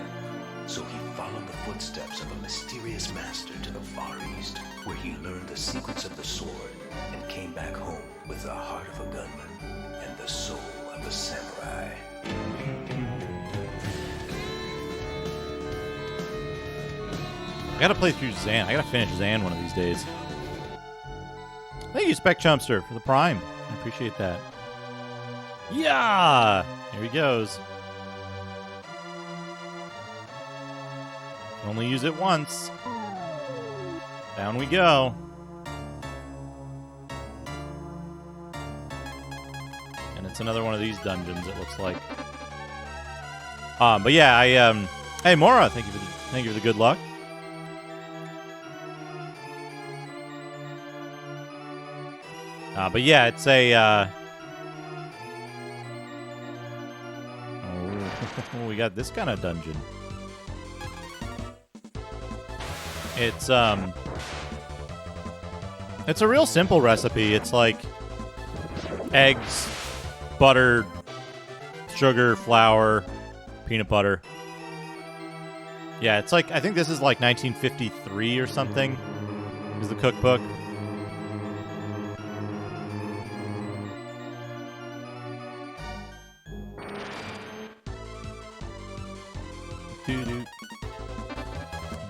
So he followed the footsteps of a mysterious master to the Far East, where he learned the secrets of the sword and came back home with the heart of a gunman and the soul of a samurai. I gotta play through Zan. I gotta finish Zan one of these days. Thank you, Spec Chumster, for the Prime. I appreciate that. Yeah! Here he goes. Can only use it once. Down we go. And it's another one of these dungeons, it looks like. But yeah, hey Mora, thank you for the good luck. But yeah, it's a oh, we got this kind of dungeon. It's a real simple recipe. It's like eggs, butter, sugar, flour, peanut butter. Yeah, it's like, I think this is like 1953 or something is the cookbook.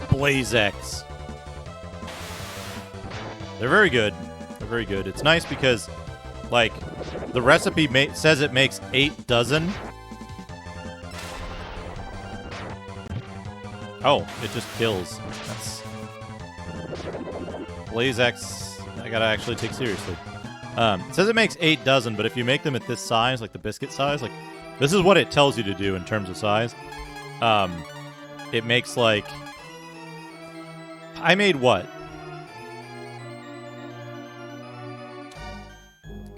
Blazex. They're very good. They're very good. It's nice because, like, the recipe says it makes 8 dozen. Oh, it just kills. That's Blazex. I gotta actually take seriously. It says it makes 8 dozen, but if you make them at this size, like the biscuit size, like this is what it tells you to do in terms of size. It makes like, I made what?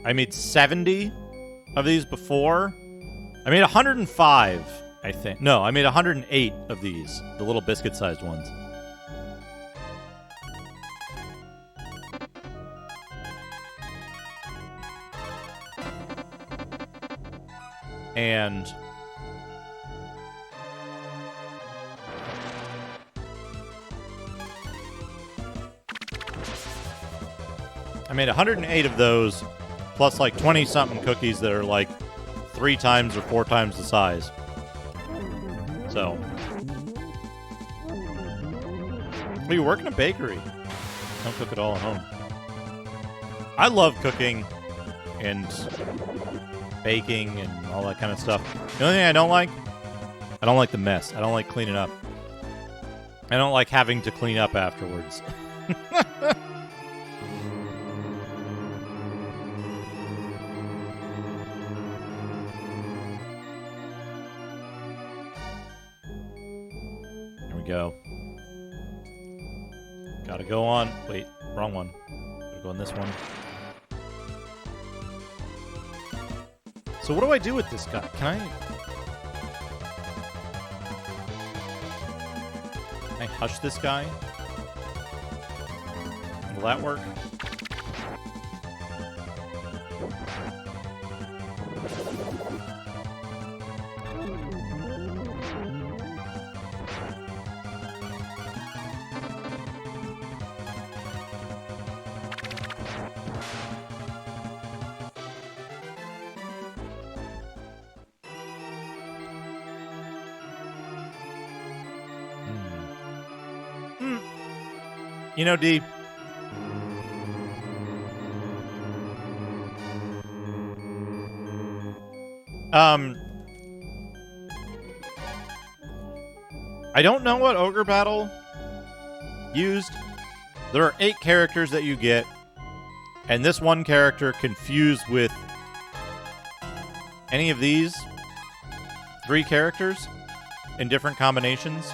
I made 70 of these before. I made 105, I think. No, I made 108 of these, the little biscuit-sized ones. And I made 108 of those, plus like 20-something cookies that are like 3 times or 4 times the size. So, well, you work in a bakery. Don't cook it all at home. I love cooking and baking and all that kind of stuff. The only thing I don't like the mess. I don't like cleaning up. I don't like having to clean up afterwards. Go. Gotta go on. Wait, wrong one. Gotta go on this one. So what do I do with this guy? Can I hush this guy? Will that work? You know, D, I don't know what Ogre Battle used. There are 8 characters that you get, and this one character confused with any of these 3 characters in different combinations.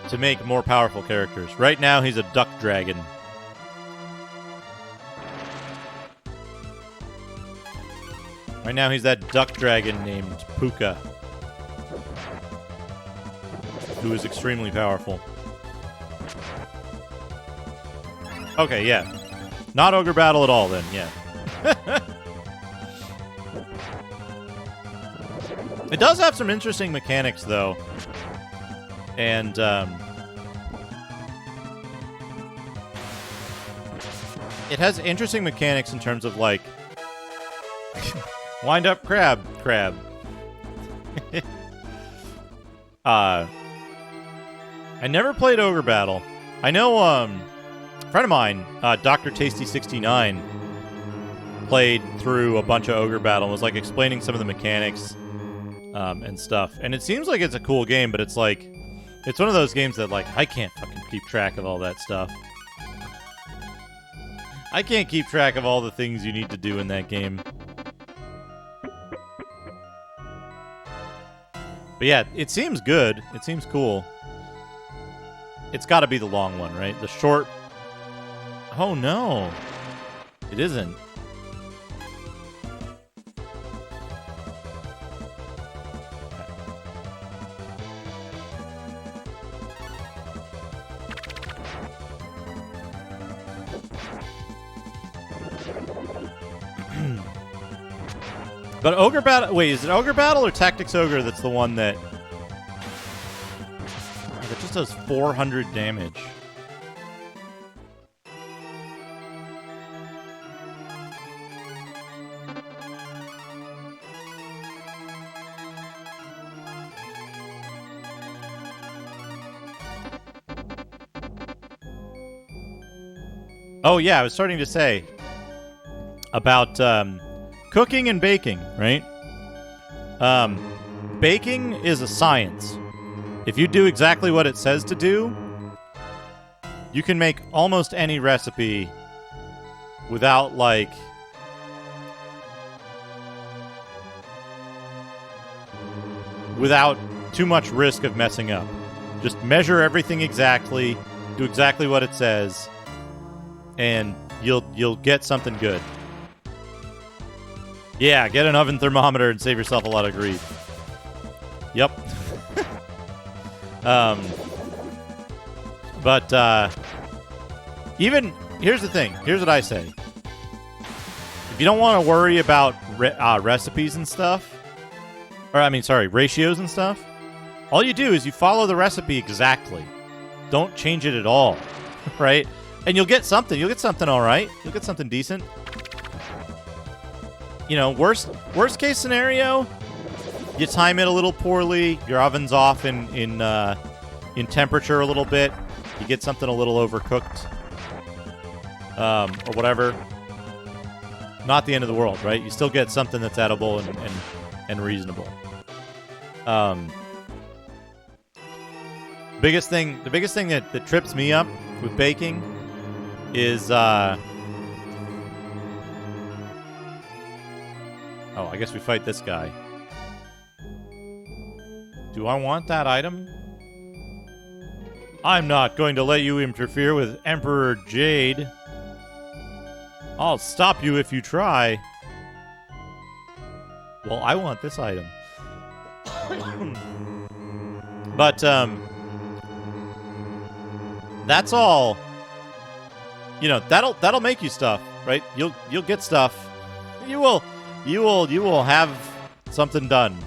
To make more powerful characters. Right now, he's a duck dragon. Right now, he's that duck dragon named Puka, who is extremely powerful. Okay, yeah. Not Ogre Battle at all, then, yeah. It does have some interesting mechanics, though. And, it has interesting mechanics in terms of, like, wind up crab. I never played Ogre Battle. I know, a friend of mine, Dr. Tasty69, played through a bunch of Ogre Battle and was, like, explaining some of the mechanics, and stuff. And it seems like it's a cool game, but it's, like, it's one of those games that, like, I can't fucking keep track of all that stuff. I can't keep track of all the things you need to do in that game. But yeah, it seems good. It seems cool. It's got to be the long one, right? The short... Oh, no. It isn't. But Ogre Battle... Wait, is it Ogre Battle or Tactics Ogre that's the one that... That just does 400 damage. Oh, yeah, I was starting to say about... cooking and baking, right? Baking is a science. If you do exactly what it says to do, you can make almost any recipe without, like... without too much risk of messing up. Just measure everything exactly, do exactly what it says, and you'll get something good. Yeah, get an oven thermometer and save yourself a lot of grief. Yep. Even... Here's the thing. Here's what I say. If you don't want to worry about recipes and stuff, or, I mean, sorry, ratios and stuff, all you do is you follow the recipe exactly. Don't change it at all, right? And you'll get something. You'll get something all right. You'll get something decent. You know, worst case scenario, you time it a little poorly. Your oven's off in temperature a little bit. You get something a little overcooked, or whatever. Not the end of the world, right? You still get something that's edible and reasonable. The biggest thing that trips me up with baking is oh, I guess we fight this guy. Do I want that item? I'm not going to let you interfere with Emperor Jade. I'll stop you if you try. Well, I want this item. But, that's all. You know, that'll make you stuff, right? You'll get stuff. You will have something done.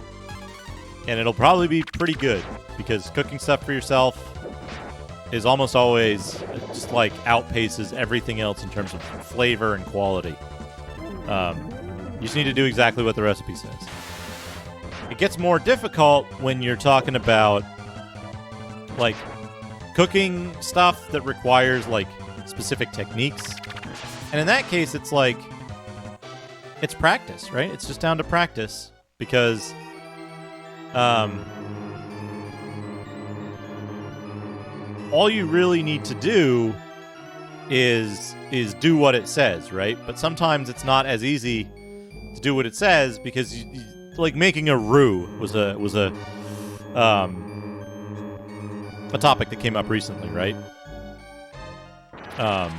And it'll probably be pretty good, because cooking stuff for yourself is almost always just like outpaces everything else in terms of flavor and quality. You just need to do exactly what the recipe says. It gets more difficult when you're talking about like cooking stuff that requires like specific techniques. And in that case, it's like, it's practice, right? It's just down to practice, because all you really need to do is do what it says, right? But sometimes it's not as easy to do what it says, because like making a roux was a topic that came up recently, right? I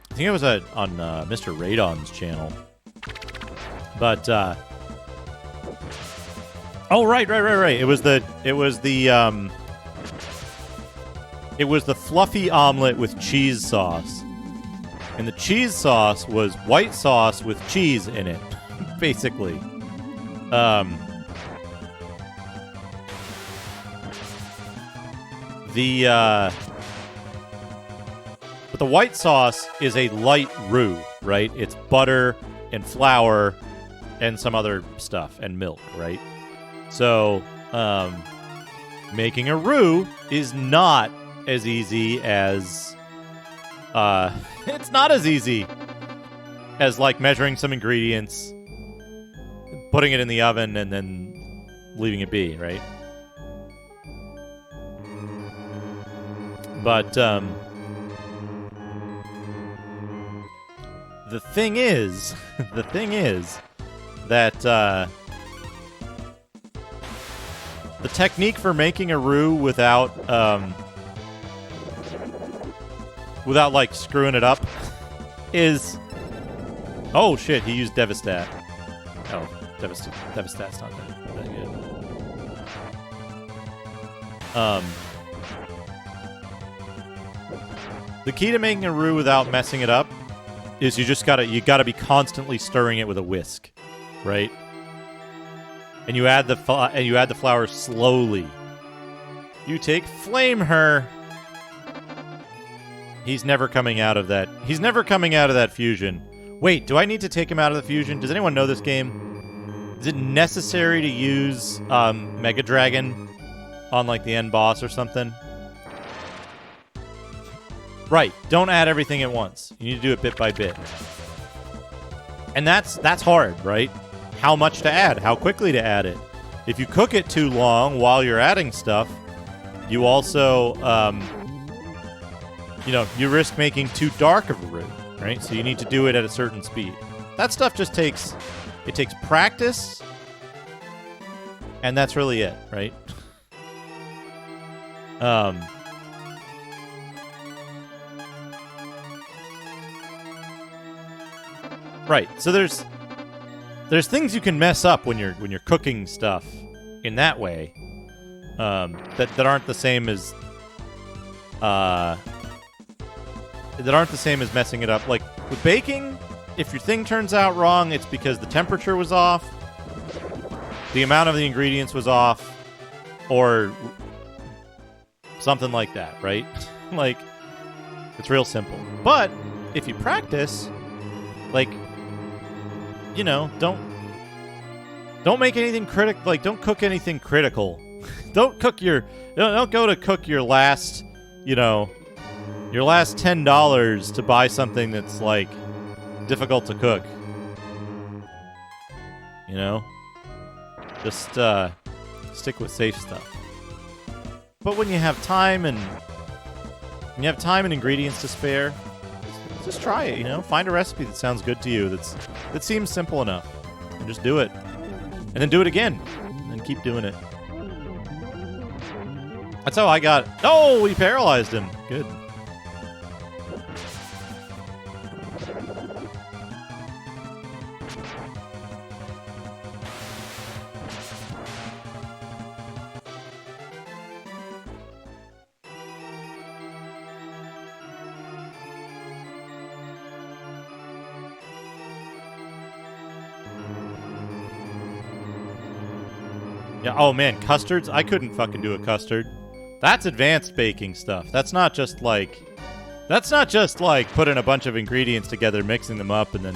think it was on Mr. Radon's channel. But oh, right. It was the fluffy omelet with cheese sauce. And the cheese sauce was white sauce with cheese in it, basically. But the white sauce is a light roux, right? It's butter and flour and some other stuff and milk, right? So, making a roux is not as easy as it's not as easy as like measuring some ingredients, putting it in the oven, and then leaving it be, right? But the thing is that the technique for making a roux without like screwing it up is... Oh shit, he used Devastat. Oh, Devastat's not that good. The key to making a roux without messing it up is you gotta be constantly stirring it with a whisk, right? And you add the flour slowly. You take Flameher. He's never coming out of that. He's never coming out of that fusion. Wait, do I need to take him out of the fusion? Does anyone know this game? Is it necessary to use Mega Dragon on like the end boss or something? Right. Don't add everything at once. You need to do it bit by bit. And that's hard, right? How much to add, how quickly to add it. If you cook it too long while you're adding stuff, you also, you risk making too dark of a roux, right? So you need to do it at a certain speed. That stuff just takes practice, and that's really it, right? Right. So there's things you can mess up when you're cooking stuff in that way, that aren't the same as messing it up. Like with baking, if your thing turns out wrong, it's because the temperature was off, the amount of the ingredients was off, or something like that, right? Like, it's real simple. But if you practice, like, don't make anything like, don't cook anything critical. Don't go to cook your last, your last $10 to buy something that's like difficult to cook. Just stick with safe stuff. But when you have time and ingredients to spare, just try it, Find a recipe that sounds good to you, that seems simple enough, and just do it. And then do it again, and keep doing it. That's how I got... Oh, we paralyzed him. Good. Yeah, oh man, custards? I couldn't fucking do a custard. That's advanced baking stuff. That's not just like putting a bunch of ingredients together, mixing them up, and then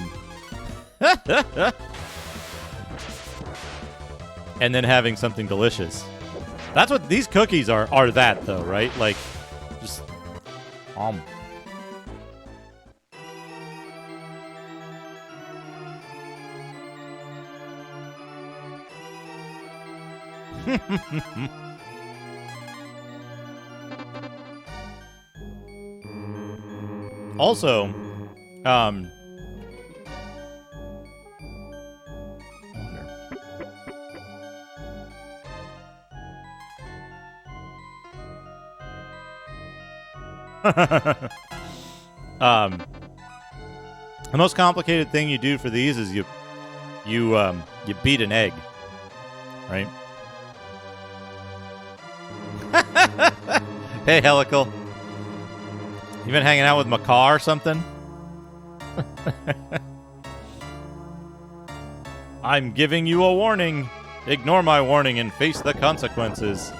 and then having something delicious. That's what these cookies are that though, right? Like just Also, the most complicated thing you do for these is you beat an egg, right? Hey, Helical. You been hanging out with Makar or something? I'm giving you a warning. Ignore my warning and face the consequences.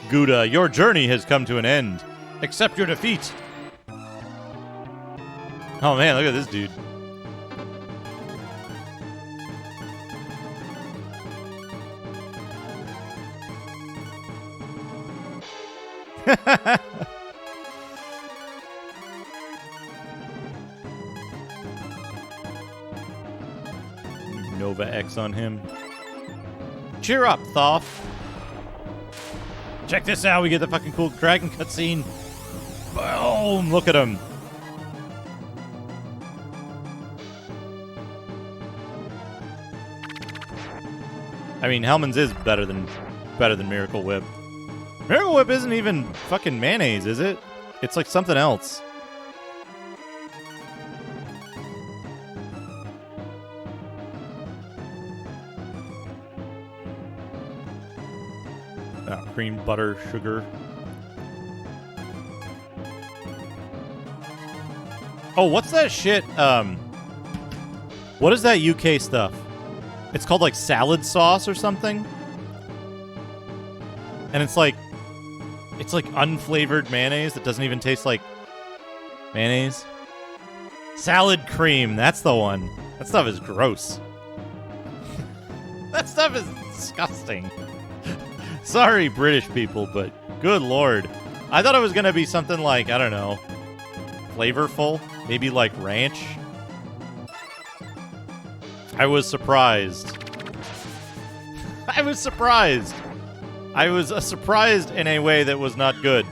Gouda, your journey has come to an end. Accept your defeat. Oh man, look at this dude. Nova X on him. Cheer up, Thoth. Check this out. We get the fucking cool dragon cutscene. Boom! Look at him. I mean, Hellman's is better than Miracle Whip. Miracle Whip isn't even fucking mayonnaise, is it? It's like something else. Cream, butter, sugar. Oh, what's that shit? What is that UK stuff? It's called like salad sauce or something. And it's like unflavored mayonnaise that doesn't even taste like mayonnaise. Salad cream, that's the one. That stuff is gross. That stuff is disgusting. Sorry, British people, but good lord. I thought it was going to be something like, I don't know, flavorful. Maybe like ranch. I was surprised. I was surprised. I was surprised in a way that was not good.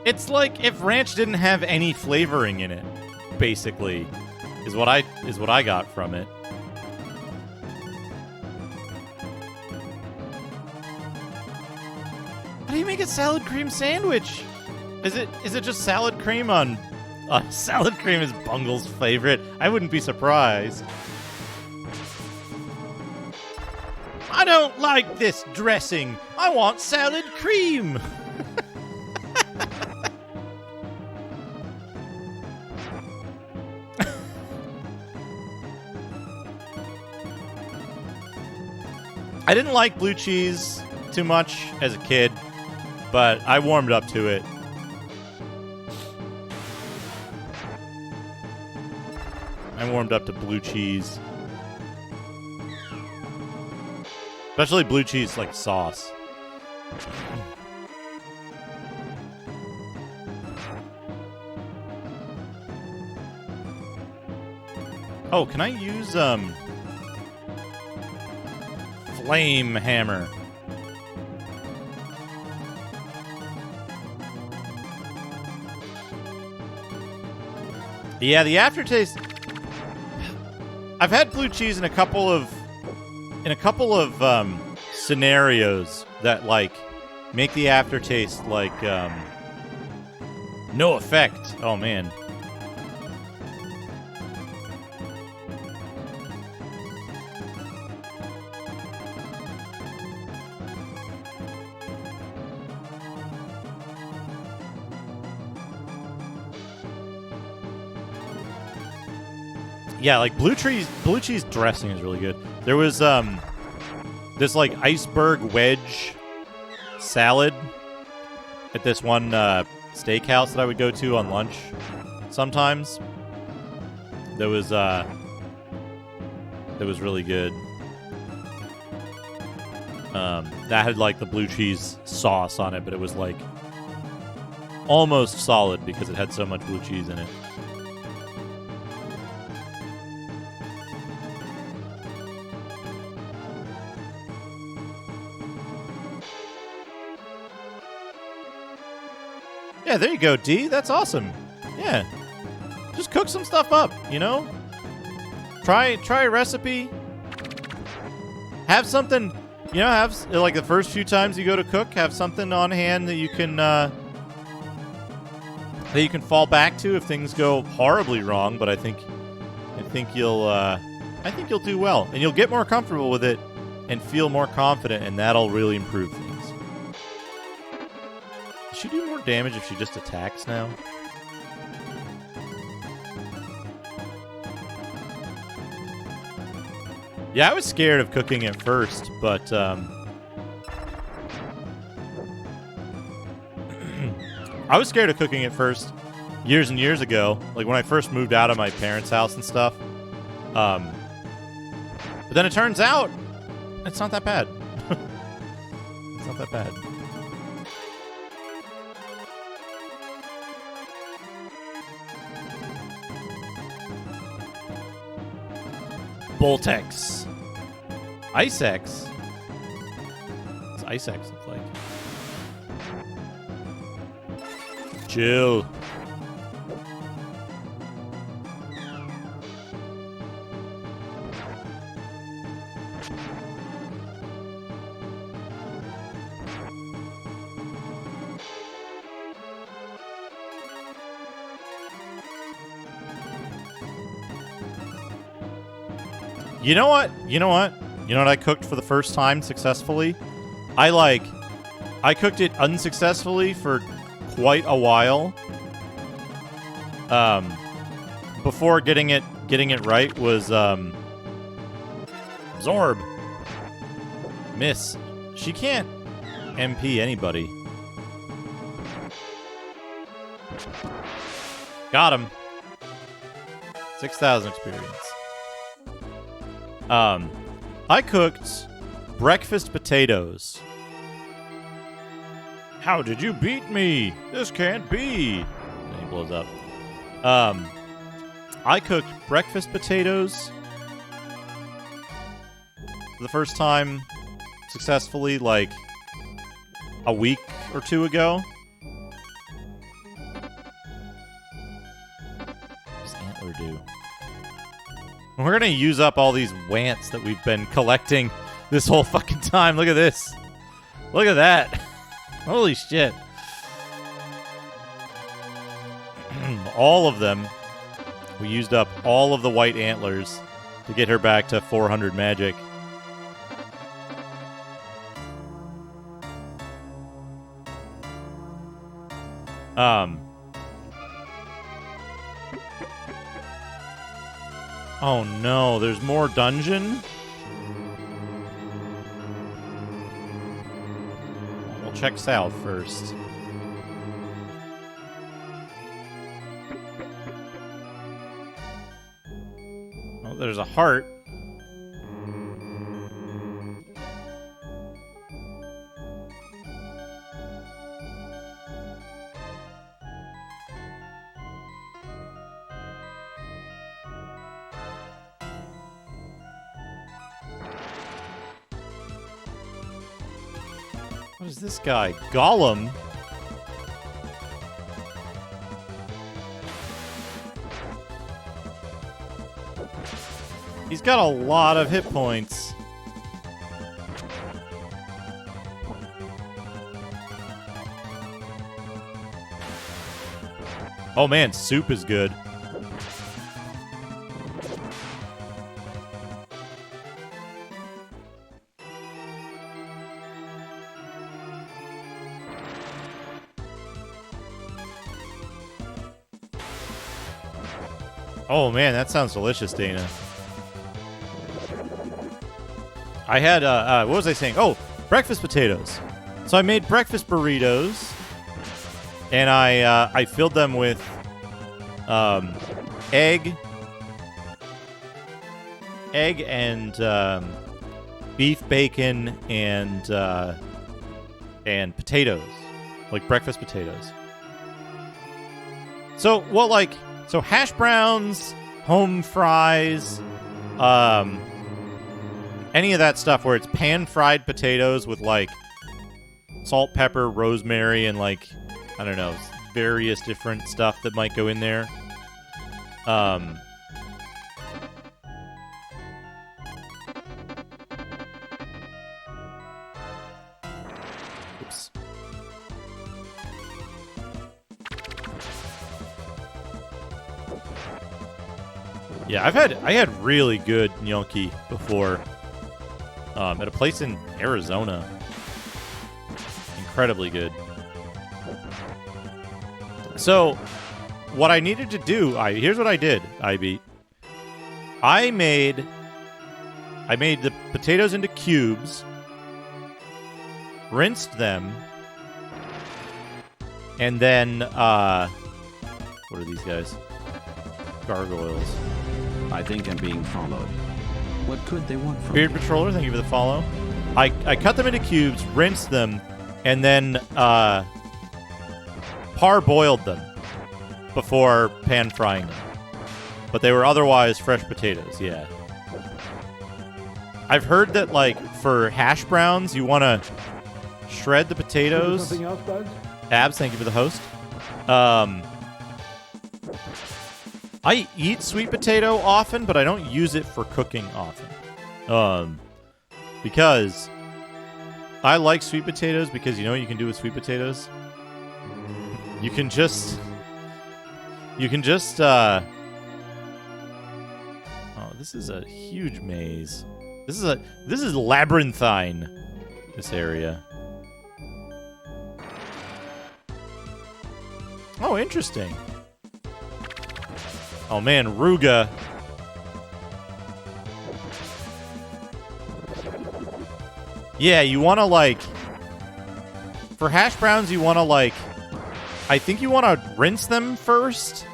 It's like if ranch didn't have any flavoring in it. Basically, is what I got from it. How do you make a salad cream sandwich? Is it just salad cream on? Salad cream is Bungle's favorite. I wouldn't be surprised. I don't like this dressing. I want salad cream. I didn't like blue cheese too much as a kid, but I warmed up to it. I warmed up to blue cheese. Especially blue cheese like sauce. Oh, can I use Flame Hammer? Yeah, the aftertaste. I've had blue cheese in a couple of scenarios that like make the aftertaste like no effect. Oh man. Yeah, like blue cheese dressing is really good. There was this like iceberg wedge salad at this one steakhouse that I would go to on lunch sometimes. That was really good. That had like the blue cheese sauce on it, but it was like almost solid because it had so much blue cheese in it. Yeah, there you go, D. That's awesome. Yeah. Just cook some stuff up, you know? Try a recipe. Have something, you know, have like the first few times you go to cook, have something on hand that you can fall back to if things go horribly wrong, but I think you'll do well. And you'll get more comfortable with it and feel more confident, and that'll really improve things. Does she do more damage if she just attacks now? Yeah, I was scared of cooking at first, but I was scared of cooking at first years and years ago, like when I first moved out of my parents' house and stuff. But then it turns out it's not that bad. It's not that bad. Boltex. Ice X. What's Ice X look like? Chill. You know what? You know what? You know what I cooked for the first time successfully? I cooked it unsuccessfully for quite a while. Before getting it right was Zorb. Miss. She can't MP anybody. Got him. 6,000 experience. I cooked breakfast potatoes. How did you beat me? This can't be. And he blows up. I cooked breakfast potatoes for the first time successfully like a week or two ago. What does antler do? We're gonna use up all these wants that we've been collecting this whole fucking time. Look at this. Look at that. Holy shit. All of them. We used up all of the white antlers to get her back to 400 magic. Oh no, there's more dungeon? We'll check south first. Oh, there's a heart. What is this guy? Gollum? He's got a lot of hit points. Oh man, soup is good. Oh man, that sounds delicious, Dana. I had, what was I saying? Oh, breakfast potatoes. So I made breakfast burritos, and I filled them with egg and beef bacon and potatoes, like breakfast potatoes. So so hash browns, home fries, any of that stuff where it's pan-fried potatoes with, like, salt, pepper, rosemary, and, like, I don't know, various different stuff that might go in there. Oops. Yeah, I had really good gnocchi before. at a place in Arizona. Incredibly good. So, what I needed to do, here's what I did, IB. I made the potatoes into cubes, rinsed them, and then, what are these guys? Gargoyles. I think I'm being followed. What could they want from Beard me? Patroller, thank you for the follow. I cut them into cubes, rinsed them, and then parboiled them before pan frying them. But they were otherwise fresh potatoes, yeah. I've heard that, like, for hash browns, you want to shred the potatoes. Something else, Buzz? Abs, thank you for the host. I eat sweet potato often, but I don't use it for cooking often. Because I like sweet potatoes because you know what you can do with sweet potatoes? You can just oh, this is a huge maze. This is labyrinthine, this area. Oh, interesting. Oh man, Ruga. Yeah, you want to, like, for hash browns, you want to, like, I think you want to rinse them first.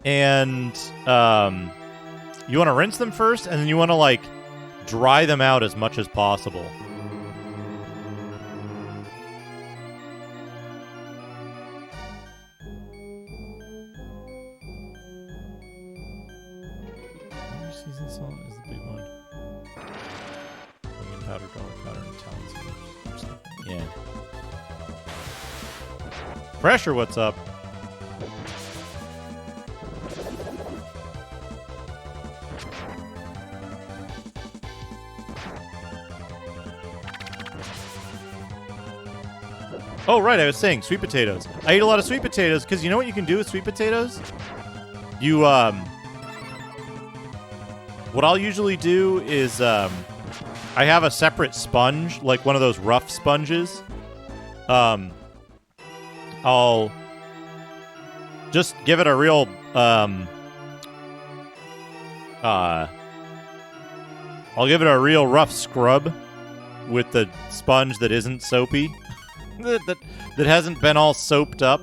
And, you want to rinse them first, and then you want to, like, dry them out as much as possible. Seasoned salt is the big one. Onion powder, garlic powder, and Italian seasoning. Yeah. Pressure, what's up? Oh, right, I was saying sweet potatoes. I eat a lot of sweet potatoes because you know what you can do with sweet potatoes? You, what I'll usually do is, I have a separate sponge, like one of those rough sponges. I'll just give it a real, I'll give it a real rough scrub with the sponge that isn't soapy, that hasn't been all soaped up.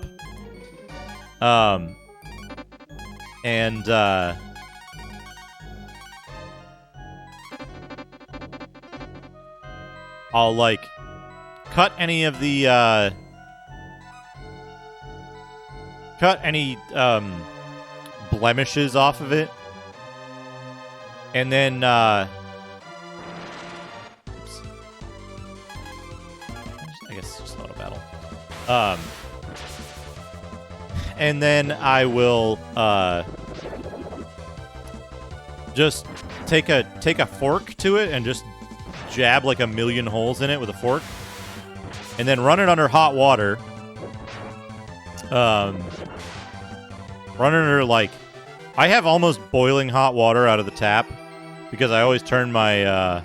I'll, like, cut any of the, blemishes off of it. And then, oops. I guess it's just not a battle. And then I will, just take a fork to it and just jab like a million holes in it with a fork, and then run it under hot water. Run it under, like, I have almost boiling hot water out of the tap because I always turn my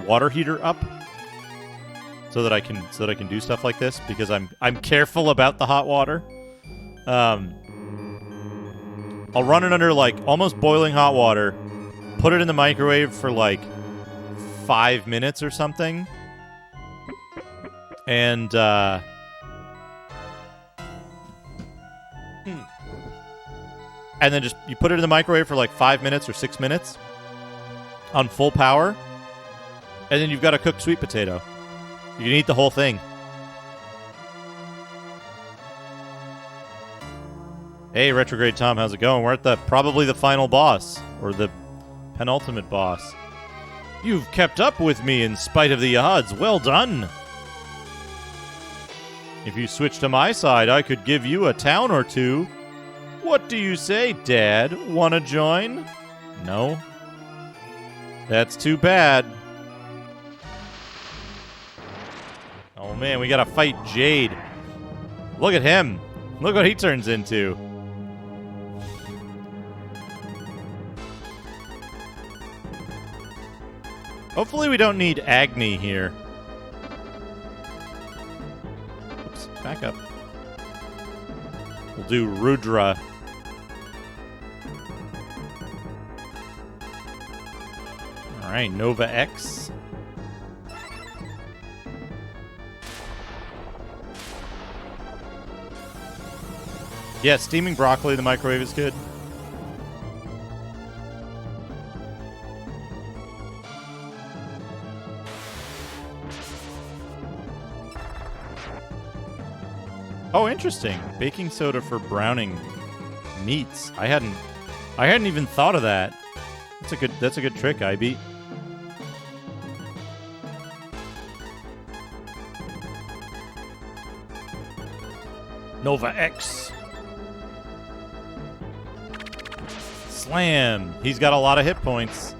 water heater up so that I can do stuff like this because I'm careful about the hot water. I'll run it under, like, almost boiling hot water, put it in the microwave for, like, 5 minutes or something, and, and then just, you put it in the microwave for, like, 5 minutes or 6 minutes on full power, and then you've got a cooked sweet potato. You can eat the whole thing. Hey, Retrograde Tom, how's it going? We're at probably the final boss, or the penultimate boss. You've kept up with me in spite of the odds. Well done. If you switch to my side, I could give you a town or two. What do you say, Dad? Wanna join? No? That's too bad. Oh man, we gotta fight Jade. Look at him. Look what he turns into. Hopefully we don't need Agni here. Oops, back up. We'll do Rudra. Alright, Nova X. Yeah, steaming broccoli in the microwave is good. Oh, interesting. Baking soda for browning meats. I hadn't even thought of that. That's a good trick, IB. Nova X. Slam. He's got a lot of hit points.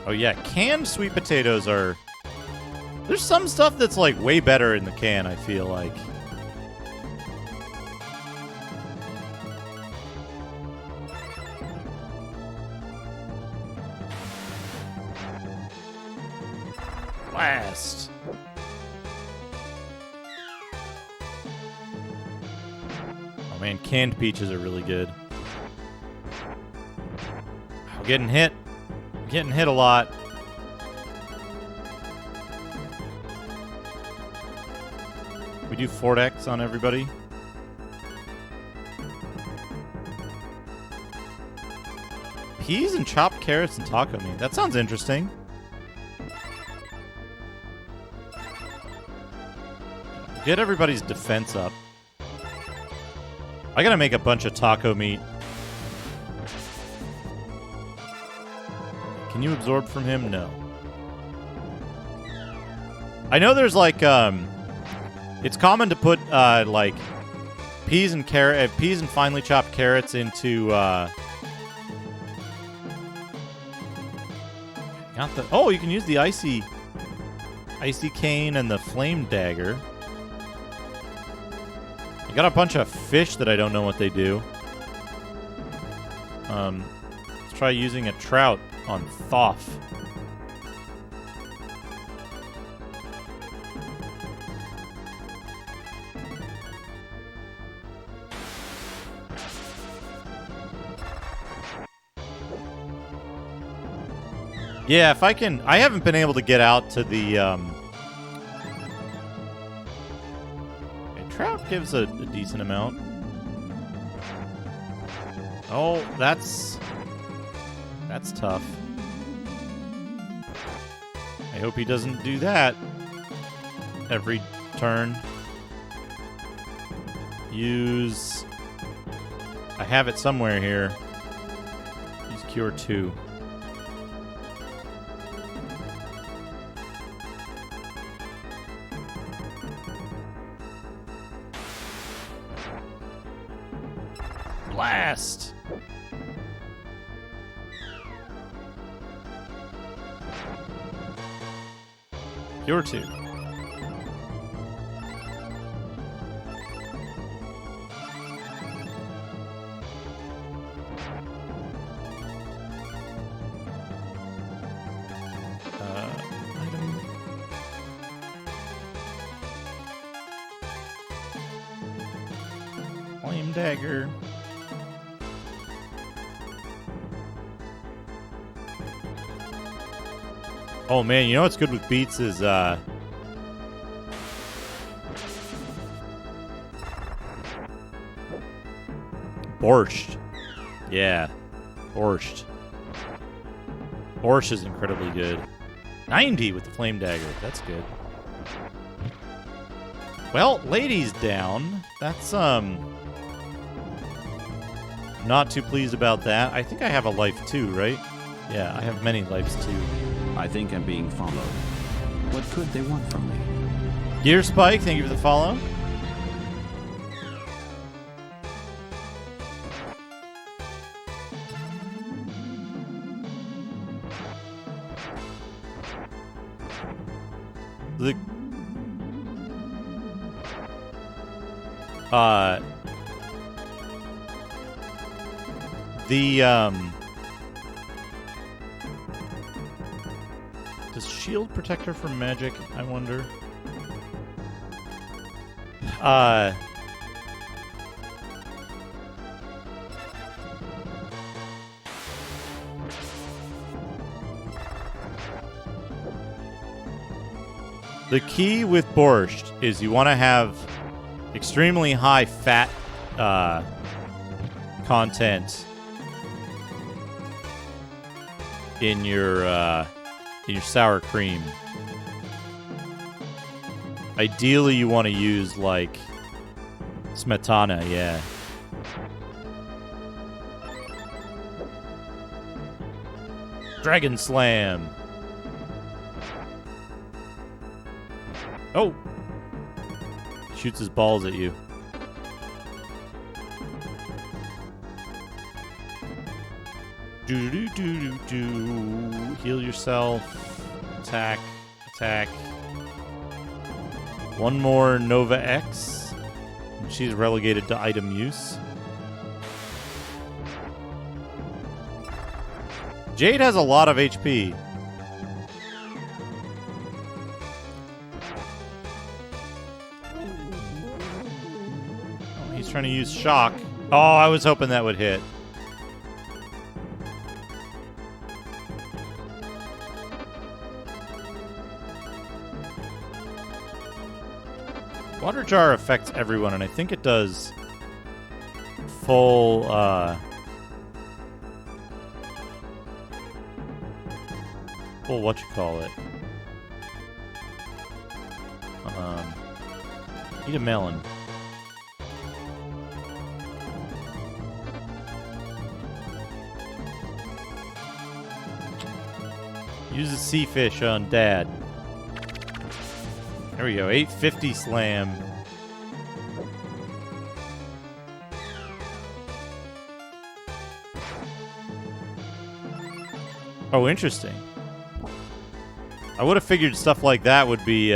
Oh yeah, canned sweet potatoes are... There's some stuff that's like way better in the can, I feel like. Blast. Oh man, canned peaches are really good. Oh, getting hit. Getting hit a lot. We do Fort X on everybody. Peas and chopped carrots and taco meat. That sounds interesting. Get everybody's defense up. I gotta make a bunch of taco meat. Can you absorb from him? No. I know there's like, it's common to put, like, peas and finely chopped carrots into, oh, you can use the icy cane and the flame dagger. I got a bunch of fish that I don't know what they do. Let's try using a trout on Thoth. Yeah, if I can... I haven't been able to get out to the... Trout gives a decent amount. Oh, that's tough. I hope he doesn't do that every turn. Use... I have it somewhere here. Use Cure 2. Blast! Cure 2. Flame dagger. Oh man, you know what's good with beets is borscht. Yeah, borscht. Borscht is incredibly good. 90 with the flame dagger. That's good. Well, lady's down. That's not too pleased about that. I think I have a life too, right? Yeah, I have many lives too. I think I'm being followed. What could they want from me? Gear Spike, thank you for the follow. Does shield protect her from magic? I wonder. The key with borscht is you want to have extremely high fat content in your sour cream. Ideally, you want to use like smetana, yeah. Dragon Slam. Oh! Shoots his balls at you. Do. Heal yourself. Attack. Attack. One more Nova X. And she's relegated to item use. Jade has a lot of HP. Oh, he's trying to use shock. Oh, I was hoping that would hit. Water Jar affects everyone, and I think it does full, whatchamacallit. Eat a melon. Use a sea fish on Dad. There we go, 850 slam. Oh, interesting. I would have figured stuff like that would be,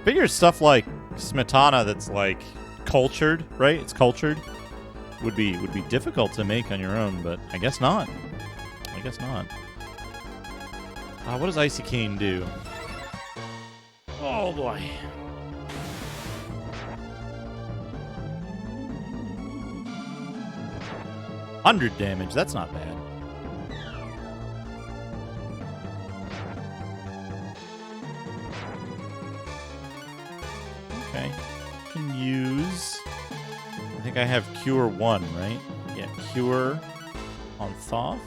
figure stuff like smetana that's like cultured, right? It's cultured. Would be difficult to make on your own, but I guess not. I guess not. What does Icy Cane do? Oh boy. $100 damage. That's not bad. Okay. Can use. I think I have Cure 1, right? Yeah, Cure on Thoth.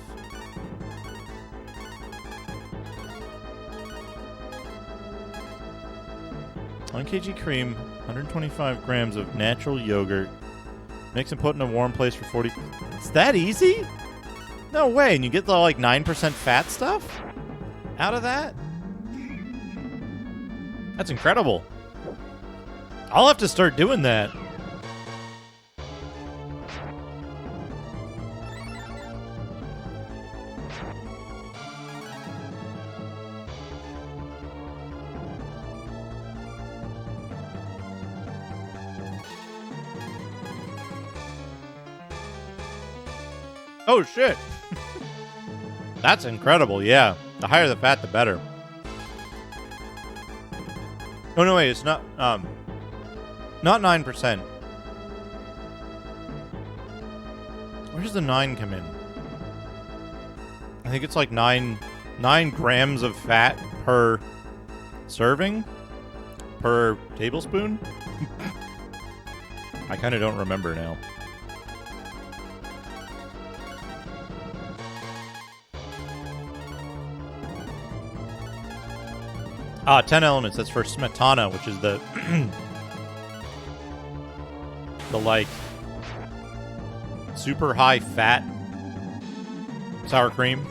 One kg cream, 125 grams of natural yogurt. Mix and put in a warm place for 40. It's that easy? No way. And you get the like 9% fat stuff out of that? That's incredible. I'll have to start doing that. Oh, shit. That's incredible, yeah. The higher the fat, the better. Oh, no, wait. It's not 9%. Where does the 9 come in? I think it's like 9 grams of fat per serving? Per tablespoon? I kind of don't remember now. 10 elements. That's for smetana, which is the the like super high fat sour cream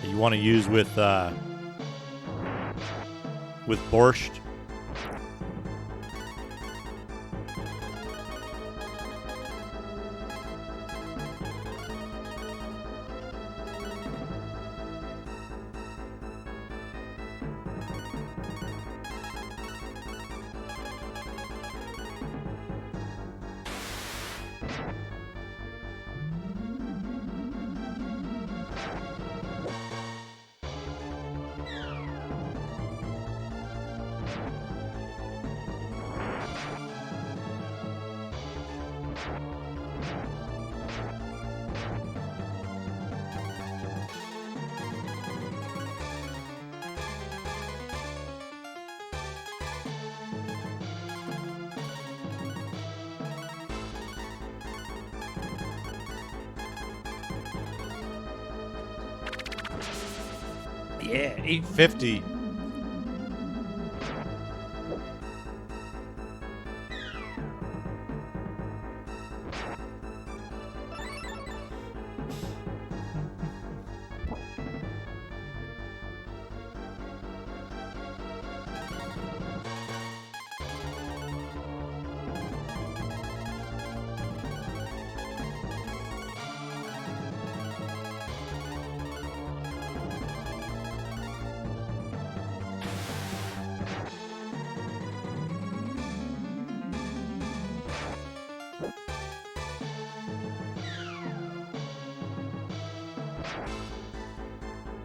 that you want to use with borscht. Yeah, 850.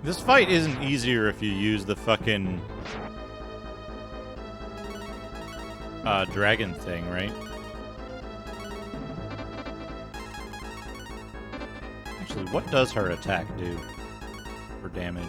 This fight isn't easier if you use the fucking dragon thing, right? Actually, what does her attack do for damage?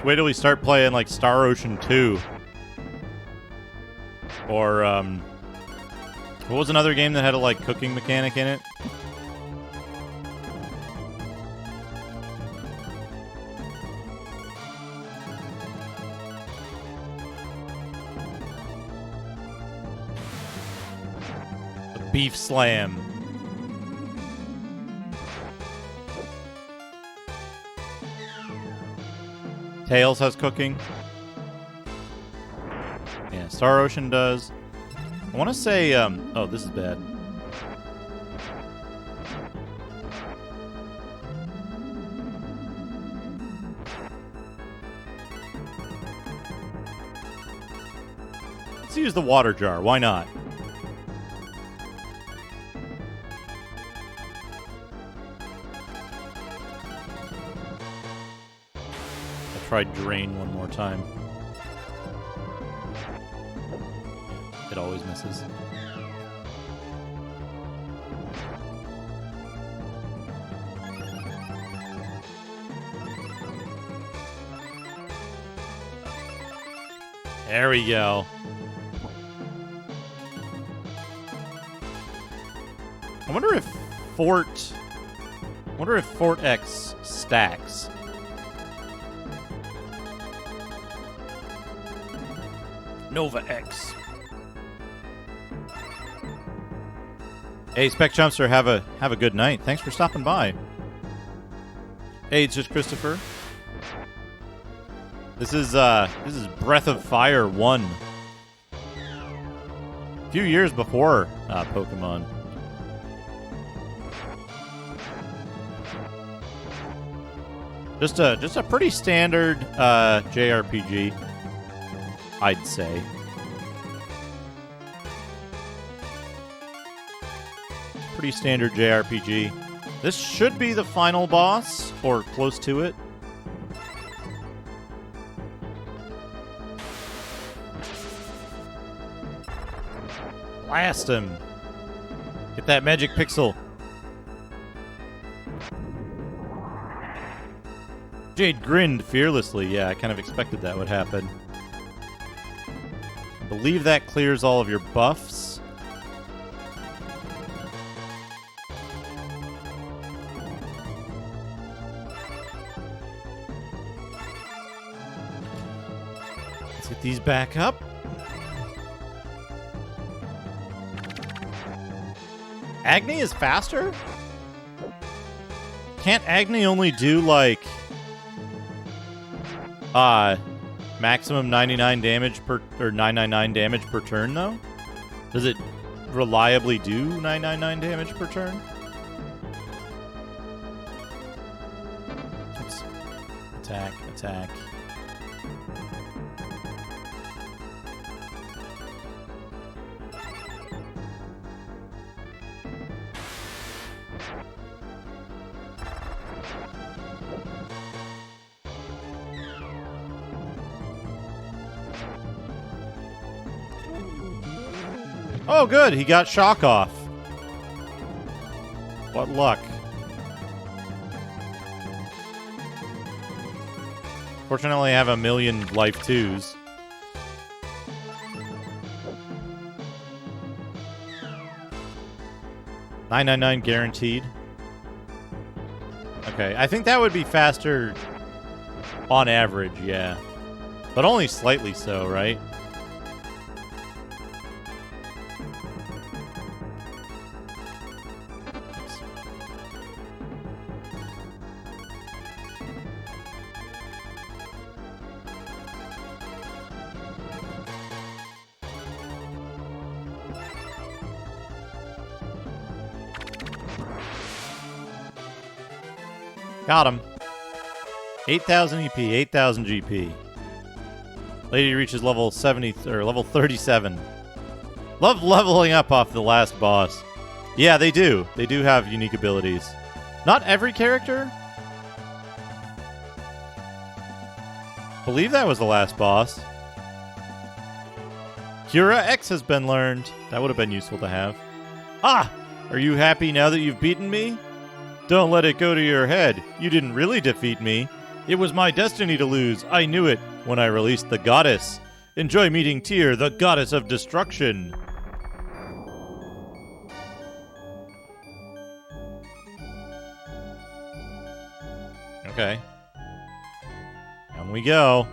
Wait till we start playing like Star Ocean 2. Or, what was another game that had a like cooking mechanic in it? The Beef Slam. Tails has cooking. Yeah, Star Ocean does. I want to say, oh, this is bad. Let's use the water jar. Why not? Try drain one more time. It always misses. There we go. I wonder if Fort X stacks. Nova X. Hey, Spec Chumpster, have a good night. Thanks for stopping by. Hey, it's just Christopher. This is Breath of Fire 1. A few years before Pokemon. Just a pretty standard JRPG. I'd say. Pretty standard JRPG. This should be the final boss, or close to it. Blast him. Get that magic pixel. Jade grinned fearlessly. Yeah, I kind of expected that would happen. I believe that clears all of your buffs. Let's get these back up. Agni is faster? Can't Agni only do like maximum 99 damage per, or 999 damage per turn, though? Does it reliably do 999 damage per turn? Attack, attack. Oh, good. He got shock off. What luck. Fortunately, I have a million life 2s. $9.99 guaranteed. Okay, I think that would be faster on average, yeah. But only slightly so, right? Got him. 8,000 EP, 8,000 GP. Lady reaches level 70 or level 37. Love leveling up off the last boss. Yeah, they do. They do have unique abilities. Not every character. Believe that was the last boss. Cura X has been learned. That would have been useful to have. Ah! Are you happy now that you've beaten me? Don't let it go to your head. You didn't really defeat me. It was my destiny to lose. I knew it when I released the goddess. Enjoy meeting Tyr, the goddess of destruction. Okay. Down we go.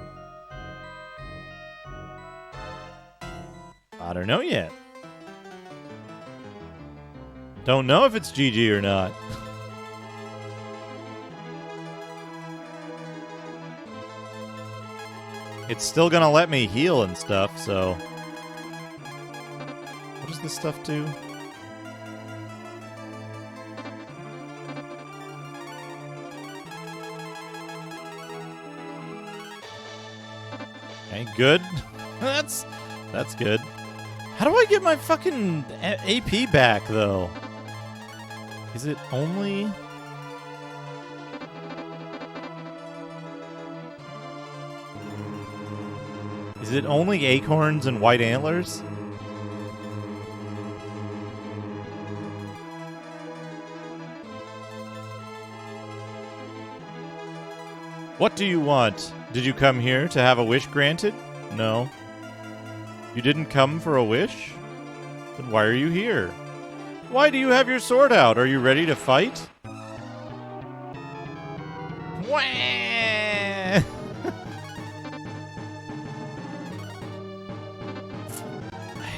I don't know yet. Don't know if it's GG or not. It's still gonna let me heal and stuff, so... What does this stuff do? Okay, good. That's good. How do I get my fucking AP back, though? Is it only... Is it only acorns and white antlers? What do you want? Did you come here to have a wish granted? No. You didn't come for a wish? Then why are you here? Why do you have your sword out? Are you ready to fight? Wah!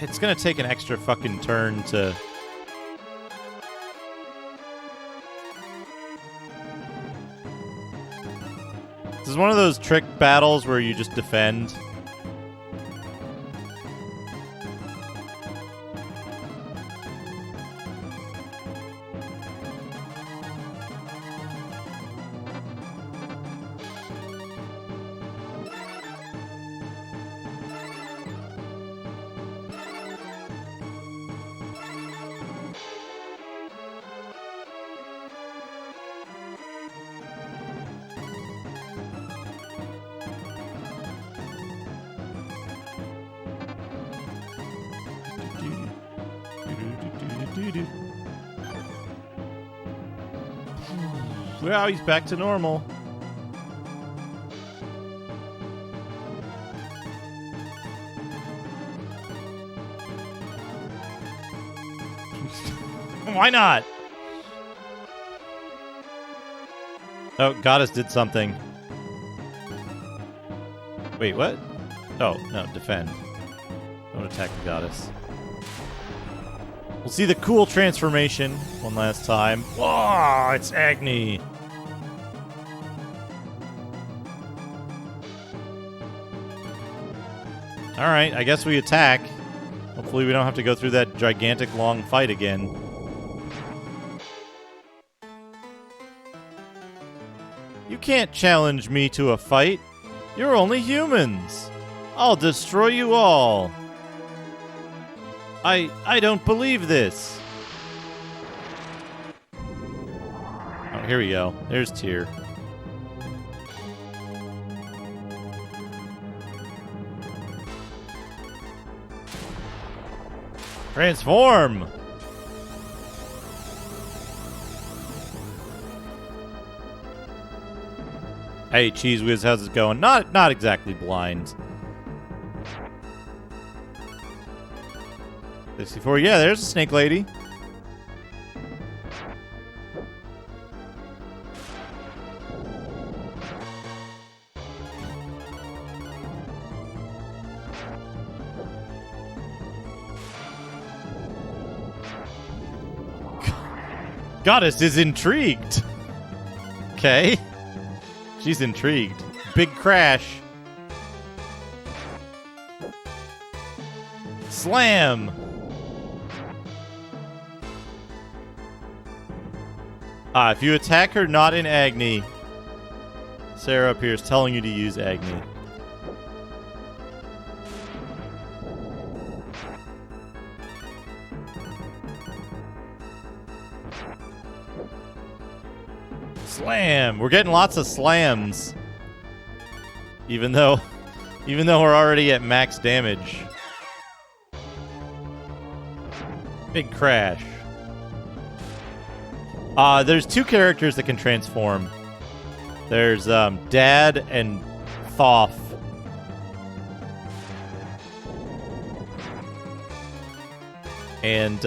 It's gonna take an extra fucking turn to... This is one of those trick battles where you just defend. Wow, he's back to normal. Why not? Oh, Goddess did something. Wait, what? Oh, no, defend. Don't attack the Goddess. We'll see the cool transformation one last time. Whoa, it's Agni. Alright, I guess we attack. Hopefully we don't have to go through that gigantic long fight again. You can't challenge me to a fight. You're only humans. I'll destroy you all. I don't believe this. Oh, here we go. There's Tyr. Transform! Hey, Cheese Whiz, how's it going? Not exactly blind. 64, yeah, there's a snake lady. Goddess is intrigued. Okay. She's intrigued. Big crash. Slam. If you attack her not in Agni, Sarah up here is telling you to use Agni. Slam! We're getting lots of slams. Even though we're already at max damage. Big crash. There's two characters that can transform. There's Dad and Thoth. And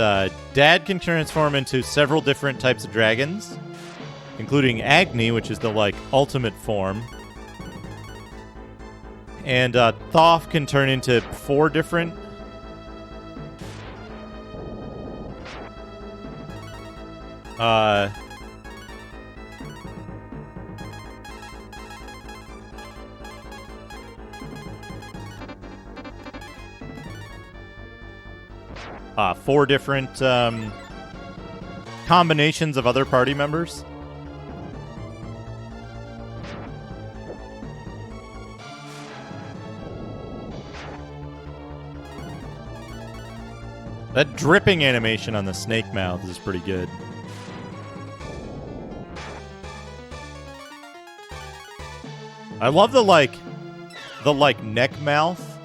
Dad can transform into several different types of dragons, including Agni, which is the, like, ultimate form. And Thoth can turn into 4 different... 4 different combinations of other party members. That dripping animation on the snake mouth is pretty good. I love the neck mouth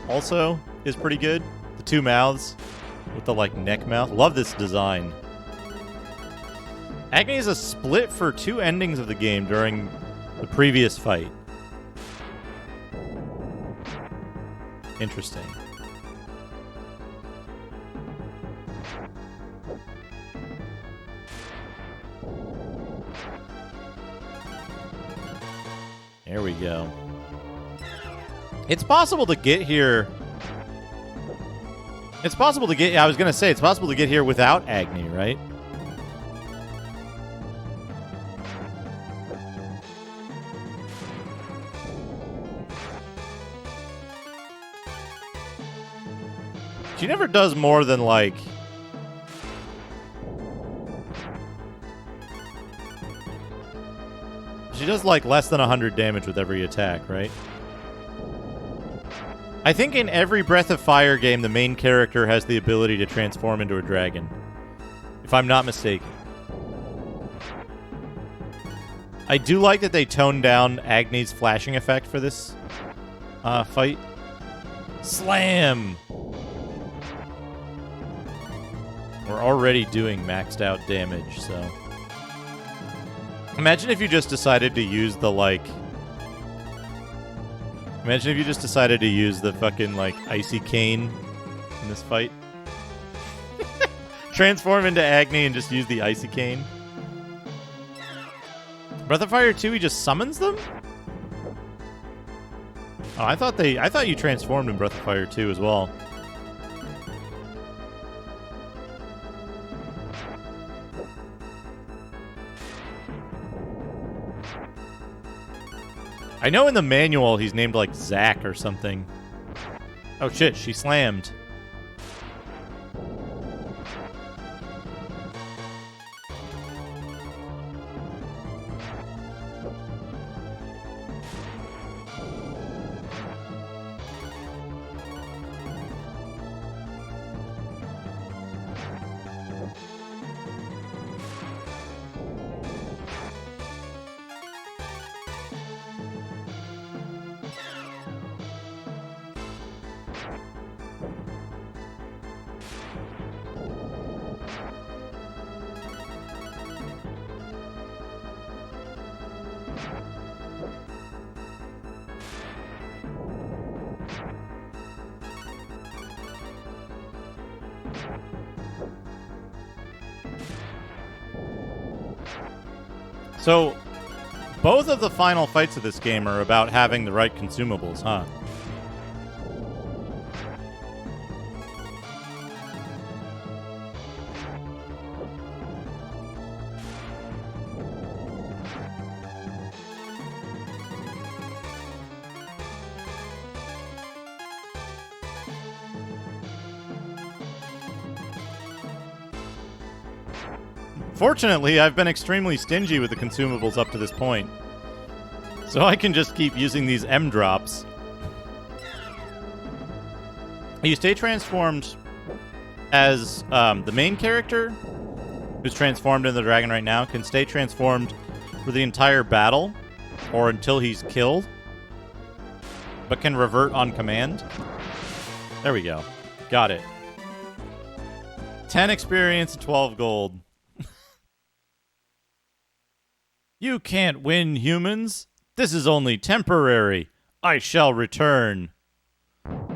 also is pretty good. The 2 mouths with the neck mouth. Love this design. Agni is a split for 2 endings of the game during the previous fight. Interesting. There we go. It's possible to get here. It's possible to get. I was going to say it's possible to get here without Agni, right? She never does more than she does less than 100 damage with every attack, right? I think in every Breath of Fire game, the main character has the ability to transform into a dragon. If I'm not mistaken. I do like that they toned down Agni's flashing effect for this fight. Slam! We're already doing maxed out damage, so... Imagine if you just decided to use the, Imagine if you just decided to use the fucking, Icy Cane in this fight. Transform into Agni and just use the Icy Cane. Breath of Fire 2, he just summons them? Oh, I thought you transformed in Breath of Fire 2 as well. I know in the manual he's named Zack or something. Oh shit, she slammed. So, both of the final fights of this game are about having the right consumables, huh? Fortunately, I've been extremely stingy with the consumables up to this point. So I can just keep using these M drops. You stay transformed as the main character, who's transformed into the dragon right now, can stay transformed for the entire battle or until he's killed, but can revert on command. There we go. Got it. 10 experience, 12 gold. You can't win, humans. This is only temporary. I shall return. And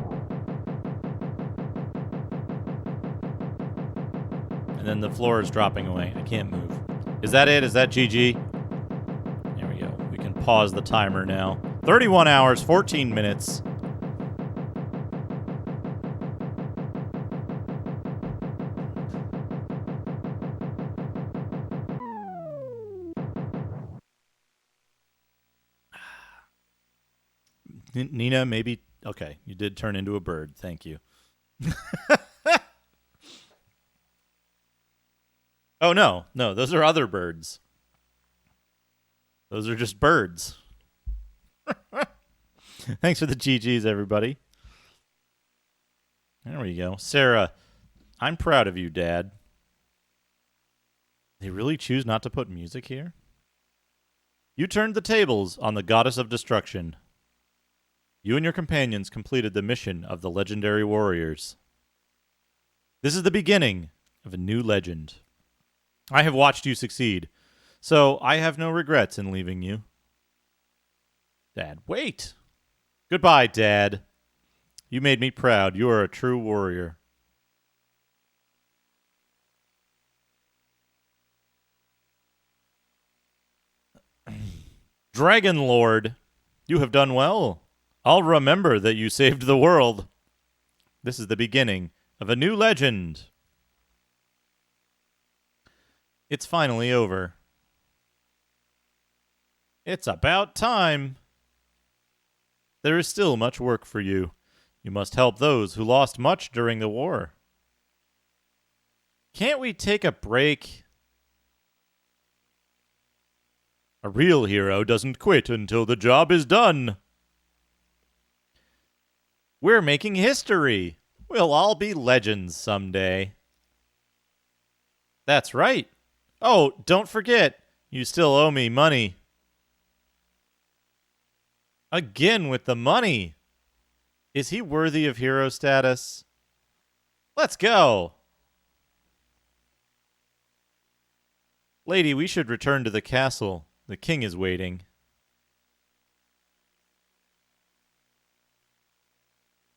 then the floor is dropping away. I can't move. Is that it? Is that GG? There we go. We can pause the timer now. 31 hours, 14 minutes. Nina, maybe... Okay, you did turn into a bird. Thank you. Oh, no. No, those are other birds. Those are just birds. Thanks for the GGs, everybody. There we go. Sarah, I'm proud of you, Dad. They really choose not to put music here? You turned the tables on the goddess of destruction. You and your companions completed the mission of the legendary warriors. This is the beginning of a new legend. I have watched you succeed, so I have no regrets in leaving you. Dad, wait! Goodbye, Dad. You made me proud. You are a true warrior. Dragon Lord, you have done well. I'll remember that you saved the world. This is the beginning of a new legend. It's finally over. It's about time. There is still much work for you. You must help those who lost much during the war. Can't we take a break? A real hero doesn't quit until the job is done. We're making history. We'll all be legends someday. That's right. Oh, don't forget, you still owe me money. Again with the money. Is he worthy of hero status? Let's go. Lady, we should return to the castle. The king is waiting.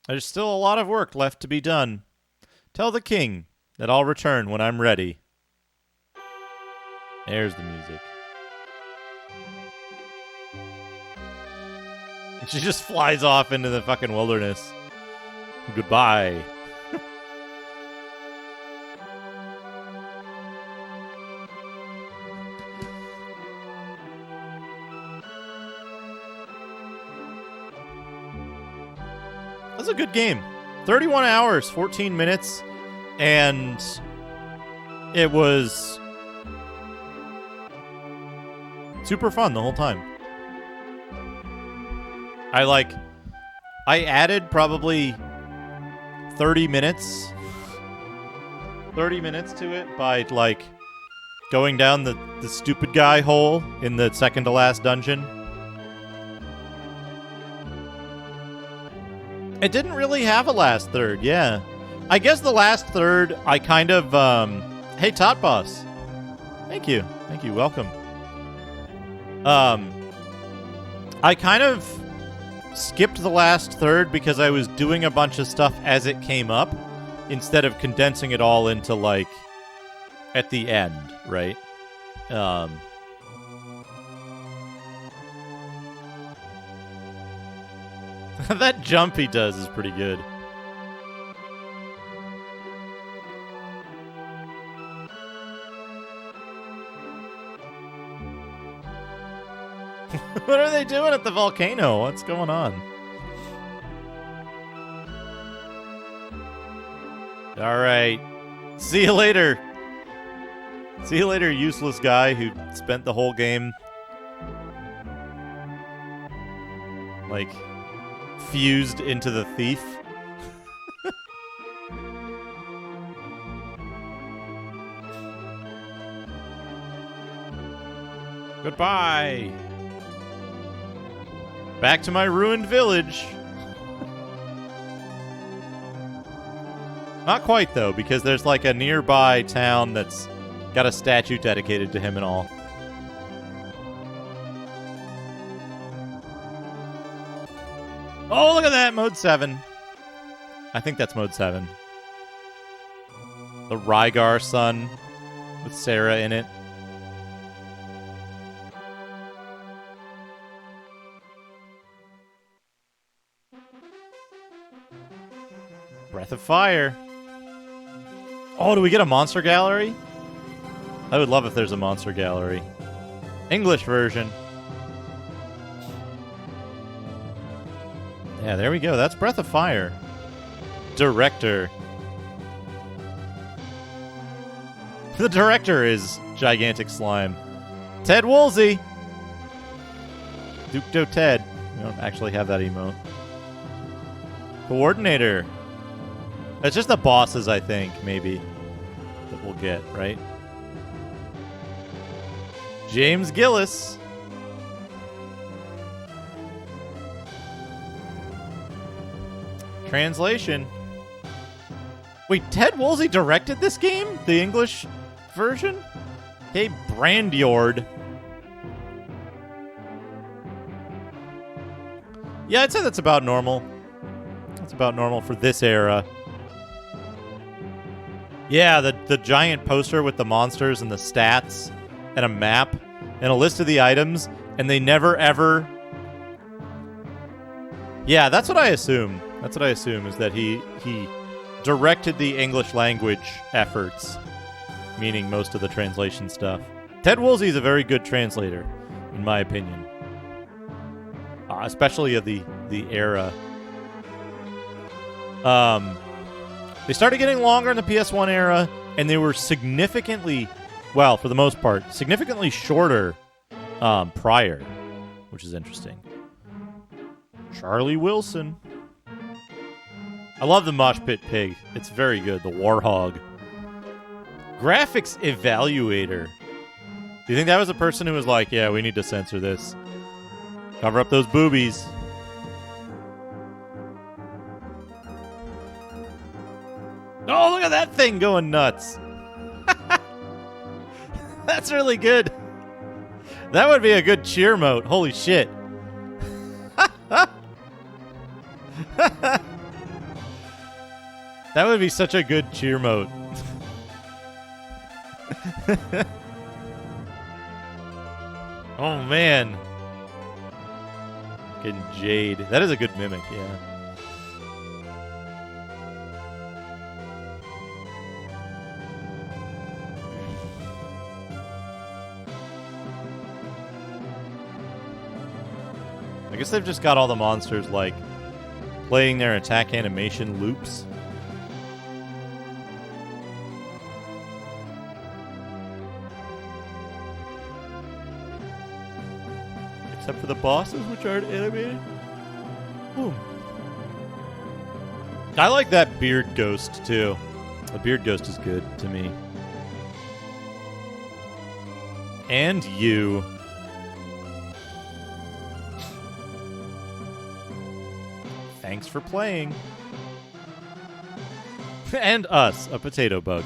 There's still a lot of work left to be done. Tell the king that I'll return when I'm ready. There's the music. And she just flies off into the fucking wilderness. Goodbye. That's a good game. 31 hours, 14 minutes, and it was super fun the whole time. I added probably 30 minutes to it by, going down the stupid guy hole in the second to last dungeon. It didn't really have a last third, yeah. I guess the last third, I kind of, hey, Tot Boss. Thank you, welcome. I kind of skipped the last third because I was doing a bunch of stuff as it came up instead of condensing it all into, at the end, right? That jump he does is pretty good. What are they doing at the volcano? What's going on? All right. See you later. See you later, useless guy who spent the whole game like fused into the thief. Goodbye. Back to my ruined village. Not quite, though, because there's like a nearby town that's got a statue dedicated to him and all. Oh, look at that! Mode 7. I think that's Mode 7. The Rygar son with Sarah in it. Breath of Fire. Oh, do we get a monster gallery? I would love if there's a monster gallery. English version. Yeah, there we go. That's Breath of Fire. Director. The director is Gigantic Slime. Ted Woolsey. Duke Ted. We don't actually have that emote. Coordinator. It's just the bosses, I think, maybe, that we'll get, right? James Gillis. Translation. Wait, Ted Woolsey directed this game? The English version? Hey, Brandyord. Yeah, I'd say that's about normal. That's about normal for this era. Yeah, the giant poster with the monsters and the stats and a map and a list of the items, and they never ever... Yeah, that's what I assume. That's what I assume, is that he directed the English language efforts, meaning most of the translation stuff. Ted Woolsey is a very good translator, in my opinion. Especially of the era. They started getting longer in the PS1 era, and they were significantly, well, for the most part, significantly shorter prior, which is interesting. Charlie Wilson. I love the Mosh Pit Pig. It's very good. The Warhog. Graphics Evaluator. Do you think that was a person who was like, yeah, we need to censor this? Cover up those boobies. Oh, look at that thing going nuts. That's really good. That would be a good cheer mode. Holy shit. That would be such a good cheer mode. Oh, man. Fucking Jade. That is a good mimic, yeah. I guess they've just got all the monsters, like, playing their attack animation loops. Except for the bosses, which aren't animated. Ooh. I like that Beard Ghost, too. The Beard Ghost is good to me. And you. Thanks for playing. And us, a potato bug.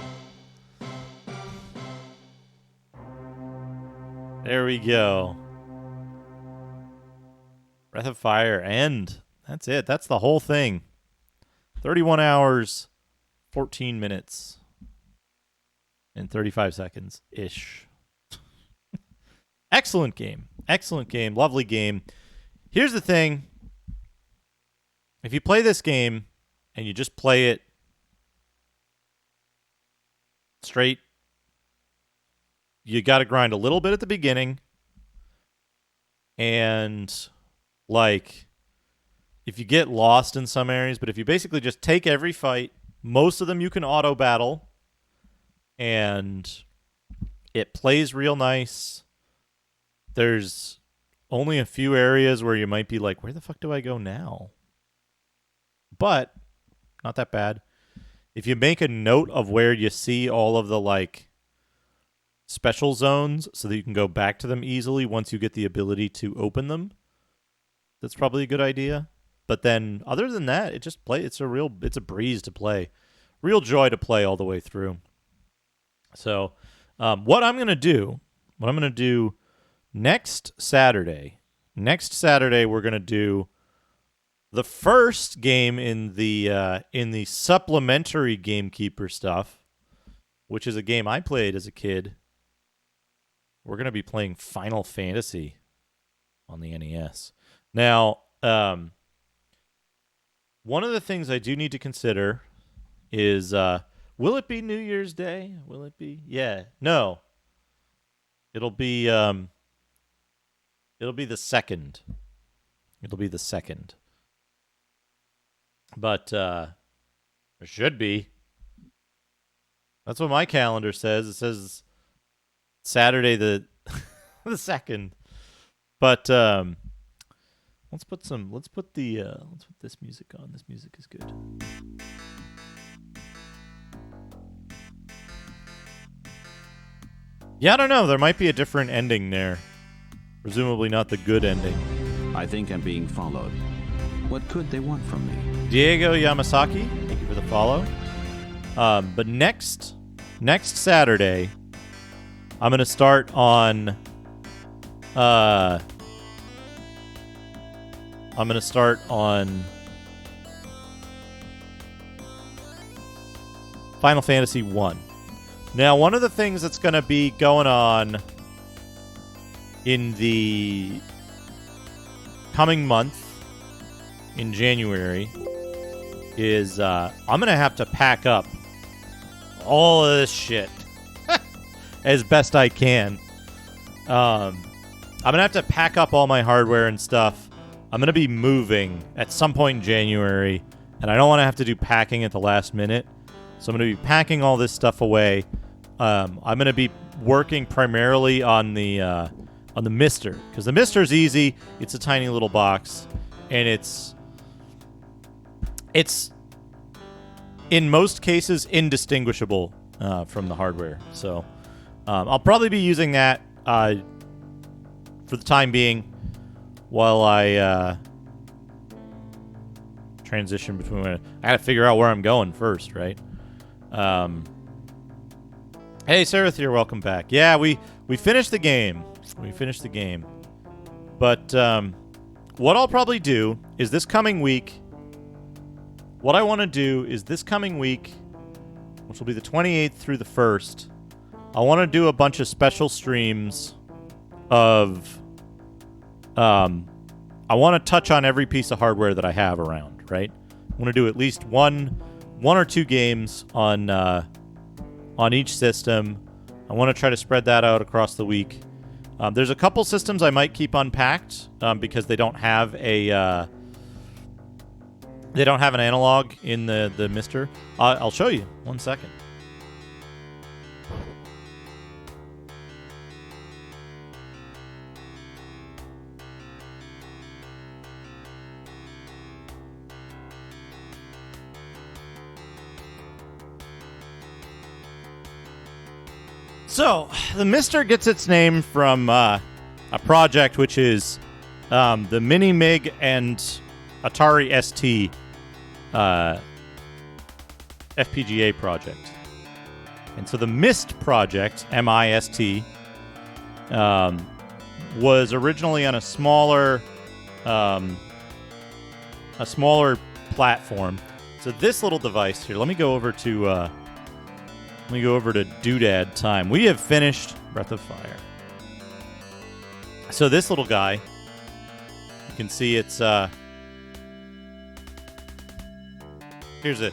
There we go. Breath of Fire, and that's it. That's the whole thing. 31 hours, 14 minutes, and 35 seconds-ish. Excellent game. Excellent game. Lovely game. Here's the thing. if you play this game and you just play it straight, you got to grind a little bit at the beginning. And, like, if you get lost in some areas, but if you basically just take every fight, most of them you can auto battle, and it plays real nice. There's only a few areas where you might be like, where the fuck do I go now? But not that bad. If you make a note of where you see all of the, like, special zones so that you can go back to them easily once you get the ability to open them, that's probably a good idea. But then other than that, it just it's a breeze to play. Real joy to play all the way through. So, what I'm going to do next Saturday, we're going to do the first game in the supplementary Gamekeeper stuff, which is a game I played as a kid. We're going to be playing Final Fantasy on the NES. Now, one of the things I do need to consider is, will it be New Year's Day? Will it be? Yeah. No. It'll be the 2nd. It'll be the 2nd. But it should be. That's what my calendar says. It says Saturday the 2nd. But let's put this music on. This music is good. Yeah, I don't know. There might be a different ending there. Presumably not the good ending. I think I'm being followed. What could they want from me? Diego Yamasaki, thank you for the follow. But next Saturday, I'm gonna start on. Final Fantasy 1. Now, one of the things that's going to be going on in the coming month, in January, is I'm going to have to pack up all of this shit as best I can. I'm going to have to pack up all my hardware and stuff. I'm going to be moving at some point in January, and I don't want to have to do packing at the last minute. So I'm going to be packing all this stuff away. I'm going to be working primarily on the Mister, because the Mister is easy. It's a tiny little box, and it's in most cases indistinguishable from the hardware. So I'll probably be using that for the time being while I transition between. I got to figure out where I'm going first, right? Hey, Sarah, you're welcome back. Yeah, we finished the game. But what I'll probably do is this coming week. What I want to do is this coming week, which will be the 28th through the 1st, I want to do a bunch of special streams of. I want to touch on every piece of hardware that I have around. Right? I want to do at least one or two games on each system. I want to try to spread that out across the week. There's a couple systems I might keep unpacked because they don't have an analog in the Mister. I'll show you. 1 second. So, the Mister gets its name from a project which is the Mini MiG and Atari ST FPGA project. And so the MIST project, M-I-S-T, was originally on a smaller platform. So this little device here, let me go over to Doodad time. We have finished Breath of Fire. So this little guy, you can see it's here's a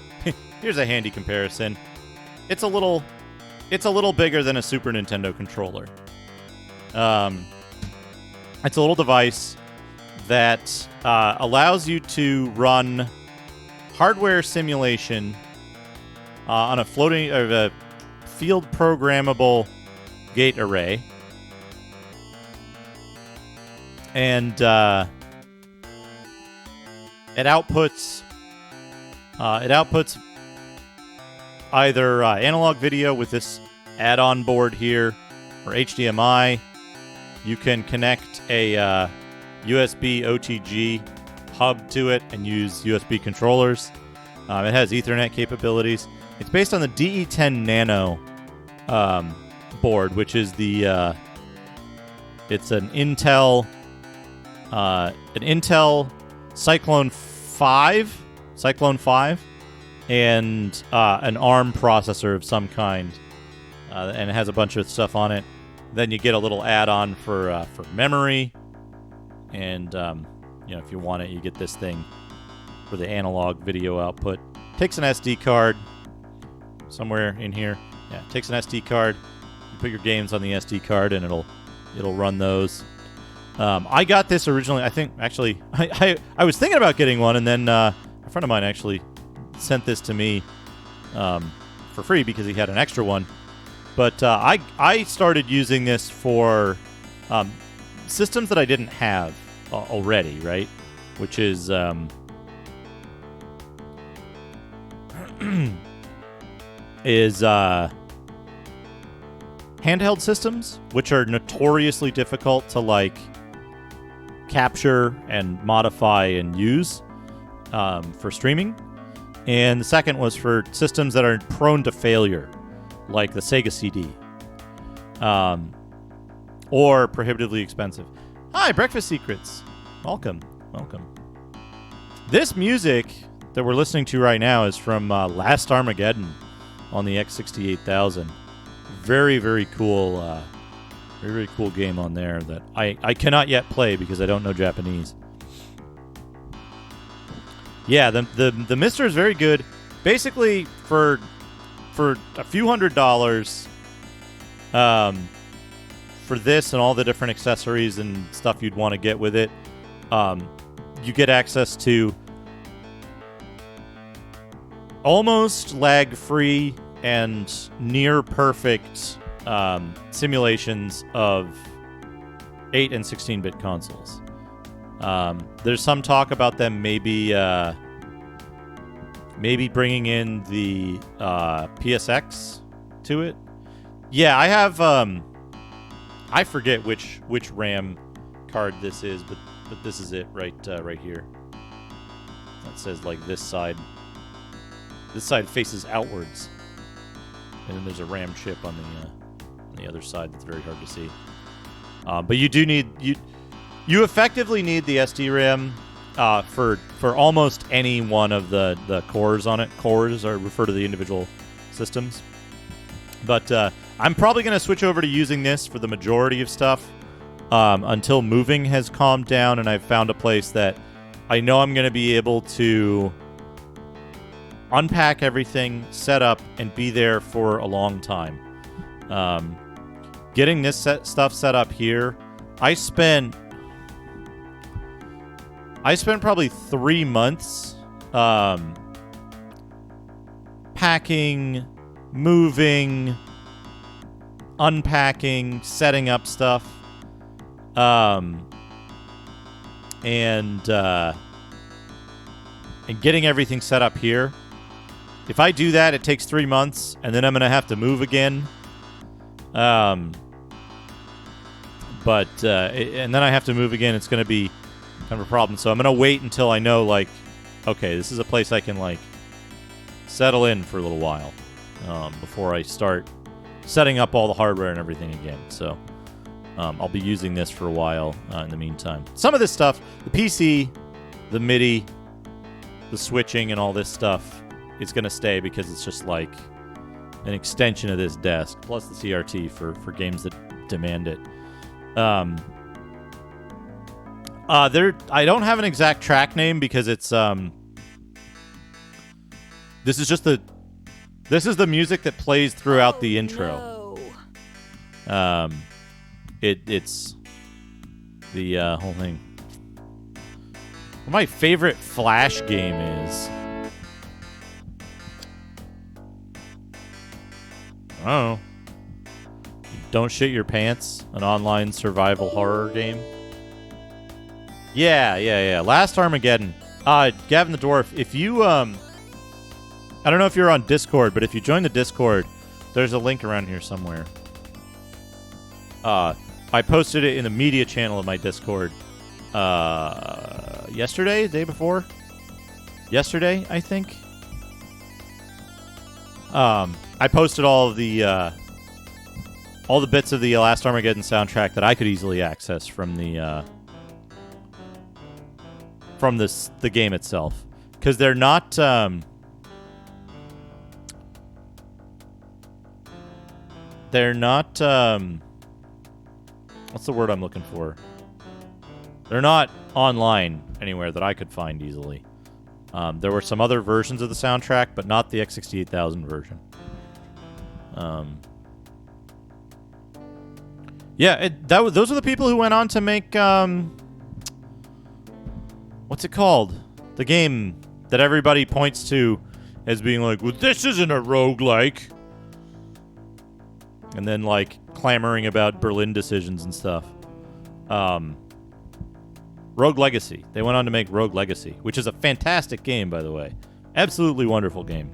here's a handy comparison. It's a little bigger than a Super Nintendo controller. It's a little device that allows you to run hardware simulation on a field programmable gate array, and it outputs either analog video with this add-on board here, or HDMI. You can connect a USB OTG hub to it and use USB controllers. It has Ethernet capabilities. It's based on the DE10 Nano board, which is it's an Intel Cyclone 5, and an ARM processor of some kind, and it has a bunch of stuff on it. Then you get a little add-on for memory, and if you want it, you get this thing for the analog video output. Takes an SD card somewhere in here. Yeah, it takes an SD card. You put your games on the SD card, and it'll run those. I got this originally. I think actually, I was thinking about getting one, and then a friend of mine actually sent this to me for free because he had an extra one. But I started using this for systems that I didn't have already, right? Which is handheld systems, which are notoriously difficult to capture and modify and use for streaming. And the second was for systems that are prone to failure, like the Sega CD, or prohibitively expensive. Hi, Breakfast Secrets. Welcome. This music that we're listening to right now is from Last Armageddon on the X68000. Very, very cool. Very, very cool game on there that I cannot yet play because I don't know Japanese. Yeah, the Mister is very good. Basically, for a few $100s, for this and all the different accessories and stuff you'd want to get with it, you get access to almost lag-free and near-perfect simulations of 8 and 16-bit consoles. There's some talk about them maybe bringing in the PSX to it. Yeah, I have. I forget which RAM card this is, but this is it right here. That says this side. This side faces outwards, and then there's a RAM chip on the other side that's very hard to see. But you do need you effectively need the SD-RAM for almost any one of the cores on it. Cores are refer to the individual systems. But I'm probably going to switch over to using this for the majority of stuff until moving has calmed down and I've found a place that I know I'm going to be able to unpack everything, set up, and be there for a long time. Getting this stuff set up here, I spent probably 3 months packing, moving, unpacking, setting up stuff, and getting everything set up here. If I do that, it takes 3 months, and then I'm going to have to move again. And then I have to move again. It's going to be kind of a problem. So I'm going to wait until I know, okay, this is a place I can, settle in for a little while before I start setting up all the hardware and everything again. So I'll be using this for a while in the meantime. Some of this stuff, the PC, the MIDI, the switching, and all this stuff, it's going to stay because it's just an extension of this desk, plus the CRT for games that demand it. I don't have an exact track name because it's This is just the music that plays throughout the intro. No. It's the whole thing. What my favorite Flash game is. Oh. Don't Shit Your Pants, an online survival horror game. Yeah. Last Armageddon. Gavin the Dwarf, if you I don't know if you're on Discord, but if you join the Discord, there's a link around here somewhere. I posted it in the media channel of my Discord yesterday, the day before. Yesterday, I think. I posted all the bits of the Last Armageddon soundtrack that I could easily access from the game itself, because they're not what's the word I'm looking for? They're not online anywhere that I could find easily. There were some other versions of the soundtrack, but not the X68000 version. Those are the people who went on to make what's it called? The game that everybody points to as being like, well, this isn't a roguelike. And then, like, clamoring about Berlin decisions and stuff. Rogue Legacy. They went on to make Rogue Legacy, which is a fantastic game, by the way. Absolutely wonderful game.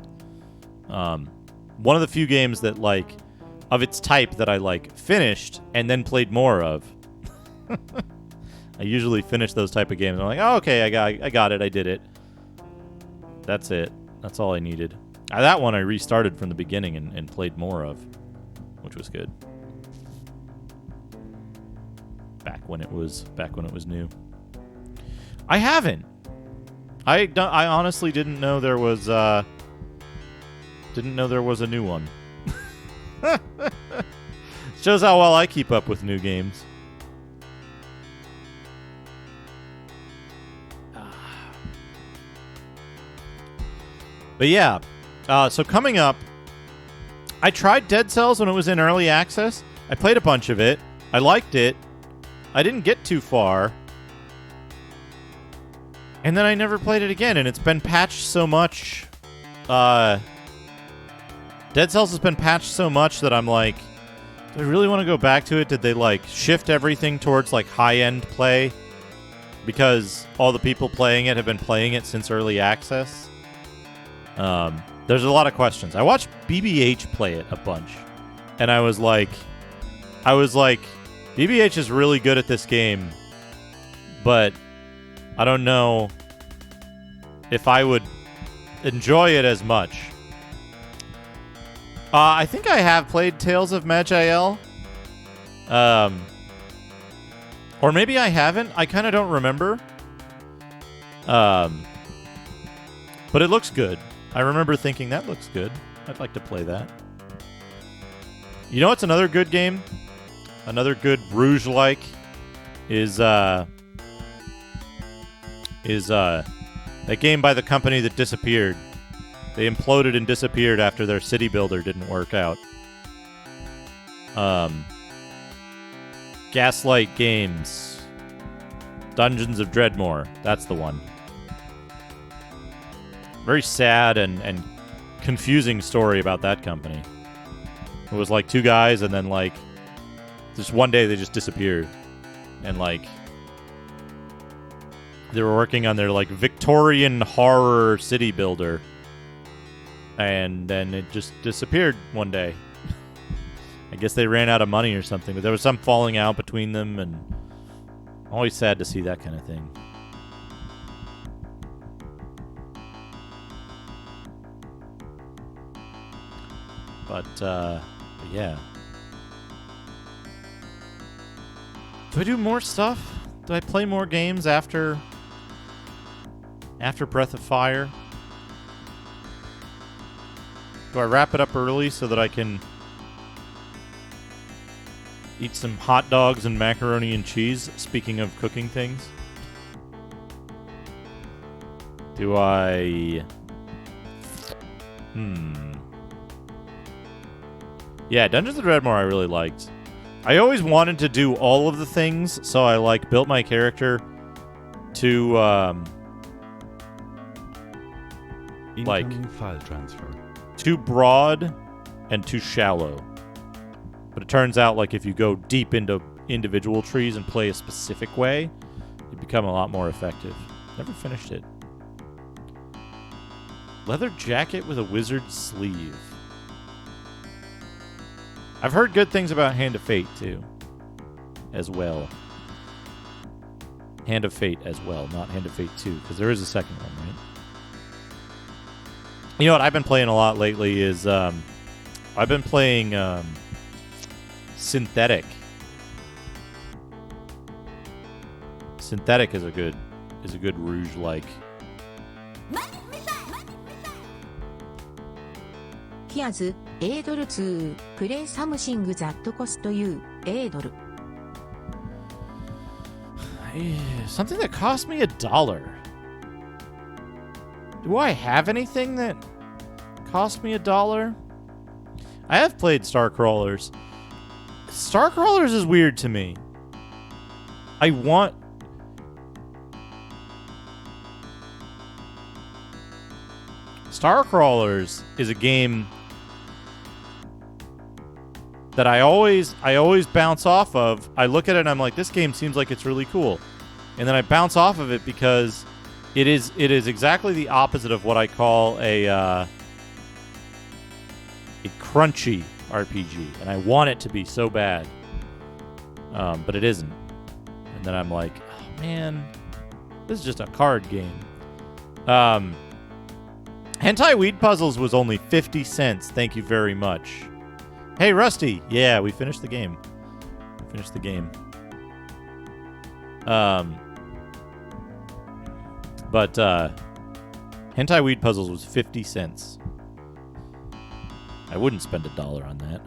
One of the few games that, like, of its type that I, like, finished and then played more of. I usually finish those type of games. I'm like, oh, okay, I got it. I did it. That's it. That's all I needed. That one I restarted from the beginning and played more of, which was good. Back when it was new. I haven't. I honestly didn't know there was a new one. Shows how well I keep up with new games. But yeah, so coming up, I tried Dead Cells when it was in early access. I played a bunch of it. I liked it. I didn't get too far. And then I never played it again, and it's been patched so much. Dead Cells has been patched so much that I'm like, do I really want to go back to it? Did they, like, shift everything towards, like, high-end play? Because all the people playing it have been playing it since early access? There's a lot of questions. I watched BBH play it a bunch, and I was like, BBH is really good at this game, but I don't know if I would enjoy it as much. I think I have played Tales of Magi-El. Or maybe I haven't. I kind of don't remember. But it looks good. I remember thinking, that looks good. I'd like to play that. You know what's another good game? Another good Rouge-like is that game by the company that disappeared. They imploded and disappeared after their city builder didn't work out. Gaslight Games. Dungeons of Dreadmore. That's the one. Very sad and confusing story about that company. It was like two guys, and then, like, just one day they just disappeared. And, like, they were working on their, like, Victorian horror city builder. And then it just disappeared one day. I guess they ran out of money or something, but there was some falling out between them, and always sad to see that kind of thing. But yeah. Do I do more stuff? Do I play more games after Breath of Fire? Do I wrap it up early so that I can eat some hot dogs and macaroni and cheese, speaking of cooking things? Do I Yeah, Dungeons of Dreadmore I really liked. I always wanted to do all of the things, so I like built my character to like Incoming file transfer. too broad and too shallow. But it turns out like if you go deep into individual trees and play a specific way, you become a lot more effective. Never finished it. Leather jacket with a wizard sleeve. I've heard good things about Hand of Fate, too. As well. Hand of Fate as well, not Hand of Fate 2, because there is a second one, right? You know what I've been playing a lot lately is, I've been playing, Synthetic. Synthetic is a good Rouge-like. ヒアズ、エードル2、プレイサムシングザットコストユー、エードル。Something that cost me $1. Do I have anything that cost me $1? I have played Starcrawlers. Starcrawlers is weird to me. I want... Starcrawlers is a game that I always bounce off of. I look at it and I'm like, this game seems like it's really cool. And then I bounce off of it because it is exactly the opposite of what I call a crunchy RPG. And I want it to be so bad. But it isn't. And then I'm like, oh man, this is just a card game. Hentai Weed Puzzles was only 50 cents. Thank you very much. Hey, Rusty. Yeah, we finished the game. But Hentai Weed Puzzles was 50 cents. I wouldn't spend $1 on that.